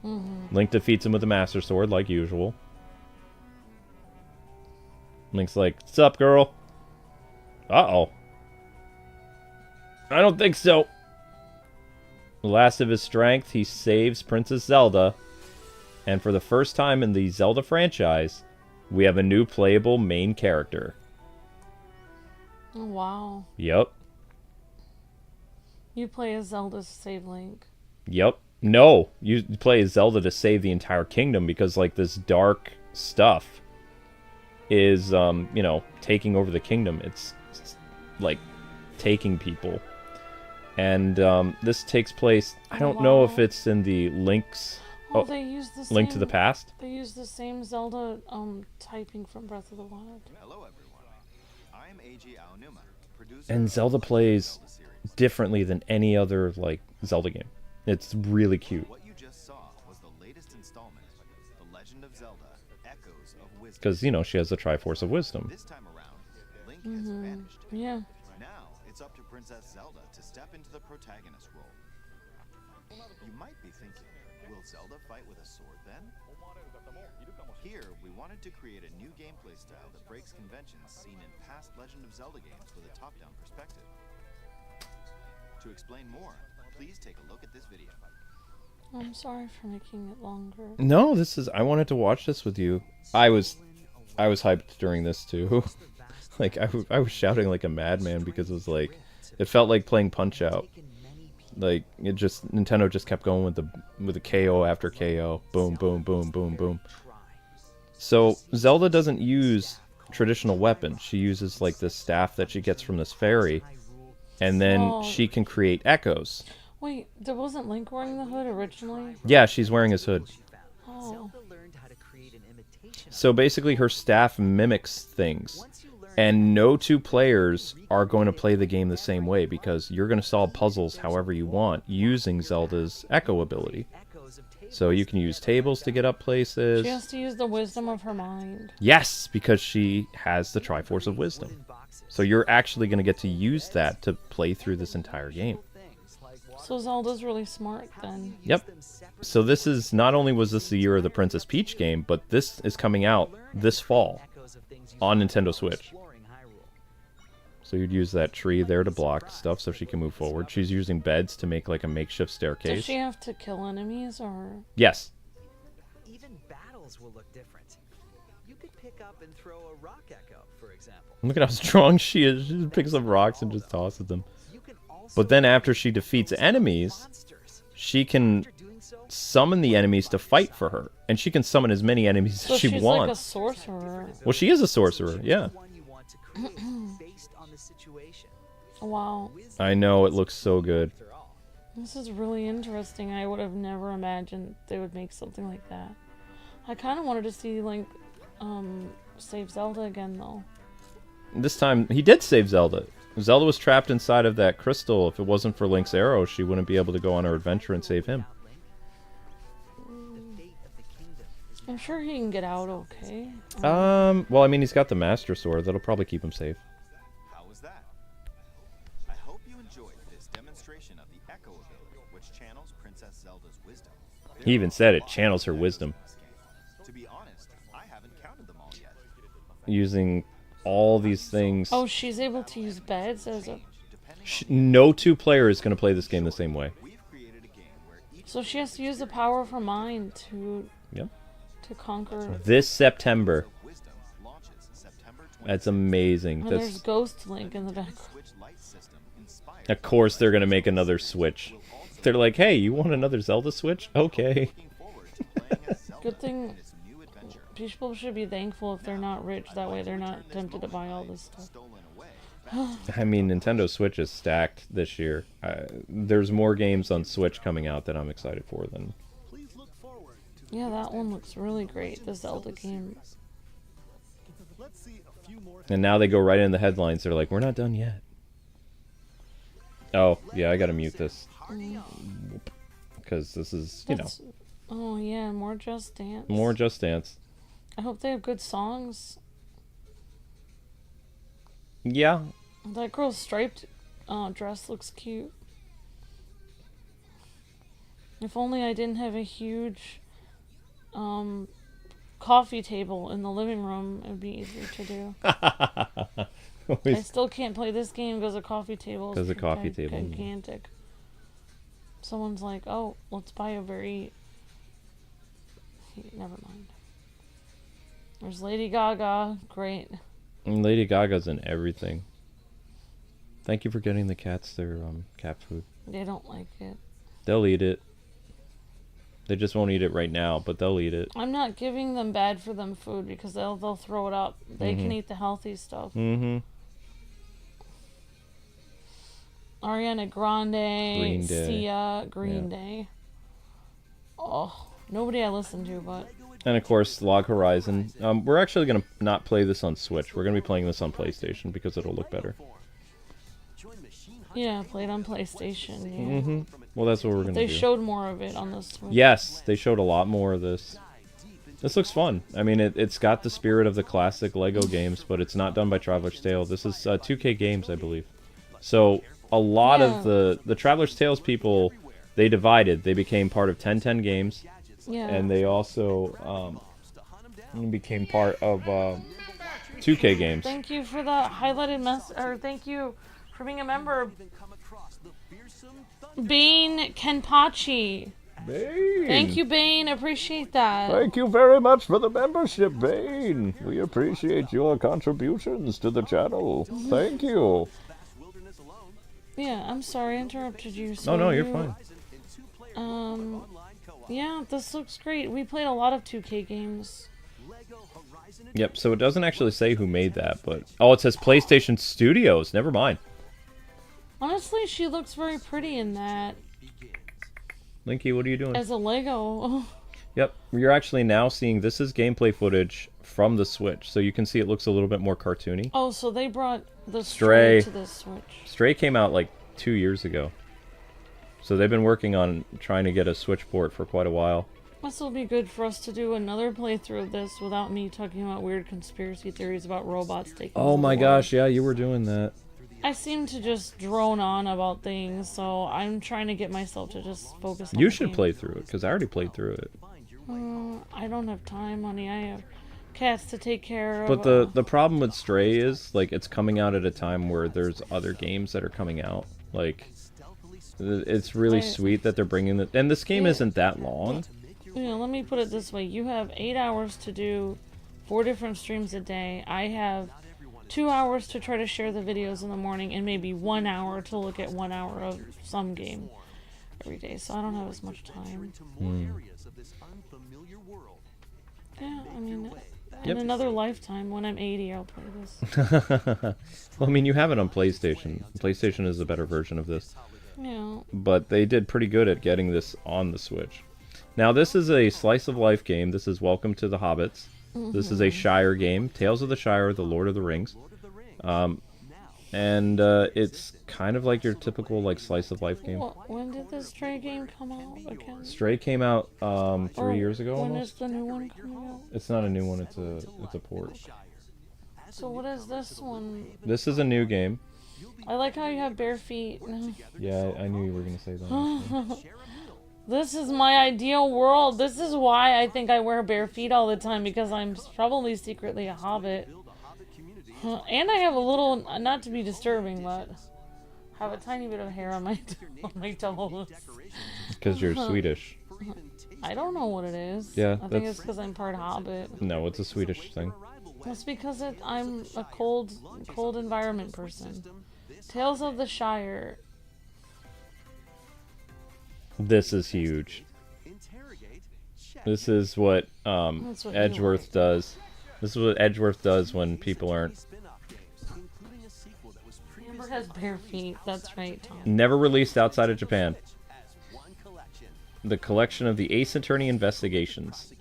Mm-hmm. Link defeats him with the Master Sword, like usual. Link's like, "What's up, girl?" Uh-oh. I don't think so. The last of his strength, he saves Princess Zelda. And for the first time in the Zelda franchise, we have a new playable main character. Oh, wow. Yep. You play as Zelda to save Link. Yep. No, you play as Zelda to save the entire kingdom, because, like, this dark stuff is, taking over the kingdom. It's like, taking people. And, this takes place, I don't know if it's in the Link's... Oh, they use the same... Link to the Past? They use the same Zelda, typing from Breath of the Wild. Hello, everyone. I'm A.G. Aonuma, producer... And Zelda plays differently than any other, like, Zelda game. It's really cute. What you just saw was the latest installment, The Legend of Zelda, Echoes of Wisdom. Because, she has the Triforce of Wisdom. This time around, Link has vanished. Yeah. Now, it's up to Princess Zelda to step into the protagonist role. You might be thinking, will Zelda fight with a sword then? Here, we wanted to create a new gameplay style that breaks conventions seen in past Legend of Zelda games with a top-down perspective. To explain more, please take a look at this video. I'm sorry for making it longer. No, I wanted to watch this with you. I was hyped during this too. Like, I was shouting like a madman, because it was like, it felt like playing Punch-Out. Like, Nintendo just kept going with the KO after KO. Boom, boom, boom, boom, boom. So, Zelda doesn't use traditional weapons. She uses, like, this staff that she gets from this fairy. And then she can create echoes. Wait, there wasn't Link wearing the hood originally? Yeah, she's wearing his hood. Oh. So basically her staff mimics things. And no two players are going to play the game the same way because you're going to solve puzzles however you want using Zelda's Echo ability. So you can use tables to get up places. She has to use the wisdom of her mind. Yes, because she has the Triforce of Wisdom. So you're actually going to get to use that to play through this entire game. So Zelda's really smart then. Yep. So this is, not only was this the year of the Princess Peach game, but this is coming out this fall on Nintendo Switch. So you'd use that tree there to block stuff so she can move forward. She's using beds to make like a makeshift staircase. Does she have to kill enemies or? Yes. Even battles will look different. You could pick up and throw a rock echo, for example. Look at how strong she is. She just picks up rocks and just tosses them. But then after she defeats enemies, she can summon the enemies to fight for her. And she can summon as many enemies as she wants. So she's like a sorcerer. Well, she is a sorcerer, yeah. Wow. I know, it looks so good. This is really interesting. I would have never imagined they would make something like that. I kind of wanted to see Link save Zelda again, though. This time, he did save Zelda. Zelda was trapped inside of that crystal. If it wasn't for Link's arrow, she wouldn't be able to go on her adventure and save him. I'm sure he can get out okay. Well, I mean, he's got the Master Sword. That'll probably keep him safe. How was that? I hope you enjoyed this demonstration of the Echo ability, which channels Princess Zelda's wisdom. He even said it channels her wisdom. To be honest, I haven't counted them all yet. Using all these things. Oh, she's able to use beds as a... No two player is going to play this game the same way. So she has to use the power of her mind to... Yep. To conquer... This September. That's amazing. Oh, That's... there's Ghost Link in the background. Of course they're going to make another Switch. They're like, hey, you want another Zelda Switch? Okay. Good thing people should be thankful if they're not rich. That way they're not tempted to buy all this stuff. I mean, Nintendo Switch is stacked this year. There's more games on Switch coming out that I'm excited for than... Yeah, that one looks really great, the Zelda game. And now they go right in the headlines. They're like, we're not done yet. Oh, yeah, I gotta mute this. Because this is, you know... Oh, yeah, more Just Dance. More Just Dance. I hope they have good songs. Yeah. That girl's striped dress looks cute. If only I didn't have a huge coffee table in the living room, it would be easier to do. I still can't play this game because the coffee table is gigantic. Someone's like, oh, let's buy a very... Never mind. There's Lady Gaga. Great. And Lady Gaga's in everything. Thank you for getting the cats their cat food. They don't like it. They'll eat it. They just won't eat it right now, but they'll eat it. I'm not giving them bad for them food because they'll throw it up. They can eat the healthy stuff. Mm-hmm. Ariana Grande, Green Day. Sia, Green Day. Oh, nobody I listen to, but... And of course, Log Horizon. We're actually going to not play this on Switch. We're going to be playing this on PlayStation because it'll look better. Yeah, played on PlayStation. Yeah. Mm-hmm. Well, that's what we're going to do. They showed more of it on the Switch. Yes, they showed a lot more of this. This looks fun. I mean, it's got the spirit of the classic Lego games, but it's not done by Traveler's Tale. This is 2K Games, I believe. So a lot of the Traveler's Tales people, they divided. They became part of 1010 Games. Yeah. And they also became part of 2K Games. Thank you for the highlighted message, or thank you for being a member. Bane Kenpachi. Bane. Thank you, Bane. Appreciate that. Thank you very much for the membership, Bane. We appreciate your contributions to the channel. Thank you. Yeah, I'm sorry I interrupted you. So no, you're fine. Yeah, this looks great. We played a lot of 2K games. Yep, so it doesn't actually say who made that, but... Oh, it says PlayStation Studios. Never mind. Honestly, she looks very pretty in that. Linky, what are you doing? As a Lego. Yep, you're actually now seeing, this is gameplay footage from the Switch, so you can see it looks a little bit more cartoony. Oh, so they brought the Stray to the Switch. Stray came out like 2 years ago. So they've been working on trying to get a Switch port for quite a while. This will be good for us to do another playthrough of this without me talking about weird conspiracy theories about robots taking Oh over my the gosh, world. yeah, you were doing that. I seem to just drone on about things, so I'm trying to get myself to just focus on You the should game. play through it, because I already played through it. I don't have time, honey. I have cats to take care of. But the problem with Stray is, like, it's coming out at a time where there's other games that are coming out. Like, it's really Right. sweet that they're bringing it. And this game Yeah. isn't that long. You know, let me put it this way. You have 8 hours to do 4 different streams a day. I have 2 hours to try to share the videos in the morning and maybe 1 hour to look at 1 hour of some game every day. So I don't have as much time. Yeah, I mean, in Yep. another lifetime, when I'm 80, I'll play this. Well, I mean, you have it on PlayStation. PlayStation is a better version of this. Yeah. But they did pretty good at getting this on the Switch. Now, this is a slice of life game. This is Welcome to the Hobbits. This is a Shire game. Tales of the Shire, The Lord of the Rings. And it's kind of like your typical like slice of life game. When did this Stray game come out again? Stray came out 3 years ago When almost. is the new one coming out? It's not a new one, it's a port. So what is this one? This is a new game. I like how you have bare feet. Yeah, I knew you were going to say that. This is my ideal world. This is why I think I wear bare feet all the time, because I'm probably secretly a hobbit. And I have a little, not to be disturbing, but have a tiny bit of hair on my on my toes. Because you're Swedish. I don't know what it is. Yeah, I think that's- it's because I'm part hobbit. No, it's a Swedish thing. That's because I'm a cold environment person. Tales of the Shire. This is huge. This is what, That's what you Edgeworth does. This is what Edgeworth does when people aren't. Amber has bare feet. That's right, Tom. Never released outside of Japan. The collection of the Ace Attorney Investigations,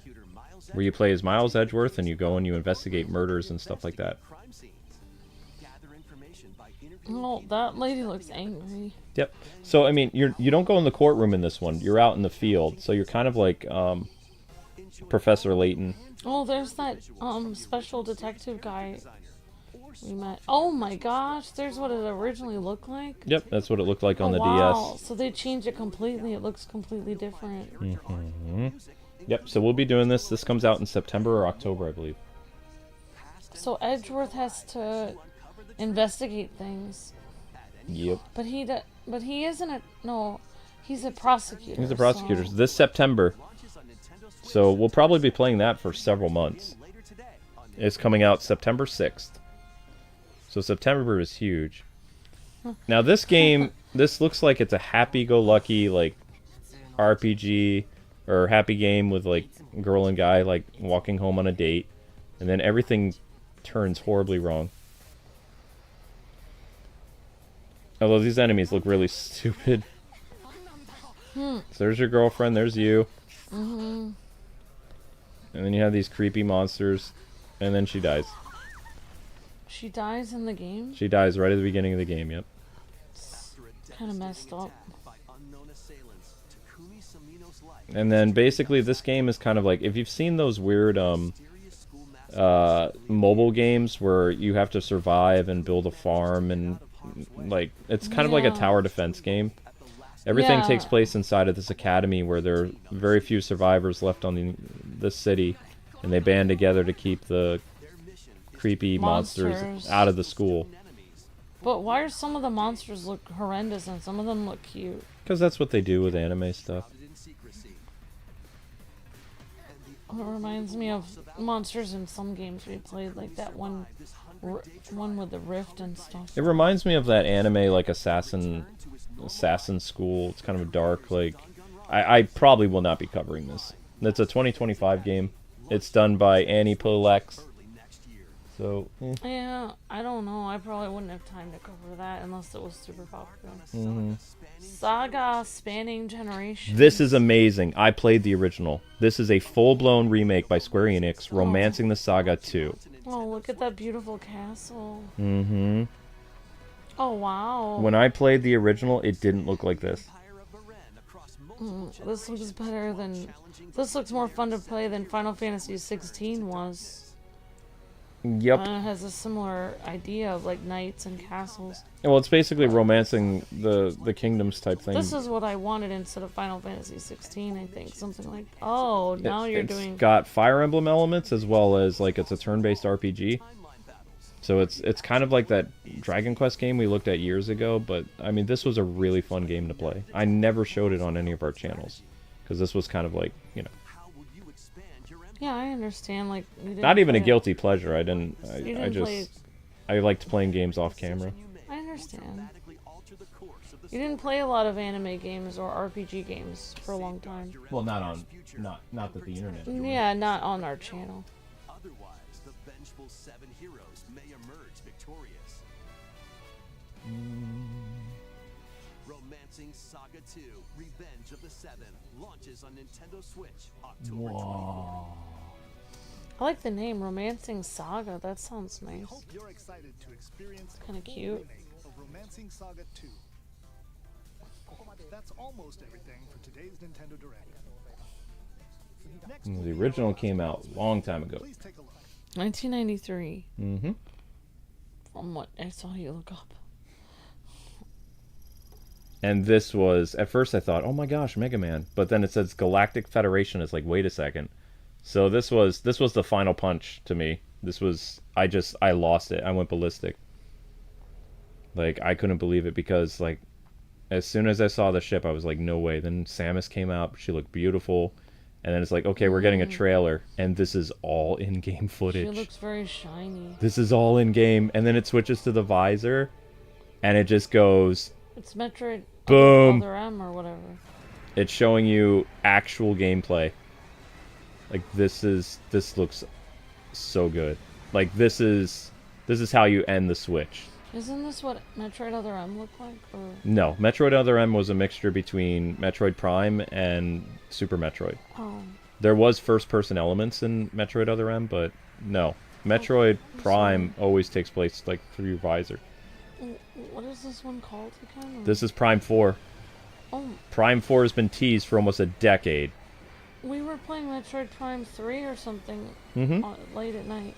where you play as Miles Edgeworth and you go and you investigate murders and stuff like that. Oh, that lady looks angry. Yep. So I mean, you don't go in the courtroom in this one. You're out in the field. So you're kind of like Professor Layton. Oh, there's that special detective guy we met. Oh my gosh, there's what it originally looked like. Yep, that's what it looked like on the wow. DS. So they changed it completely. It looks completely different. Yep. So we'll be doing this. This comes out in September or October, I believe. So Edgeworth has to investigate things. Yep. But he isn't a no. He's a prosecutor. He's a prosecutor. So. This September. So we'll probably be playing that for several months. It's coming out September 6th. So September is huge. Now this game, this looks like it's a happy-go-lucky like RPG or happy game with like girl and guy like walking home on a date, and then everything turns horribly wrong. Although these enemies look really stupid. So there's your girlfriend, there's you. And then you have these creepy monsters, and then she dies. She dies in the game? She dies right at the beginning of the game, yep. Kind of messed up. And then basically this game is kind of like, if you've seen those weird mobile games where you have to survive and build a farm and like, it's kind of like a tower defense game. Everything Yeah. takes place inside of this academy where there are very few survivors left on this city, and they band together to keep the creepy monsters out of the school. But why are some of the monsters look horrendous and some of them look cute? Because that's what they do with anime stuff. It reminds me of monsters in some games we played, like that one with the rift and stuff. It reminds me of that anime like Assassin School. It's kind of a dark, like, I probably will not be covering this. It's a 2025 game. It's done by Annie Polex. So, Yeah, I don't know. I probably wouldn't have time to cover that unless it was super popular. Saga spanning generations. This is amazing. I played the original. This is a full-blown remake by Square Enix, Romancing the Saga 2. Oh, look at that beautiful castle. Mm-hmm. Oh, wow. When I played the original, it didn't look like this. This looks better than... This looks more fun to play than Final Fantasy 16 was. Yep. It has a similar idea of, like, knights and castles. Well, it's basically romancing the kingdoms type thing. This is what I wanted instead of Final Fantasy 16, I think. Something like... Oh, now you're doing... It's got Fire Emblem elements as well as, like, it's a turn-based RPG. So it's kind of like that Dragon Quest game we looked at years ago, but, I mean, this was a really fun game to play. I never showed it on any of our channels, because this was kind of like, you know... Yeah, I understand, like... Not even a guilty pleasure, I didn't... I liked playing games off camera. I understand. You didn't play a lot of anime games or RPG games for a long time. Well, not that the internet... Yeah, not on our channel. Otherwise, the vengeful 7 heroes may emerge victorious. Romancing Saga 2, Revenge of the 7, launches on Nintendo Switch October 24th. I like the name, Romancing Saga. That sounds nice. Hope you're excited to experience Kind of the full cute. remake of Romancing Saga 2. That's almost everything for today's Nintendo Direct. Next The will be original our came out a long time ago. Please take a look. 1993. Mm-hmm. From what I saw you look up. And this was, at first I thought, oh my gosh, Mega Man. But then it says Galactic Federation. It's like, wait a second. So this was the final punch to me. This was, I lost it. I went ballistic. Like, I couldn't believe it because, like, as soon as I saw the ship, I was like, no way. Then Samus came out. She looked beautiful. And then it's like, okay, we're getting a trailer. And this is all in-game footage. She looks very shiny. This is all in-game. And then it switches to the visor. And it just goes... It's Metroid Boom. Other M or whatever. It's showing you actual gameplay. Like, this looks so good. Like, this is how you end the Switch. Isn't this what Metroid Other M looked like? Or... No, Metroid Other M was a mixture between Metroid Prime and Super Metroid. Oh. There was first-person elements in Metroid Other M, but no. Metroid Prime always takes place, like, through your visor. What is this one called again? This is Prime 4. Oh. Prime 4 has been teased for almost a decade. We were playing Metroid Prime 3 or something late at night.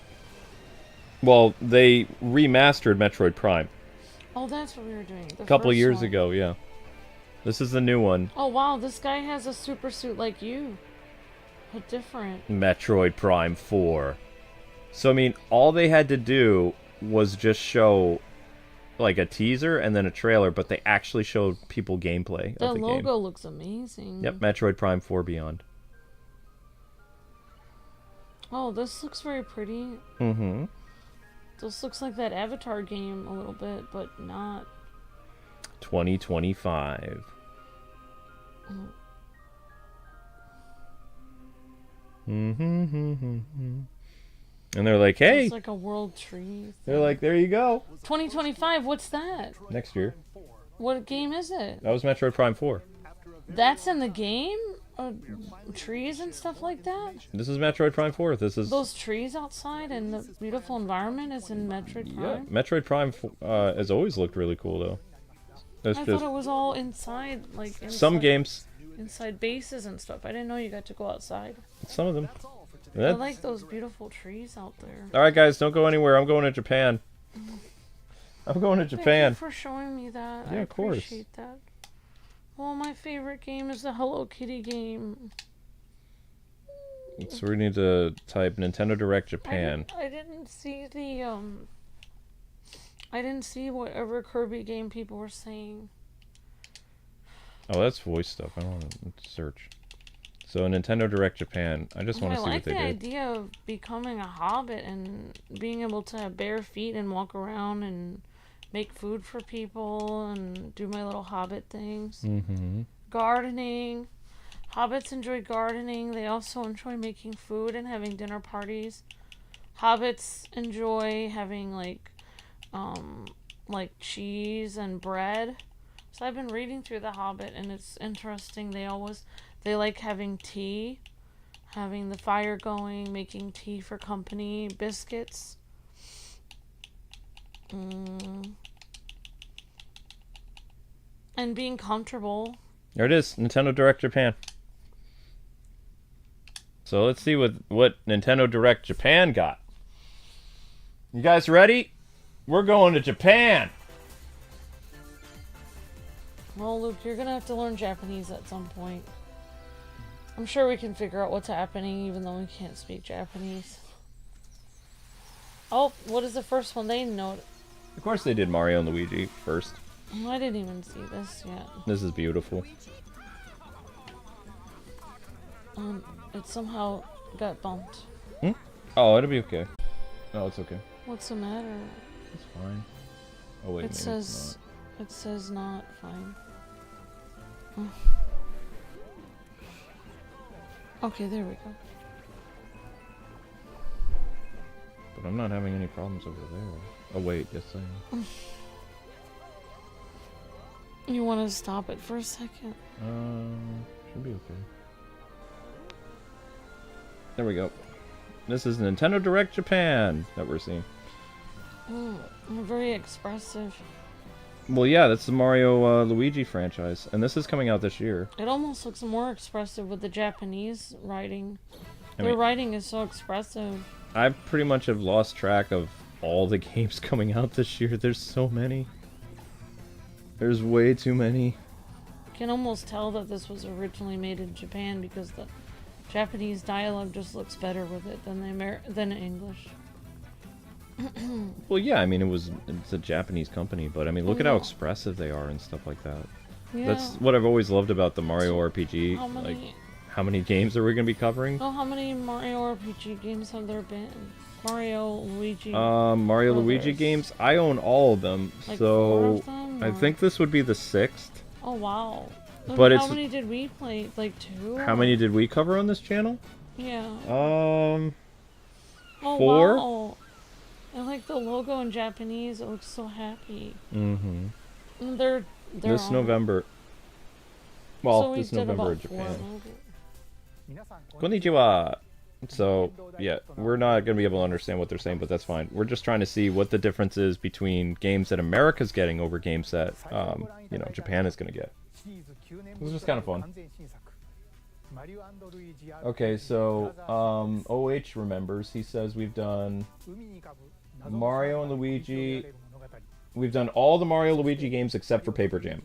Well, they remastered Metroid Prime. Oh, that's what we were doing. A couple of years ago, yeah. This is the new one. Oh, wow, this guy has a super suit like you. But different. Metroid Prime 4. So, I mean, all they had to do was just show, like, a teaser and then a trailer, but they actually showed people gameplay The of the game. logo looks amazing. Yep, Metroid Prime 4 Beyond. Oh, this looks very pretty. Mm-hmm. This looks like that Avatar game a little bit, but not. 2025. Mm-hmm. And they're like, hey! It's like a world tree. They're like, there you go. 2025, what's that? Next year. What game is it? That was Metroid Prime 4. That's in the game? Trees and stuff like that? This is Metroid Prime 4. This is... Those trees outside and the beautiful environment is in Metroid Prime? Yeah, Metroid Prime has always looked really cool, though. I thought it was all inside, like... Inside, some games. Inside bases and stuff. I didn't know you got to go outside. Some of them. I like those beautiful trees out there. Alright, guys, don't go anywhere. I'm going to Japan. I'm going to Japan. Thank you for showing me that. Yeah, I of course. appreciate that. Well, my favorite game is the Hello Kitty game. So we need to type Nintendo Direct Japan. I didn't see the I didn't see whatever Kirby game people were saying. Oh, that's voice stuff. I don't want to search. So Nintendo Direct Japan. I just want to see what they did. I like the idea of becoming a hobbit and being able to have bare feet and walk around and make food for people and do my little hobbit things. Mm-hmm. Gardening. Hobbits enjoy gardening. They also enjoy making food and having dinner parties Hobbits enjoy having like cheese and bread. So I've been reading through The Hobbit, and it's interesting. They like having tea, having the fire going, making tea for company, biscuits. And being comfortable. There it is, Nintendo Direct Japan. So let's see what Nintendo Direct Japan got. You guys ready? We're going to Japan. Well, Luke, you're gonna have to learn Japanese at some point. I'm sure we can figure out what's happening even though we can't speak Japanese. Oh, what is the first one? They know. Of course they did Mario and Luigi first. I didn't even see this yet. This is beautiful. It somehow got bumped. Hmm? Oh, it'll be okay. No, it's okay. What's the matter? It's fine. Oh wait, It says not fine. Okay, there we go. But I'm not having any problems over there. Oh wait, yes I am. You want to stop it for a second? Should be okay. There we go. This is Nintendo Direct Japan that we're seeing. Very expressive. Well, yeah, that's the Mario Luigi franchise, and this is coming out this year. It almost looks more expressive with the Japanese writing. I Their mean, writing is so expressive. I pretty much have lost track of all the games coming out this year. There's so many. There's way too many. You can almost tell that this was originally made in Japan because the Japanese dialogue just looks better with it than English. Well, yeah, I mean, it's a Japanese company, but I mean, look at how expressive they are and stuff like that. Yeah. That's what I've always loved about the Mario RPG. How many- Like, how many games are we going to be covering? Oh, how many Mario RPG games have there been? Mario, Luigi. Mario Luigi games. I own all of them, Like so 4 of them, I or- think this would be the 6th. Oh wow! But how it's- many did we play? Like 2? How many did we cover on this channel? Yeah. Oh, 4. Wow. I like the logo in Japanese. It looks so happy. Mm-hmm. And they're This on- November. Well, So we this did November in about 4 Japan. logos. Konnichiwa. So, yeah, we're not going to be able to understand what they're saying, but that's fine. We're just trying to see what the difference is between games that America's getting over games that, Japan is going to get. This is just kind of fun. Okay, so, OH remembers. He says we've done Mario and Luigi. We've done all the Mario Luigi games except for Paper Jam.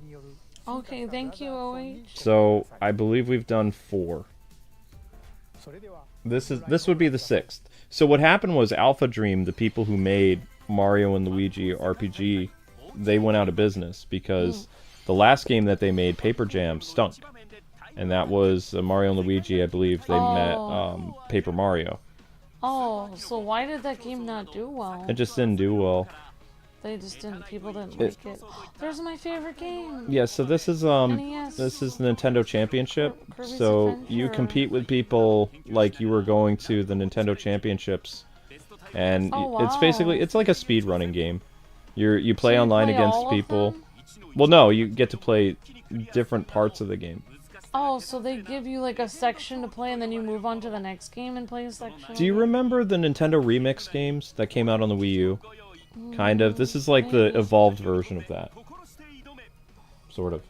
Okay, thank you, OH. So, I believe we've done 4. This would be the 6th. So what happened was Alpha Dream, the people who made Mario and Luigi RPG, they went out of business because the last game that they made, Paper Jam, stunk. And that was Mario and Luigi, I believe they met Paper Mario. Oh, so why did that game not do well? It just didn't do well. They just didn't. People didn't like it. There's my favorite game. Yeah, so this is NES. this is the Nintendo Championship. Kirby's So Adventure. you compete with people like you were going to the Nintendo Championships, and Oh, it's wow. basically it's like a speed running game. You play you online play against all of people. them? Well, no, you get to play different parts of the game. Oh, so they give you like a section to play and then you move on to the next game and play a section? Do you remember the Nintendo Remix games that came out on the Wii U? Kind of. This is like the evolved version of that. Sort of.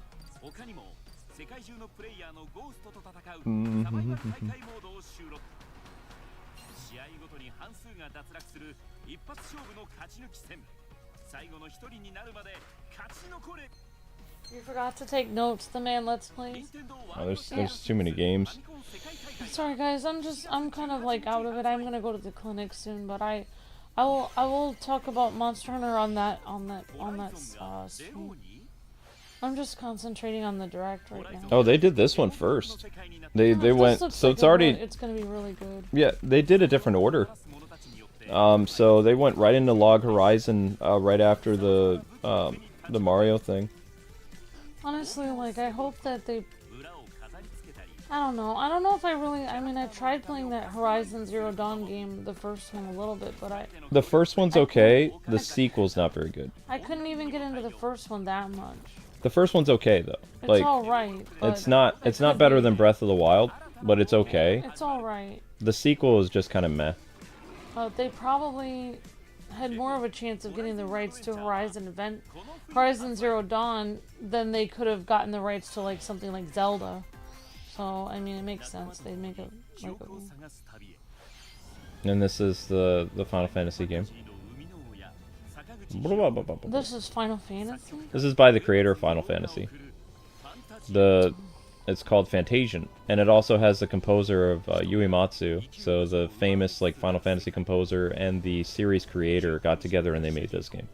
You forgot to take notes, the man Let's Play. Oh, there's too many games. Sorry guys, I'm kind of like out of it. I'm gonna go to the clinic soon, but I will talk about Monster Hunter on that stream. I'm just concentrating on the direct right now. Oh, they did this one first. They This went looks so like it's already it's gonna be really good. Yeah, they did a different order. So they went right into Log Horizon right after the Mario thing. Honestly, like I hope that they I don't know. I don't know if I really. I mean, I tried playing that Horizon Zero Dawn game, the first one, a little bit, but The first one's okay. The sequel's not very good. I couldn't even get into the first one that much. The first one's okay though. It's Like, alright. it's not better than Breath of the Wild, but it's okay. It's alright. The sequel is just kind of meh. They probably had more of a chance of getting the rights to Horizon Zero Dawn than they could have gotten the rights to like something like Zelda. So I mean, it makes sense. They'd make it like And this is the Final Fantasy game. This is Final Fantasy? This is by the creator of Final Fantasy. It's called Fantasian, and it also has the composer of Uematsu, so the famous like Final Fantasy composer and the series creator got together and they made this game.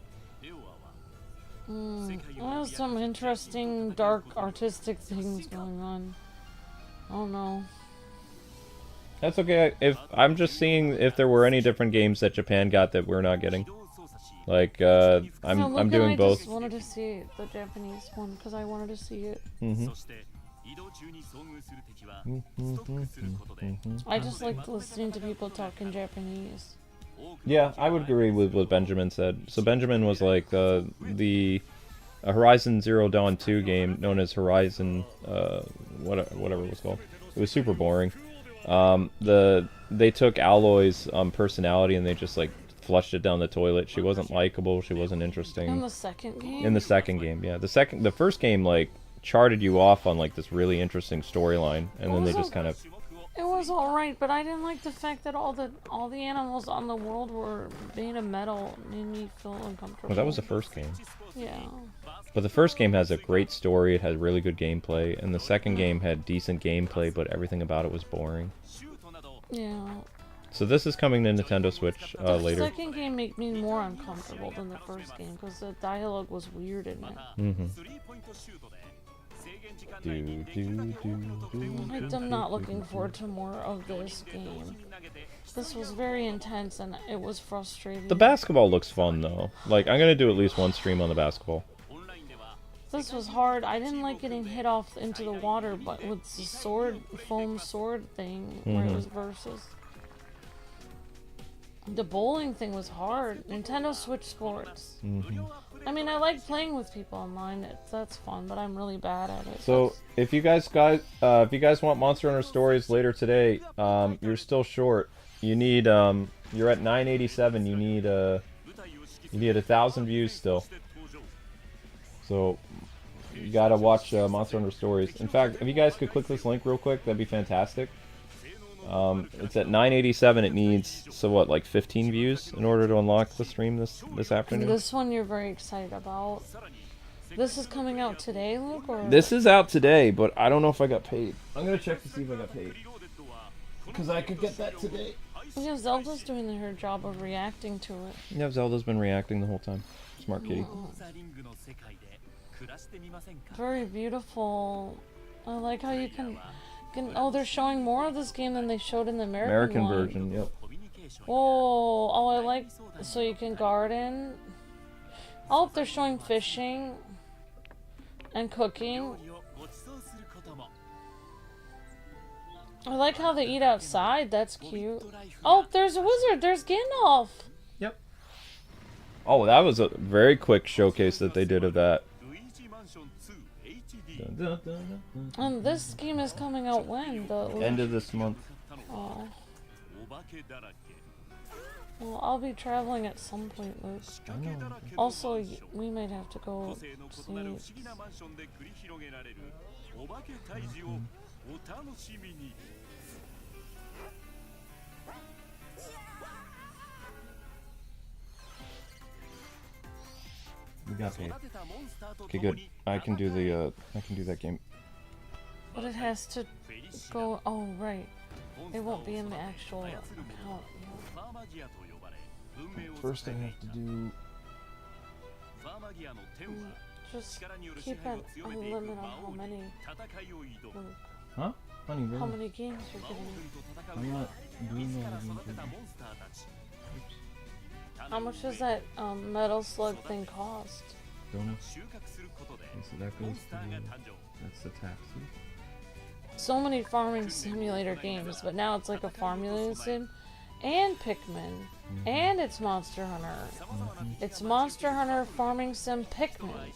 There's some interesting, dark, artistic things going on. I don't know. That's okay. If I'm just seeing if there were any different games that Japan got that we're not getting. Like I'm doing I both. Just wanted to see the Japanese one because I wanted to see it. I just liked listening to people talk in Japanese. Yeah, I would agree with what Benjamin said. So Benjamin was like a Horizon Zero Dawn 2 game known as Horizon whatever it was called. It was super boring. They took Alloy's personality and they just like flushed it down the toilet. She wasn't likable. She wasn't interesting. In the second game? In the second game, yeah. The first game like charted you off on like this really interesting storyline, and then they just kind of. It was alright, but I didn't like the fact that all the animals on the world were made of metal. It made me feel uncomfortable. Well, that was the first game. Yeah. But the first game has a great story. It had really good gameplay, and the second game had decent gameplay, but everything about it was boring. Yeah. So this is coming to Nintendo Switch later. The second game made me more uncomfortable than the first game because the dialogue was weird in it. I'm not looking forward to more of this game. This was very intense and it was frustrating. The basketball looks fun though. Like I'm gonna do at least one stream on the basketball. This was hard. I didn't like getting hit off into the water, but with the foam sword thing where it was versus. The bowling thing was hard. Nintendo Switch Sports. I mean, I like playing with people online. That's fun, but I'm really bad at it. So if you guys want Monster Hunter Stories later today, you're still short. You need you're at 987. You need 1,000 views still. So you gotta watch Monster Hunter Stories. In fact, if you guys could click this link real quick, that'd be fantastic. It's at 987. It needs like 15 views in order to unlock the stream this afternoon. This one you're very excited about. This is coming out today, Luke? Or? This is out today, but I don't know if I got paid. I'm gonna check to see if I got paid. Because I could get that today. Yeah, Zelda's doing her job of reacting to it. Yeah, Zelda's been reacting the whole time. Smart kitty. Very beautiful. I like how you can... Oh, they're showing more of this game than they showed in the American version, yep. Oh, I like... So you can garden. I hope they're showing fishing and cooking. I like how they eat outside. That's cute. Oh, there's a wizard. There's Gandalf. Yep. Oh, that was a very quick showcase that they did of that. And this game is coming out when? The end of this month. Oh. Well, I'll be traveling at some point, Luke. Also, we might have to go see. We got paid. Okay, good. I can do that game. But it has to go. Oh, right. It won't be in the actual account. First, I have to do. Just keep a limit on how many. Luke. Huh? Honey, really? How many games you're getting? I'm not doing that. How much does that metal slug thing cost? Don't know. Okay, so that goes to that's the taxes. so many farming simulator games, but now it's like a farming sim and Pikmin and it's Monster Hunter. It's Monster Hunter, Farming Sim, Pikmin.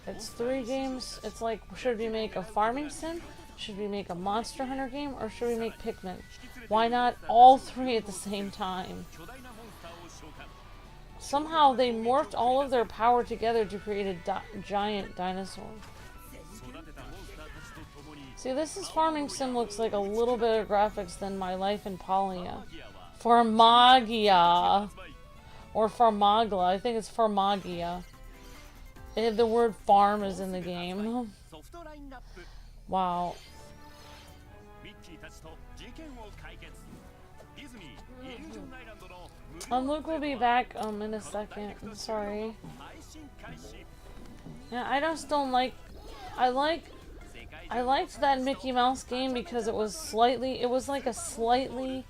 It's 3 games. It's like, should we make a farming sim? Should we make a Monster Hunter game? Or should we make Pikmin? Why not all 3 at the same time? Somehow they morphed all of their power together to create a giant dinosaur. See, this is Farming Sim looks like a little bit of graphics than My Life in Polia. Farmagia. Or Farmagla. I think it's Farmagia. The word farm is in the game. Wow. Luke will be back in a second. I'm sorry. Yeah, I just don't like... I liked that Mickey Mouse game because it was like a slightly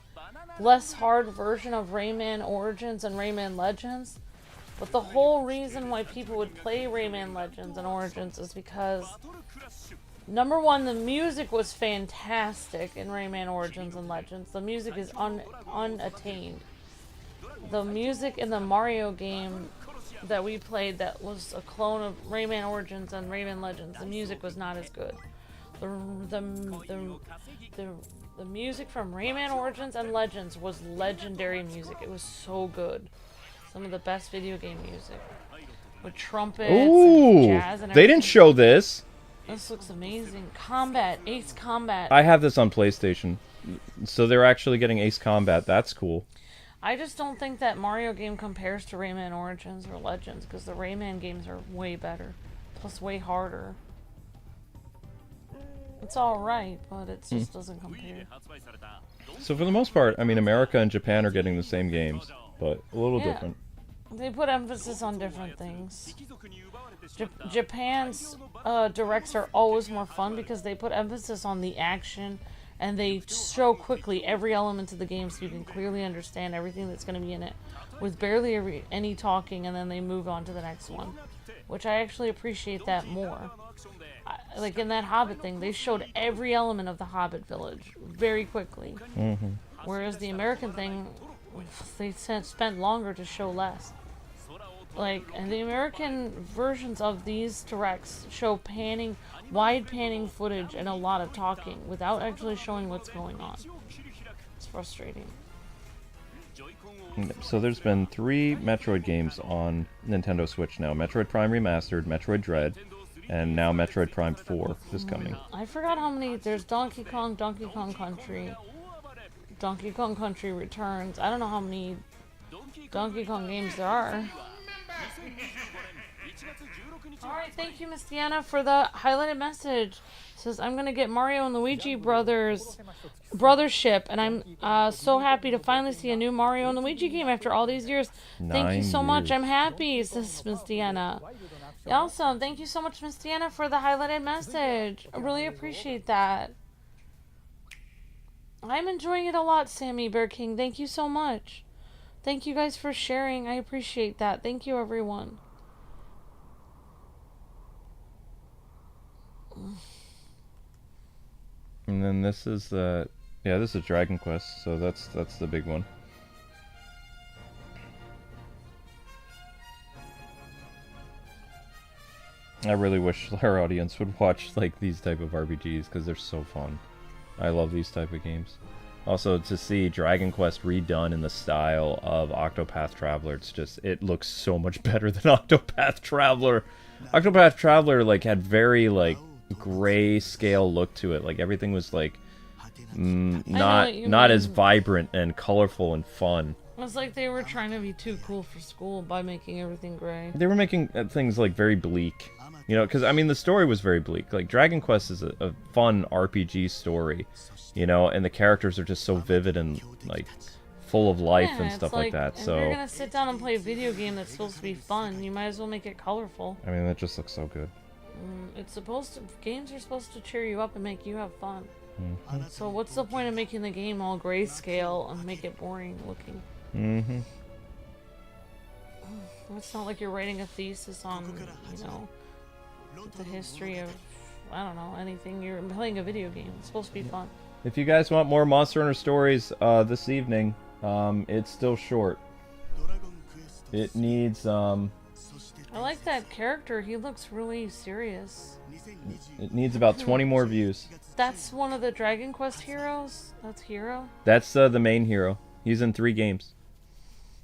less hard version of Rayman Origins and Rayman Legends. But the whole reason why people would play Rayman Legends and Origins is because, number one, the music was fantastic in Rayman Origins and Legends. The music is unattained. The music in the Mario game that we played that was a clone of Rayman Origins and Rayman Legends, the music was not as good. The music from Rayman Origins and Legends was legendary music. It was so good. Some of the best video game music. With trumpets and jazz and everything. They didn't show this. This looks amazing. Combat. Ace Combat. I have this on PlayStation. So they're actually getting Ace Combat. That's cool. I just don't think that Mario game compares to Rayman Origins or Legends, because the Rayman games are way better. Plus way harder. It's alright, but it just doesn't compare. So for the most part, I mean, America and Japan are getting the same games, but a little different. They put emphasis on different things. Japan's directs are always more fun because they put emphasis on the action and they show quickly every element of the game so you can clearly understand everything that's going to be in it with barely any talking, and then they move on to the next one, which I actually appreciate that more. Like in that Hobbit thing, they showed every element of the Hobbit village very quickly. Whereas the American thing, they spent longer to show less. Like, and the American versions of these directs show wide panning footage and a lot of talking without actually showing what's going on. It's frustrating. So there's been 3 Metroid games on Nintendo Switch now. Metroid Prime Remastered, Metroid Dread, and now Metroid Prime 4 is coming. I forgot how many. There's Donkey Kong, Donkey Kong Country, Donkey Kong Country Returns. I don't know how many Donkey Kong games there are. Alright, thank you, Miss Deanna, for the highlighted message. It says, I'm gonna get Mario and Luigi brothership, and I'm so happy to finally see a new Mario and Luigi game after all these years. Thank you so much. I'm happy, says Miss Deanna. Awesome. Thank you so much, Miss Deanna, for the highlighted message. I really appreciate that. I'm enjoying it a lot, Sammy Bear King. Thank you so much. Thank you guys for sharing. I appreciate that. Thank you, everyone. And then this is this is Dragon Quest, so that's the big one. I really wish our audience would watch like these type of RPGs because they're so fun. I love these type of games. Also, to see Dragon Quest redone in the style of Octopath Traveler, it looks so much better than Octopath Traveler. Octopath Traveler like had very like gray scale look to it. Like everything was like not as vibrant and colorful and fun. It was like they were trying to be too cool for school by making everything gray. They were making things like very bleak. You know, because I mean the story was very bleak. Like Dragon Quest is a fun RPG story, you know, and the characters are just so vivid and like full of life and stuff like that. So if you're gonna sit down and play a video game that's supposed to be fun, you might as well make it colorful. I mean, that just looks so good. Games are supposed to cheer you up and make you have fun. So what's the point of making the game all grayscale and make it boring looking? It's not like you're writing a thesis on, you know, the history of I don't know, anything. You're playing a video game. It's supposed to be fun. If you guys want more Monster Hunter stories this evening, it's still short. It needs I like that character. He looks really serious. it needs about 20 more views. That's one of the Dragon Quest heroes? That's Hero? That's the main hero. He's in 3 games.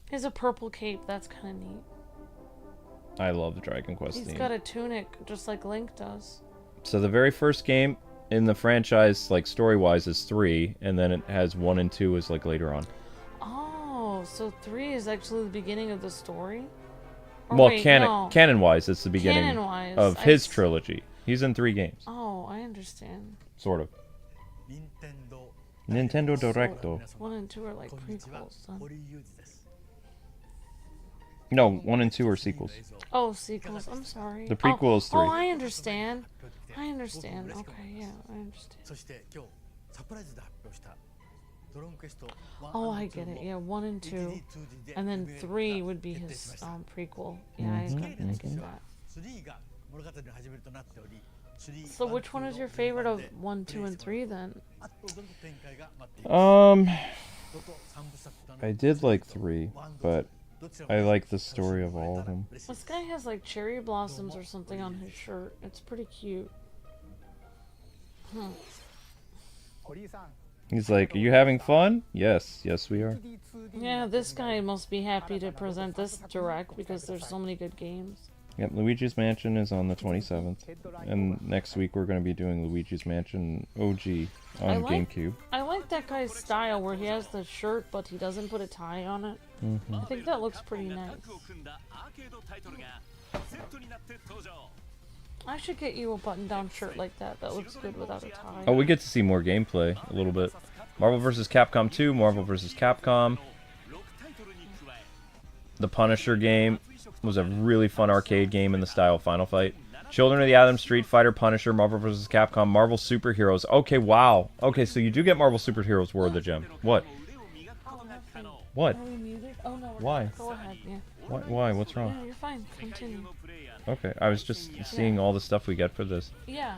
He has a purple cape. That's kind of neat. I love the Dragon Quest He's theme. got a tunic, just like Link does. So the very first game in the franchise, like story-wise, is 3, and then it has 1 and 2 is like later on. Oh, so 3 is actually the beginning of the story? Or Well, wait, no. canon-wise, it's the beginning Canon-wise, of his trilogy. He's in 3 games. Oh, I understand. Sort of. Nintendo Directo. 1 and 2 are like prequels, then. No, 1 and 2 are sequels. Oh, sequels. I'm sorry. The prequel is 3. Oh, I understand. I understand. Okay, yeah, I understand. Oh, I get it. Yeah, 1 and 2, and then 3 would be his prequel. Yeah, I get that. So, which one is your favorite of 1, 2, and 3 then? I did like 3, but I like the story of all of them. This guy has like cherry blossoms or something on his shirt. It's pretty cute. He's like, "Are you having fun?" Yes, yes we are. Yeah, this guy must be happy to present this direct because there's so many good games. Yep, Luigi's Mansion is on the 27th, and next week we're going to be doing Luigi's Mansion OG on GameCube. I like that guy's style where he has the shirt but he doesn't put a tie on it. I think that looks pretty nice. I should get you a button-down shirt like that. That looks good without a tie. Oh, we get to see more gameplay a little bit. Marvel vs. Capcom 2, Marvel vs. Capcom. The Punisher game was a really fun arcade game in the style of Final Fight. Children of the Atom, Street Fighter, Punisher, Marvel vs. Capcom, Marvel Superheroes. Okay, wow. Okay, so you do get Marvel Superheroes War of the Gem. What? What? Are we muted? Oh, no, we're Why? not. Go ahead, yeah. Why? What's wrong? No, you're fine. Continue. Okay, I was just seeing all the stuff we get for this. Yeah.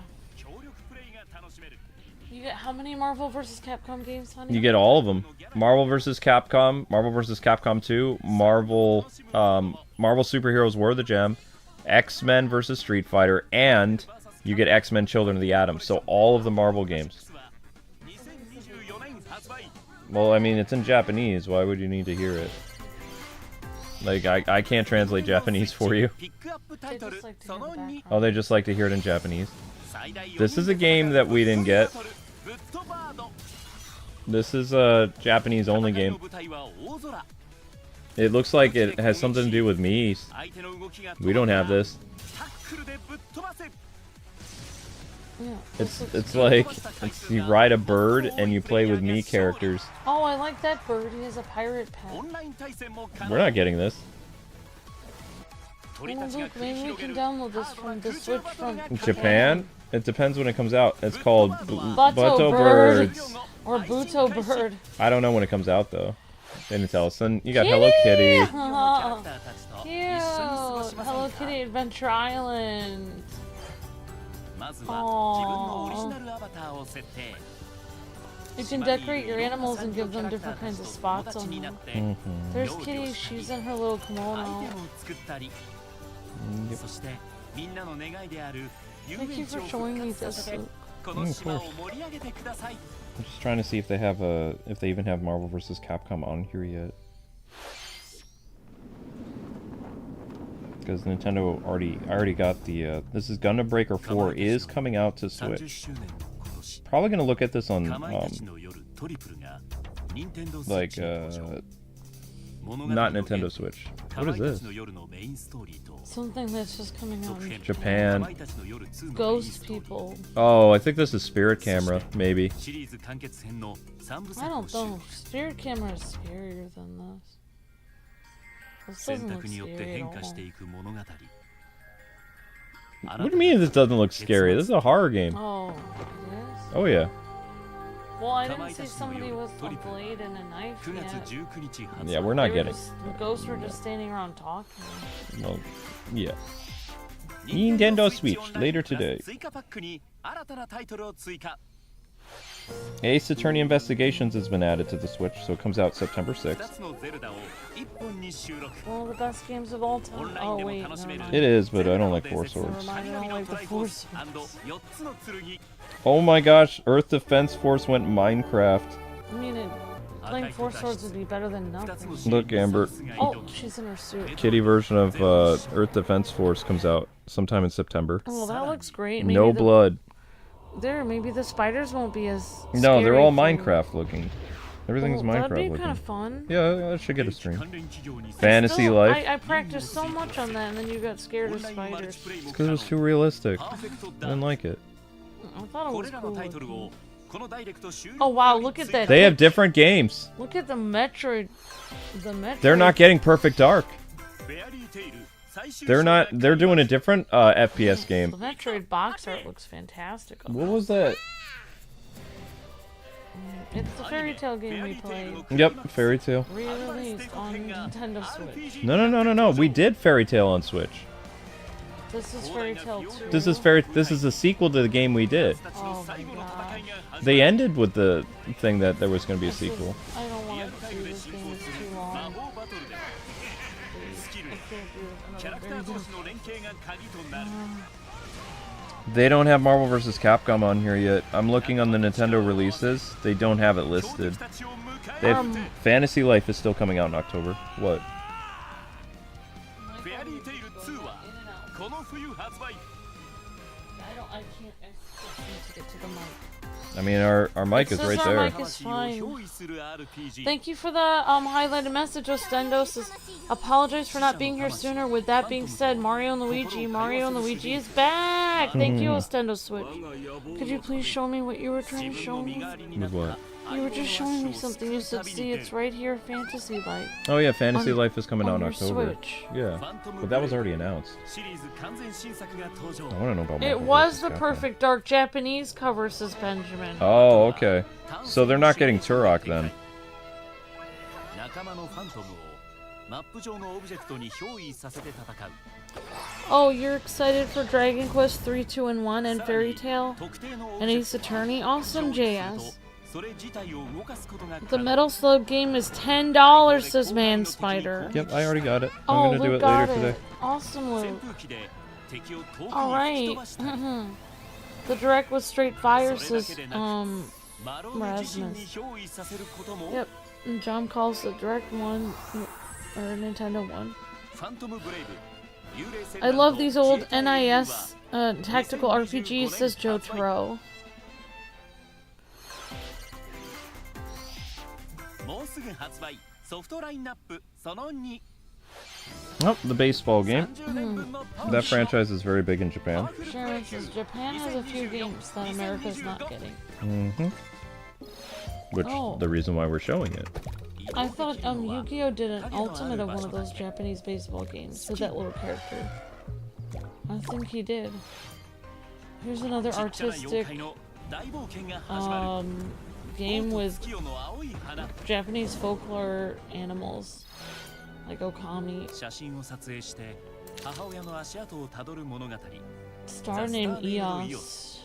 You get how many Marvel vs. Capcom games, honey? You get all of them. Marvel vs. Capcom, Marvel vs. Capcom 2, Marvel Superheroes War of the Gem, X-Men vs. Street Fighter, and you get X-Men Children of the Atom. So all of the Marvel games. Well, I mean, it's in Japanese. Why would you need to hear it? Like, I can't translate Japanese for you. Oh, they just like to hear it in Japanese. This is a game that we didn't get. This is a Japanese-only game. It looks like it has something to do with me. We don't have this. Yeah, It's like you ride a bird and you play with me characters. Oh, I like that bird. He has a pirate pet. We're not getting this. Oh, look, maybe we can download this from the Switch from Japan? It depends when it comes out. It's called Butto Birds. Or Buto Bird. I don't know when it comes out though. They didn't tell us. Then you got Hello Kitty. Cute. Hello Kitty Adventure Island. Aww. You can decorate your animals and give them different kinds of spots on them. There's Kitty. She's in her little kimono. Yep. Thank you for showing me this. Of course. I'm just trying to see if they have if they even have Marvel vs. Capcom on here yet. Because Nintendo I already got the this is Gundam Breaker 4 is coming out to Switch. Probably gonna look at this on like not Nintendo Switch. What is this? Something that's just coming out in Japan. Ghost people. Oh, I think this is Spirit Camera, maybe. I don't know. Spirit Camera is scarier than this. This doesn't look scary at all. What do you mean this doesn't look scary? This is a horror game. Oh, it is? Oh yeah. Well, I didn't see somebody with a blade and a knife yet. Yeah, we're not getting. The ghosts were just standing around talking. Well, yeah. Nintendo Switch later today. Ace Attorney Investigations has been added to the Switch, so it comes out September 6th. One of the best games of all time. Oh wait, never mind. It is, but I don't like Four Never Swords. mind, I don't like the Four Swords. Oh my gosh, Earth Defense Force went Minecraft. I mean, playing Four Swords would be better than nothing. Look, Amber. Oh, she's in her suit. Kitty version of Earth Defense Force comes out sometime in September. Oh, that looks great. Maybe No blood. Maybe the spiders won't be as scary. No, they're all Minecraft looking. Everything's Minecraft that'd be looking. kind of fun. Yeah, I should get a stream. Fantasy Life. I practiced so much on that, and then you got scared of spiders. It's because it was too realistic. I didn't like it. I thought it was cool. Oh wow, look at that. They have different games. Look at the Metroid. They're not getting Perfect Dark. They're not. They're doing a different FPS game. The Metroid box art looks fantastic. What was that? It's the Fairy Tail game we played. Yep, Fairy Tail. Re-released on Nintendo Switch. No. We did Fairy Tail on Switch. This is Fairy Tail 2. This is a sequel to the game we did. Oh my god. They ended with the thing that there was going to be a sequel. I don't want to do this game. It's too long. They don't have Marvel vs. Capcom on here yet. I'm looking on the Nintendo releases. They don't have it listed. They have Fantasy Life is still coming out in October. What? I can't get to the mic. I mean, our mic is right there. Our mic is fine. Thank you for the highlighted message, Ostendos. Says, apologize for not being here sooner. With that being said, Mario and Luigi is back! Thank you, Ostendos Switch. Could you please show me what you were trying to show me? With what? You were just showing me something. You said, see, it's right here, Fantasy Life. Oh yeah, Fantasy Life is coming out in your October. Switch. Yeah, but that was already announced. I want to know about It Marvel was vs. the Capcom. Perfect Dark Japanese cover, says Benjamin. Oh, okay. So they're not getting Turok then. Oh, you're excited for Dragon Quest 3, 2, and 1 and Fairy Tail and Ace Attorney? Awesome, JS. The Metal Slug game is $10, says Man Spider. Yep, I already got it. I'm gonna do it later today. Awesome, Luke. Alright. The direct was straight fire, says Rasmus. Yep. And John calls the direct one, or Nintendo one. I love these old NIS tactical RPGs, says Joe Taro. Oh, the baseball game. That franchise is very big in Japan. Sharon says Japan has a few games that America's not getting. Which the reason why we're showing it. I thought Yu-Gi-Oh did an ultimate of one of those Japanese baseball games with that little character. I think he did. Here's another artistic game with Japanese folklore animals like Okami. Star named Eos.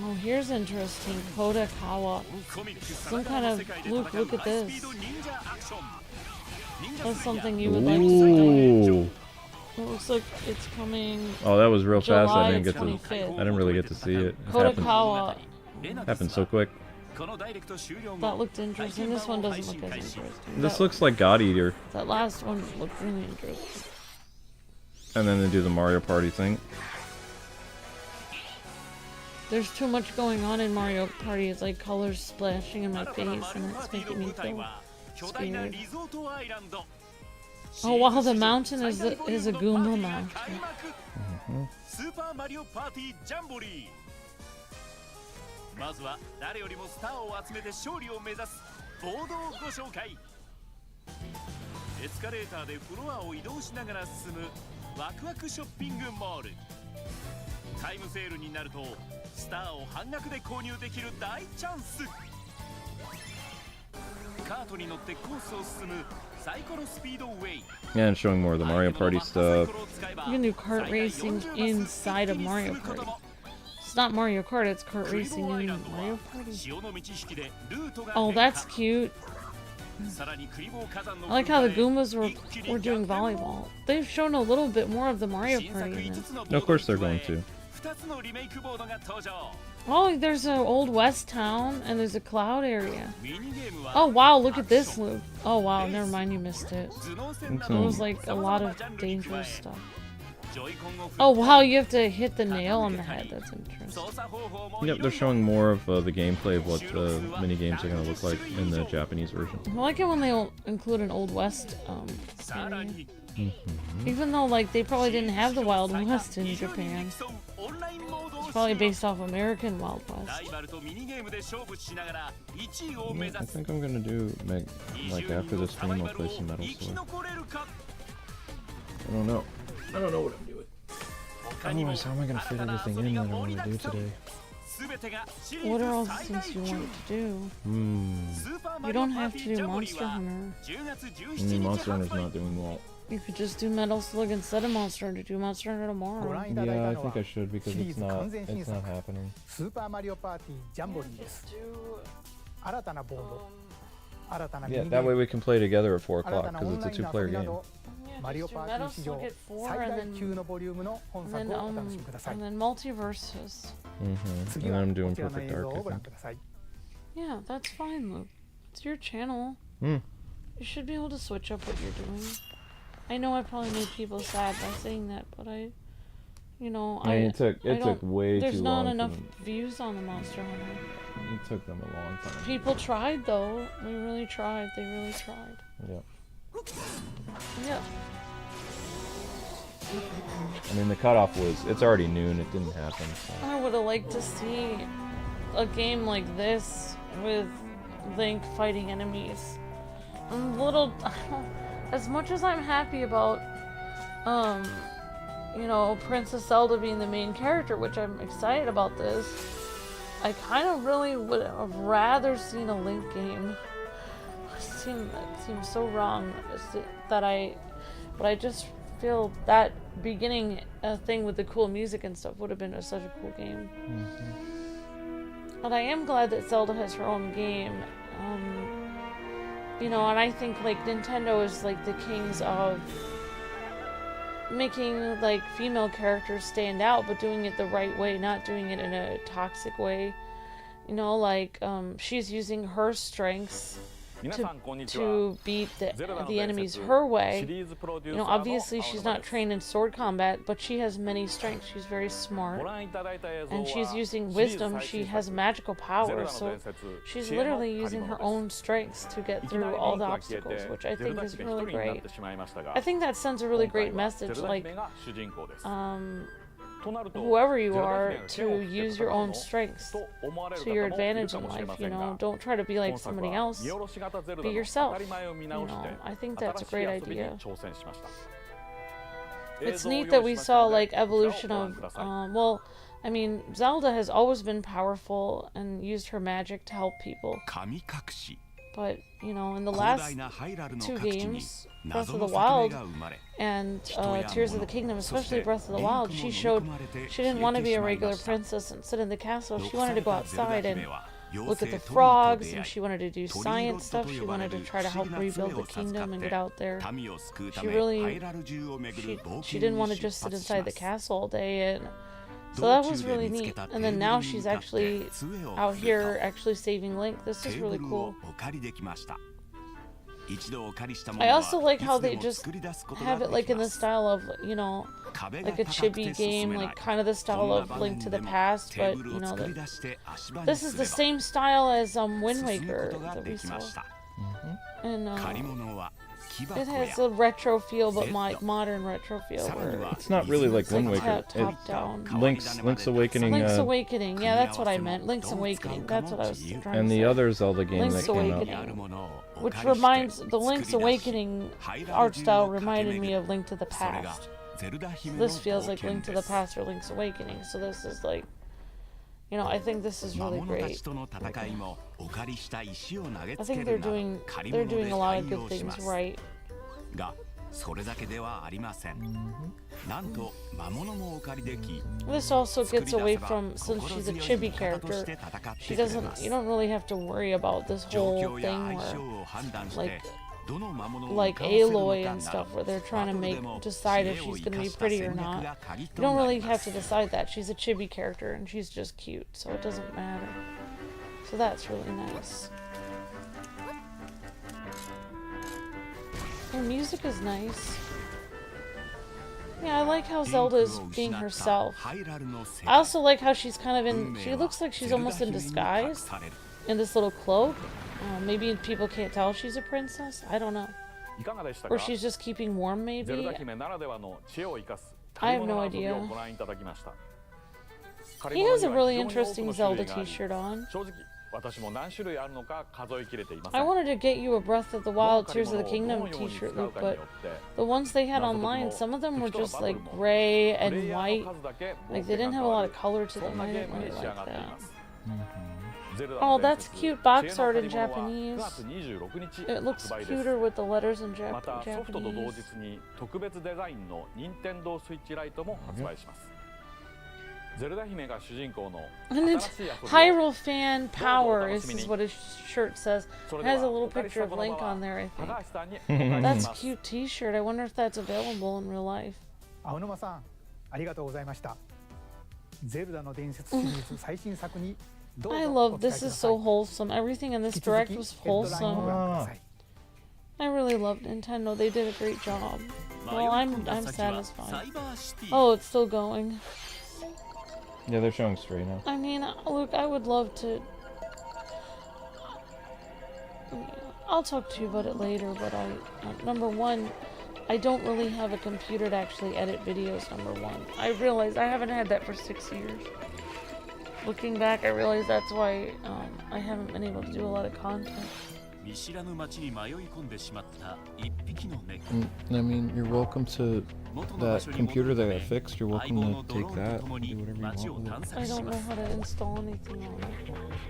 Oh, here's interesting. Kodakawa. Some kind of... Look at this. That's something you would like to see. It looks like it's coming... Oh, that was real fast. I didn't get 25th. to... I didn't really get to see it. Kodakawa. Happened so quick. That looked interesting. This one doesn't look as interesting. This looks like God Eater. That last one looked really interesting. And then they do the Mario Party thing. There's too much going on in Mario Party. It's like colors splashing in my face and it's making me feel scared. Oh wow, the mountain is a Goomba mountain. Yeah, and showing more of the Mario Party stuff. You can do kart racing inside of Mario Party. It's not Mario Kart, it's kart racing in Mario Party. Oh, that's cute. I like how the Goombas were doing volleyball. They've shown a little bit more of the Mario Party in this. No, of course they're going to. Oh, there's an Old West town, and there's a cloud area. Oh wow, look at this loop. Oh wow, never mind, you missed it. It was like a lot of dangerous stuff. Oh wow, you have to hit the nail on the head. That's interesting. Yep, they're showing more of the gameplay of what the mini games are going to look like in the Japanese version. I like it when they include an Old West area. Even though like they probably didn't have the Wild West in Japan. It's probably based off American Wild West. Yeah, I think I'm going to do, like after this stream, I'll play some Metal Slug. I don't know. I don't know what I'm doing. Otherwise, how am I going to fit everything in that I want to do today? What are all the things you want to do? You don't have to do Monster Hunter. Monster Hunter's not doing well. You could just do Metal Slug instead of Monster Hunter. Do Monster Hunter tomorrow. Yeah, I think I should because it's not happening. Yeah, that way we can play together at 4 o'clock because it's a 2-player game. Metal Slug at 4 and then Multiverses. And then I'm doing Perfect Dark, I think. Yeah, that's fine, Luke. It's your channel. You should be able to switch up what you're doing. I know I probably made people sad by saying that, but it took way too long. There's not enough views on the Monster Hunter. It took them a long time. People tried though. We really tried. They really tried. Yeah. Yeah. I mean, the cutoff it's already noon. It didn't happen. So. I would have liked to see a game like this with Link fighting enemies. I'm a little. As much as I'm happy about, Princess Zelda being the main character, which I'm excited about this, I kind of really would have rather seen a Link game. It seems so wrong but I just feel that beginning thing with the cool music and stuff would have been such a cool game. But I am glad that Zelda has her own game. And I think like Nintendo is like the kings of making like female characters stand out, but doing it the right way, not doing it in a toxic way. She's using her strengths to beat the enemies her way. Obviously she's not trained in sword combat, but she has many strengths. She's very smart, and she's using wisdom. She has magical power, so she's literally using her own strengths to get through all the obstacles, which I think is really great. I think that sends a really great message, like whoever you are, to use your own strengths to your advantage in life. Don't try to be like somebody else. Be yourself. I think that's a great idea. It's neat that we saw like evolution of Zelda has always been powerful and used her magic to help people. But, in the last 2 games, Breath of the Wild and Tears of the Kingdom, especially Breath of the Wild, she showed she didn't want to be a regular princess and sit in the castle. She wanted to go outside and look at the frogs, and she wanted to do science stuff. She wanted to try to help rebuild the kingdom and get out there. She didn't want to just sit inside the castle all day, and so that was really neat. And then now she's actually out here actually saving Link. This is really cool. I also like how they just have it like in the style of, like a chibi game, like kind of the style of Link to the Past, but this is the same style as Wind Waker that we saw. And it has a retro feel, but modern retro feel. Where it's not really like Wind Waker. Top down. Link's Awakening. Link's Awakening. Yeah, that's what I meant. Link's Awakening. That's what I was trying to say. And the other Zelda game Link's that came Awakening, which reminds the Link's Awakening art style reminded me of Link to the Past. So this feels like Link to the Past or Link's Awakening. So this is like, You know, I think this is really great. I think they're doing a lot of good things right. This also gets away from, since she's a chibi character, you don't really have to worry about this whole thing where, like Aloy and stuff, where they're trying to decide if she's going to be pretty or not. You don't really have to decide that. She's a chibi character and she's just cute, so it doesn't matter. So that's really nice. Her music is nice. Yeah, I like how Zelda is being herself. I also like how she's kind of she looks like she's almost in disguise in this little cloak. Maybe people can't tell she's a princess. I don't know. Or she's just keeping warm, maybe. I have no idea. He has a really interesting Zelda t-shirt on. I wanted to get you a Breath of the Wild Tears of the Kingdom t-shirt, Luke, but the ones they had online, some of them were just like gray and white. Like they didn't have a lot of color to them. I didn't really like that. Oh, that's cute box art in Japanese. It looks cuter with the letters in Japanese. And it's Hyrule Fan Power is what his shirt says. It has a little picture of Link on there, I think. That's a cute t-shirt. I wonder if that's available in real life. I love this. Is so wholesome. Everything in this direct was wholesome. I really love Nintendo. They did a great job. Well, I'm satisfied. Oh, it's still going. Yeah, they're showing straight now. I mean, look, I would love to... I'll talk to you about it later, but number one, I don't really have a computer to actually edit videos, number one. I realize I haven't had that for 6 years. Looking back, I realize that's why I haven't been able to do a lot of content. I mean, you're welcome to that computer that I fixed. You're welcome to take that and do whatever you want with it. I don't know how to install anything on it.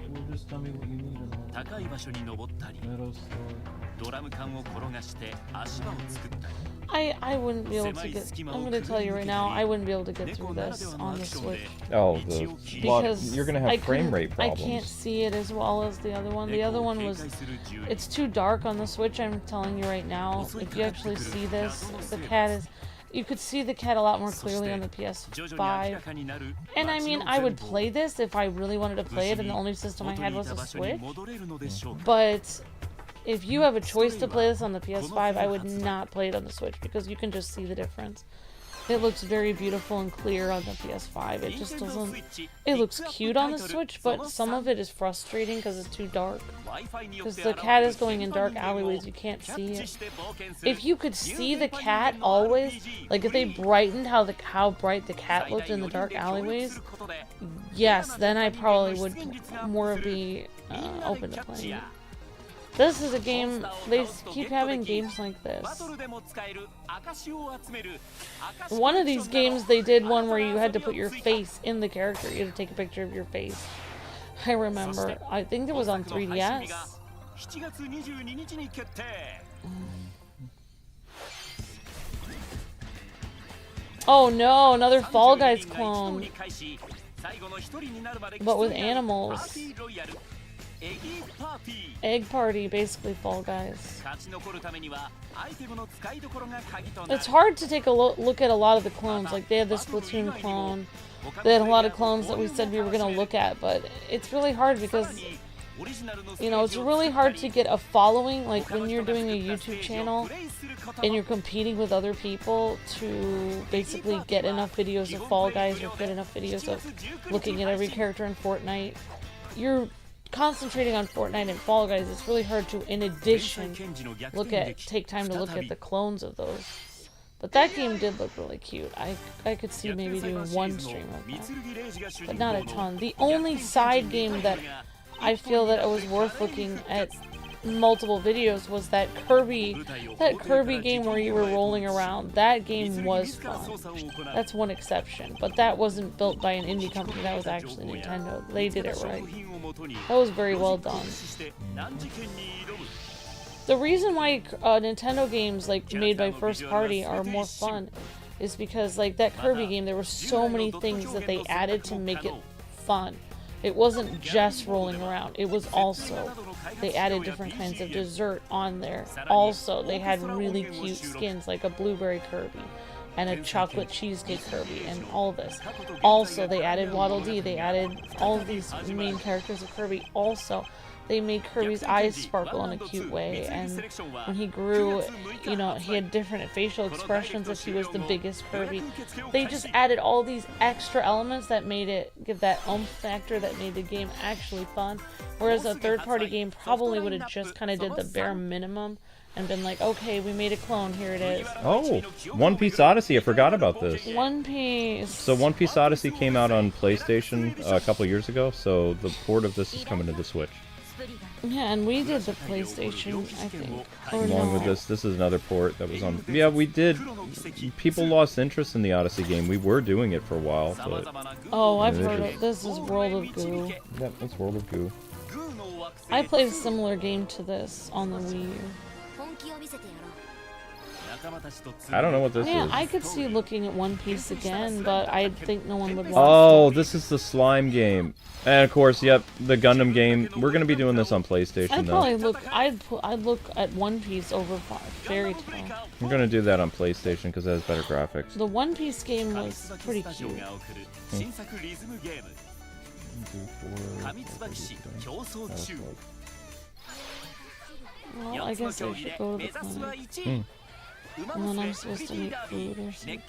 Well, just tell me what you need and I'll... I wouldn't be able to get... I'm going to tell you right now, I wouldn't be able to get through this on the Switch. Oh, because you're going to have frame rate problems. I can't see it as well as the other one. The other one was... It's too dark on the Switch, I'm telling you right now. If you actually see this, the cat is... You could see the cat a lot more clearly on the PS5. And I mean, I would play this if I really wanted to play it and the only system I had was a Switch. But if you have a choice to play this on the PS5, I would not play it on the Switch because you can just see the difference. It looks very beautiful and clear on the PS5. It just doesn't... It looks cute on the Switch, but some of it is frustrating because it's too dark. Because the cat is going in dark alleyways, you can't see it. If you could see the cat always, like if they brightened how bright the cat looked in the dark alleyways, yes, then I probably would more be open to playing it. This is a game, they keep having games like this. One of these games, they did one where you had to put your face in the character. You had to take a picture of your face. I remember. I think it was on 3DS. Oh no, another Fall Guys clone. But with animals. Egg Party, basically Fall Guys. It's hard to take a look at a lot of the clones. Like, they had this Splatoon clone. They had a lot of clones that we said we were going to look at, but it's really hard because, you know, it's really hard to get a following. Like, when you're doing a YouTube channel and you're competing with other people to basically get enough videos of Fall Guys or get enough videos of looking at every character in Fortnite, you're concentrating on Fortnite and Fall Guys. It's really hard to, in addition, take time to look at the clones of those. But that game did look really cute. I could see maybe doing one stream of that, but not a ton. The only side game that I feel that it was worth looking at multiple videos was that Kirby game where you were rolling around. That game was fun. That's one exception, but that wasn't built by an indie company. That was actually Nintendo. They did it right. That was very well done. The reason why Nintendo games like made by first party are more fun is because like that Kirby game, there were so many things that they added to make it fun. It wasn't just rolling around. It was also, they added different kinds of dessert on there. Also, they had really cute skins like a blueberry Kirby and a chocolate cheesecake Kirby and all this. Also, they added Waddle Dee. They added all of these main characters of Kirby. Also, they made Kirby's eyes sparkle in a cute way, and when he grew, you know, he had different facial expressions if he was the biggest Kirby. They just added all these extra elements that made it, give that oomph factor that made the game actually fun, whereas a third-party game probably would have just kind of did the bare minimum and been like, okay, we made a clone, here it is. Oh, One Piece Odyssey, I forgot about this. One Piece. So One Piece Odyssey came out on PlayStation a couple years ago, so the port of this is coming to the Switch. Yeah, and we did the PlayStation, I think. Or Along with this is another port that was on. Yeah, we did. People lost interest in the Odyssey game. We were doing it for a while, but. Oh, I've heard of this. Is World of Goo. Yep, it's World of Goo. I played a similar game to this on the Wii U. I don't know what this Yeah, is. I could see looking at One Piece again, but I think no one would want Oh, this is the slime game. And of course, yep, the Gundam game. We're gonna be doing this on PlayStation I'd though. probably look. I'd look at One Piece over Fairy Tail. We're gonna do that on PlayStation because it has better graphics. The One Piece game was pretty cute. Well, I guess I should go to the clinic. And then I'm supposed to make food or something.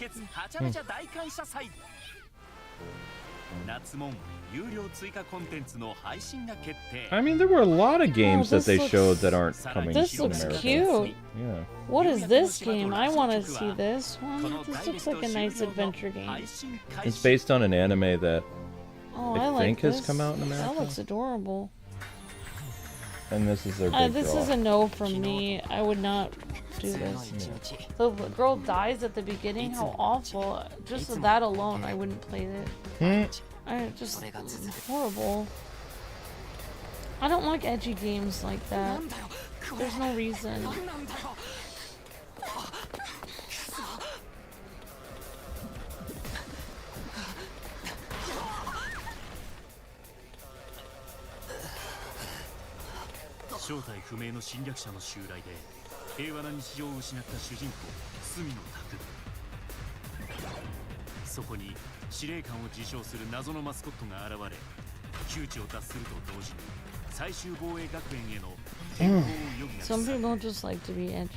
I mean, there were a lot of games that they showed that aren't coming This to looks America. cute. Yeah. What is this game? I want to see this one. This looks like a nice adventure game. It's based on an anime that Oh, I I like think this. has come out in America. That looks adorable. And this is their big This draw. is a no from me. I would not do this. The girl dies at the beginning. How awful! Just that alone, I wouldn't play it. I just horrible. I don't like edgy games like that. There's no reason. Some people just like to be edgy.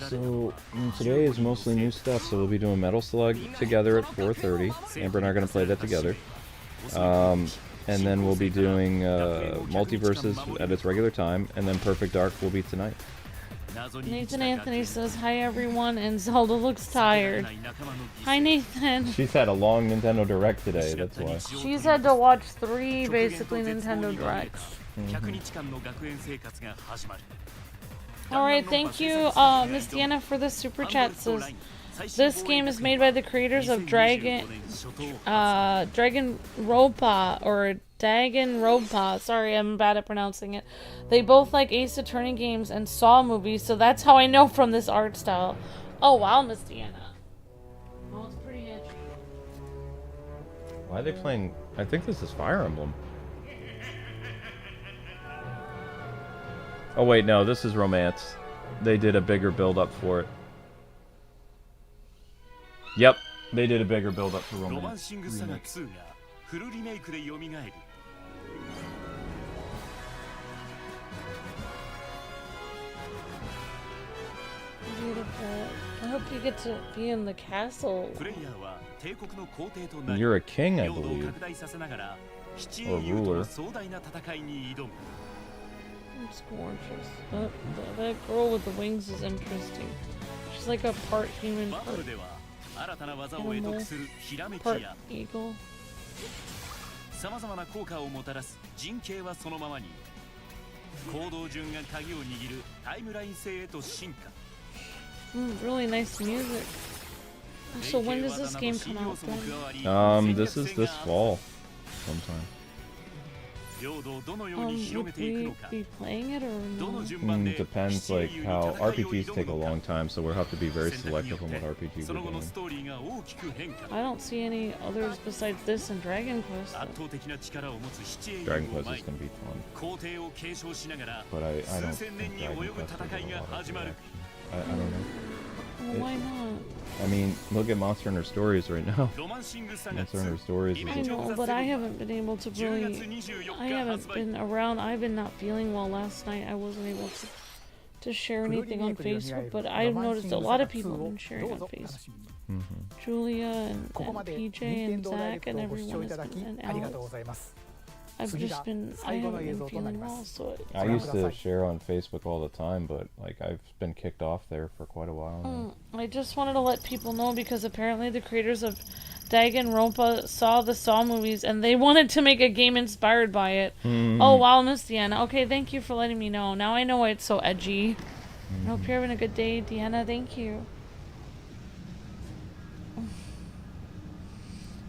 So today is mostly new stuff. So we'll be doing Metal Slug together at 4:30. Amber and I are gonna play that together. And then we'll be doing Multiverses at its regular time, and then Perfect Dark will be tonight. Nathan Anthony says, hi everyone, and Zelda looks tired. Hi Nathan. She's had a long Nintendo Direct today, that's why. She's had to watch 3 basically Nintendo Directs. Alright, thank you Miss Deanna for the super chat. Says, this game is made by the creators of Danganronpa. Sorry, I'm bad at pronouncing it. They both like Ace Attorney games and Saw movies, so that's how I know from this art style. Oh wow, Miss Deanna. Well, it's pretty edgy. Why are they playing? I think this is Fire Emblem. Oh wait, no, this is Romance. They did a bigger build-up for it. Yep, they did a bigger build-up for Romance. Beautiful. I hope you get to be in the castle. You're a king, I believe. Or ruler. It's gorgeous. That girl with the wings is interesting. She's like a part human, part animal, part eagle. Really nice music. So when does this game come out then? This is this fall, sometime. Would we be playing it or no? Depends, like, how RPGs take a long time, so we'll have to be very selective on what RPG we're doing. I don't see any others besides this and Dragon Quest. Dragon Quest is going to be fun. But I don't think Dragon Quest will get a lot of action. I don't know. Well, why not? I mean, look at Monster Hunter Stories right now. Monster Hunter Stories is... I know, but I haven't been able to really... I haven't been around. I've been not feeling well last night. I wasn't able to share anything on Facebook, but I've noticed a lot of people have been sharing on Facebook. Julia and PJ and Zach and everyone has been, and Alex. I've just been, I haven't been feeling well, so... I used to share on Facebook all the time, but, like, I've been kicked off there for quite a while now. I just wanted to let people know because apparently the creators of Danganronpa saw the Saw movies and they wanted to make a game inspired by it. Oh wow, Miss Deanna. Okay, thank you for letting me know. Now I know why it's so edgy. I hope you're having a good day, Deanna. Thank you.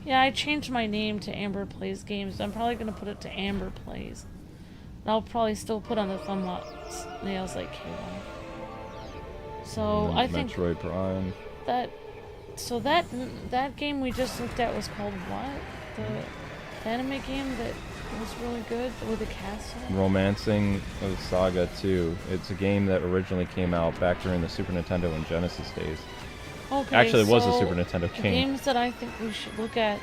Yeah, I changed my name to Amber Plays Games. I'm probably going to put it to Amber Plays. I'll probably still put on the thumbnails like Kayla. So I think Metroid Prime. That game we just looked at was called what? The anime game that was really good with the castle? Romancing of Saga 2. It's a game that originally came out back during the Super Nintendo and Genesis days. Okay, actually, it was a Super Nintendo game. Games that I think we should look at.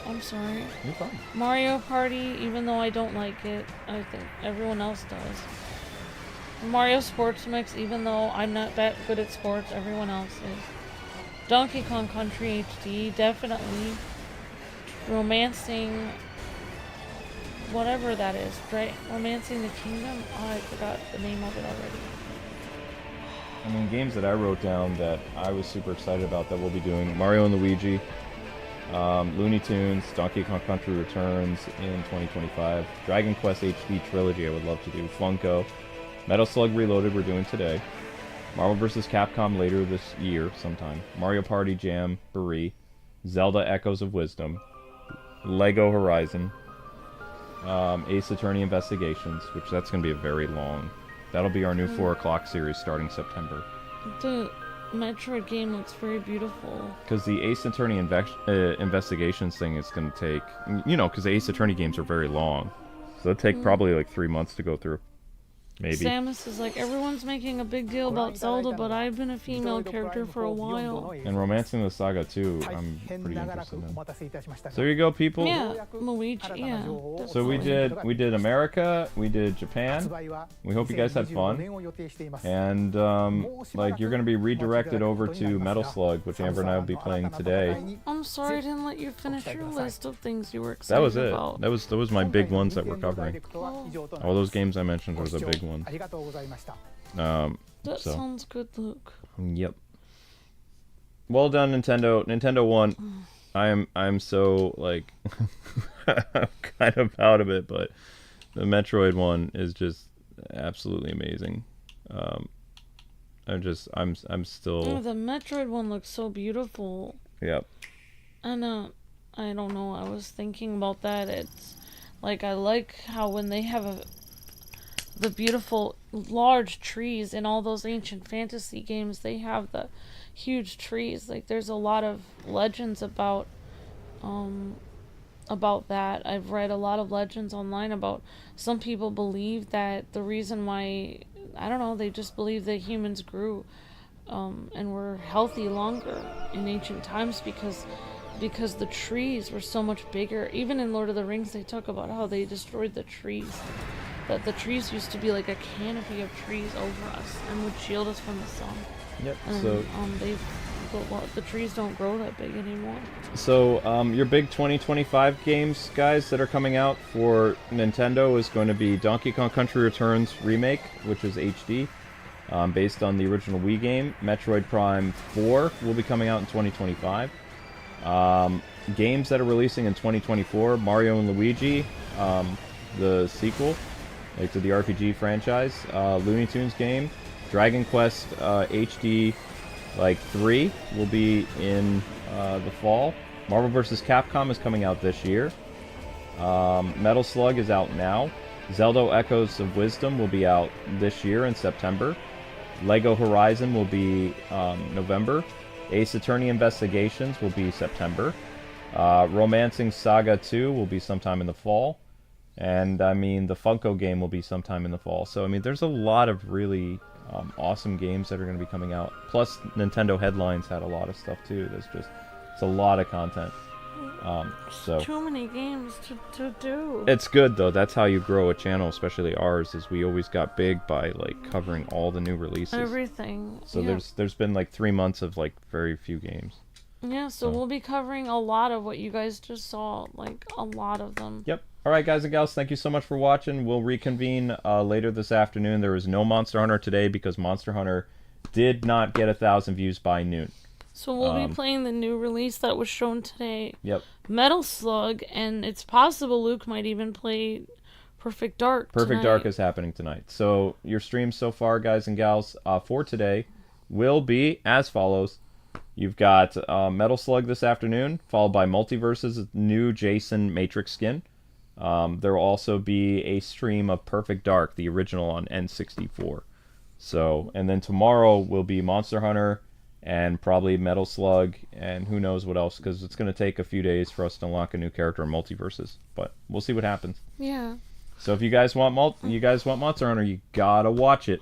I'm sorry. You're fine. Mario Party, even though I don't like it, I think everyone else does. Mario Sports Mix, even though I'm not that good at sports, everyone else is. Donkey Kong Country HD, definitely. Romancing, whatever that is, right? Romancing the Kingdom? Oh, I forgot the name of it already. I mean, games that I wrote down that I was super excited about that we'll be doing: Mario and Luigi, Looney Tunes, Donkey Kong Country Returns in 2025, Dragon Quest HD Trilogy I would love to do, Funko, Metal Slug Reloaded we're doing today, Marvel vs. Capcom later this year sometime, Mario Party Jamboree, Zelda Echoes of Wisdom, Lego Horizon, Ace Attorney Investigations, which that's going to be a very long... That'll be our new 4 o'clock series starting September. The Metroid game looks very beautiful. Because the Ace Attorney Investigations thing is going to take... You know, because the Ace Attorney games are very long. So it'll take probably like 3 months to go through. Maybe. Samus is like, everyone's making a big deal about Zelda, but I've been a female character for a while. And Romancing the Saga 2, I'm pretty interested in. So there you go, people. Yeah, Luigi, yeah. So we did America, we did Japan. We hope you guys had fun. And, like, you're going to be redirected over to Metal Slug, which Amber and I will be playing today. I'm sorry I didn't let you finish your list of things you were excited about. That was it. That was my big ones that we're covering. All those games I mentioned was a big one. That sounds good, Luke. Yep. Well done, Nintendo. Nintendo won. I'm so, like, I'm kind of proud of it, but the Metroid one is just absolutely amazing. I'm still... Oh, the Metroid one looks so beautiful. Yep. And, I don't know, I was thinking about that. It's, like, I like how when they have the beautiful large trees in all those ancient fantasy games, they have the huge trees. Like, there's a lot of legends about that. I've read a lot of legends online about some people believe that the reason why, I don't know, they just believe that humans grew and were healthy longer in ancient times because the trees were so much bigger. Even in Lord of the Rings, they talk about how they destroyed the trees. That the trees used to be like a canopy of trees over us and would shield us from the sun. Yep. And, so the trees don't grow that big anymore. So your big 2025 games, guys, that are coming out for Nintendo is going to be Donkey Kong Country Returns Remake, which is HD, based on the original Wii game. Metroid Prime 4 will be coming out in 2025. Games that are releasing in 2024, Mario and Luigi, the sequel. like to the RPG franchise. Looney Tunes game, Dragon Quest HD, like 3 will be in the fall. Marvel vs. Capcom is coming out this year. Metal Slug is out now. Zelda Echoes of Wisdom will be out this year in September. Lego Horizon will be November. Ace Attorney Investigations will be September. Romancing Saga 2 will be sometime in the fall. And, I mean, the Funko game will be sometime in the fall. So, I mean, there's a lot of really awesome games that are going to be coming out. Plus, Nintendo Headlines had a lot of stuff, too. It's a lot of content. So too many games to do. It's good, though. That's how you grow a channel, especially ours, is we always got big by, like, covering all the new releases. Everything. So yeah. there's been, like, 3 months of, like, very few games. Yeah, so we'll be covering a lot of what you guys just saw, like, a lot of them. Yep. Alright, guys and gals, thank you so much for watching. We'll reconvene later this afternoon. There was no Monster Hunter today because Monster Hunter did not get 1,000 views by noon. So we'll be playing the new release that was shown today. Yep. Metal Slug, and it's possible Luke might even play Perfect Dark Perfect Dark is happening tonight. So your streams so far, guys and gals, for today will be as follows. You've got Metal Slug this afternoon, followed by Multiverse's new Jason Matrix skin. There will also be a stream of Perfect Dark, the original on N64. So, and then tomorrow will be Monster Hunter and probably Metal Slug and who knows what else, because it's going to take a few days for us to unlock a new character in Multiverses. But we'll see what happens. Yeah. So if you guys want Monster Hunter, you gotta watch it.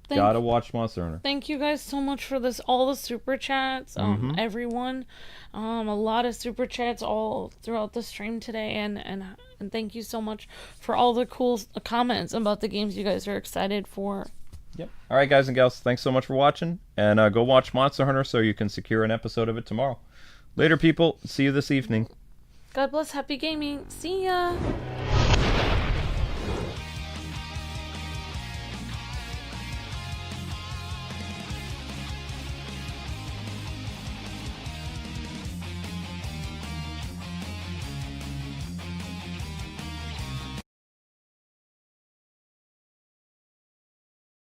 Gotta watch Monster Hunter. Thank you guys so much for this, all the super chats, everyone. A lot of super chats all throughout the stream today, and thank you so much for all the cool comments about the games you guys are excited for. Yep. All right, guys and gals, thanks so much for watching, and go watch Monster Hunter so you can secure an episode of it tomorrow. Later, people. See you this evening. God bless. Happy gaming. See ya.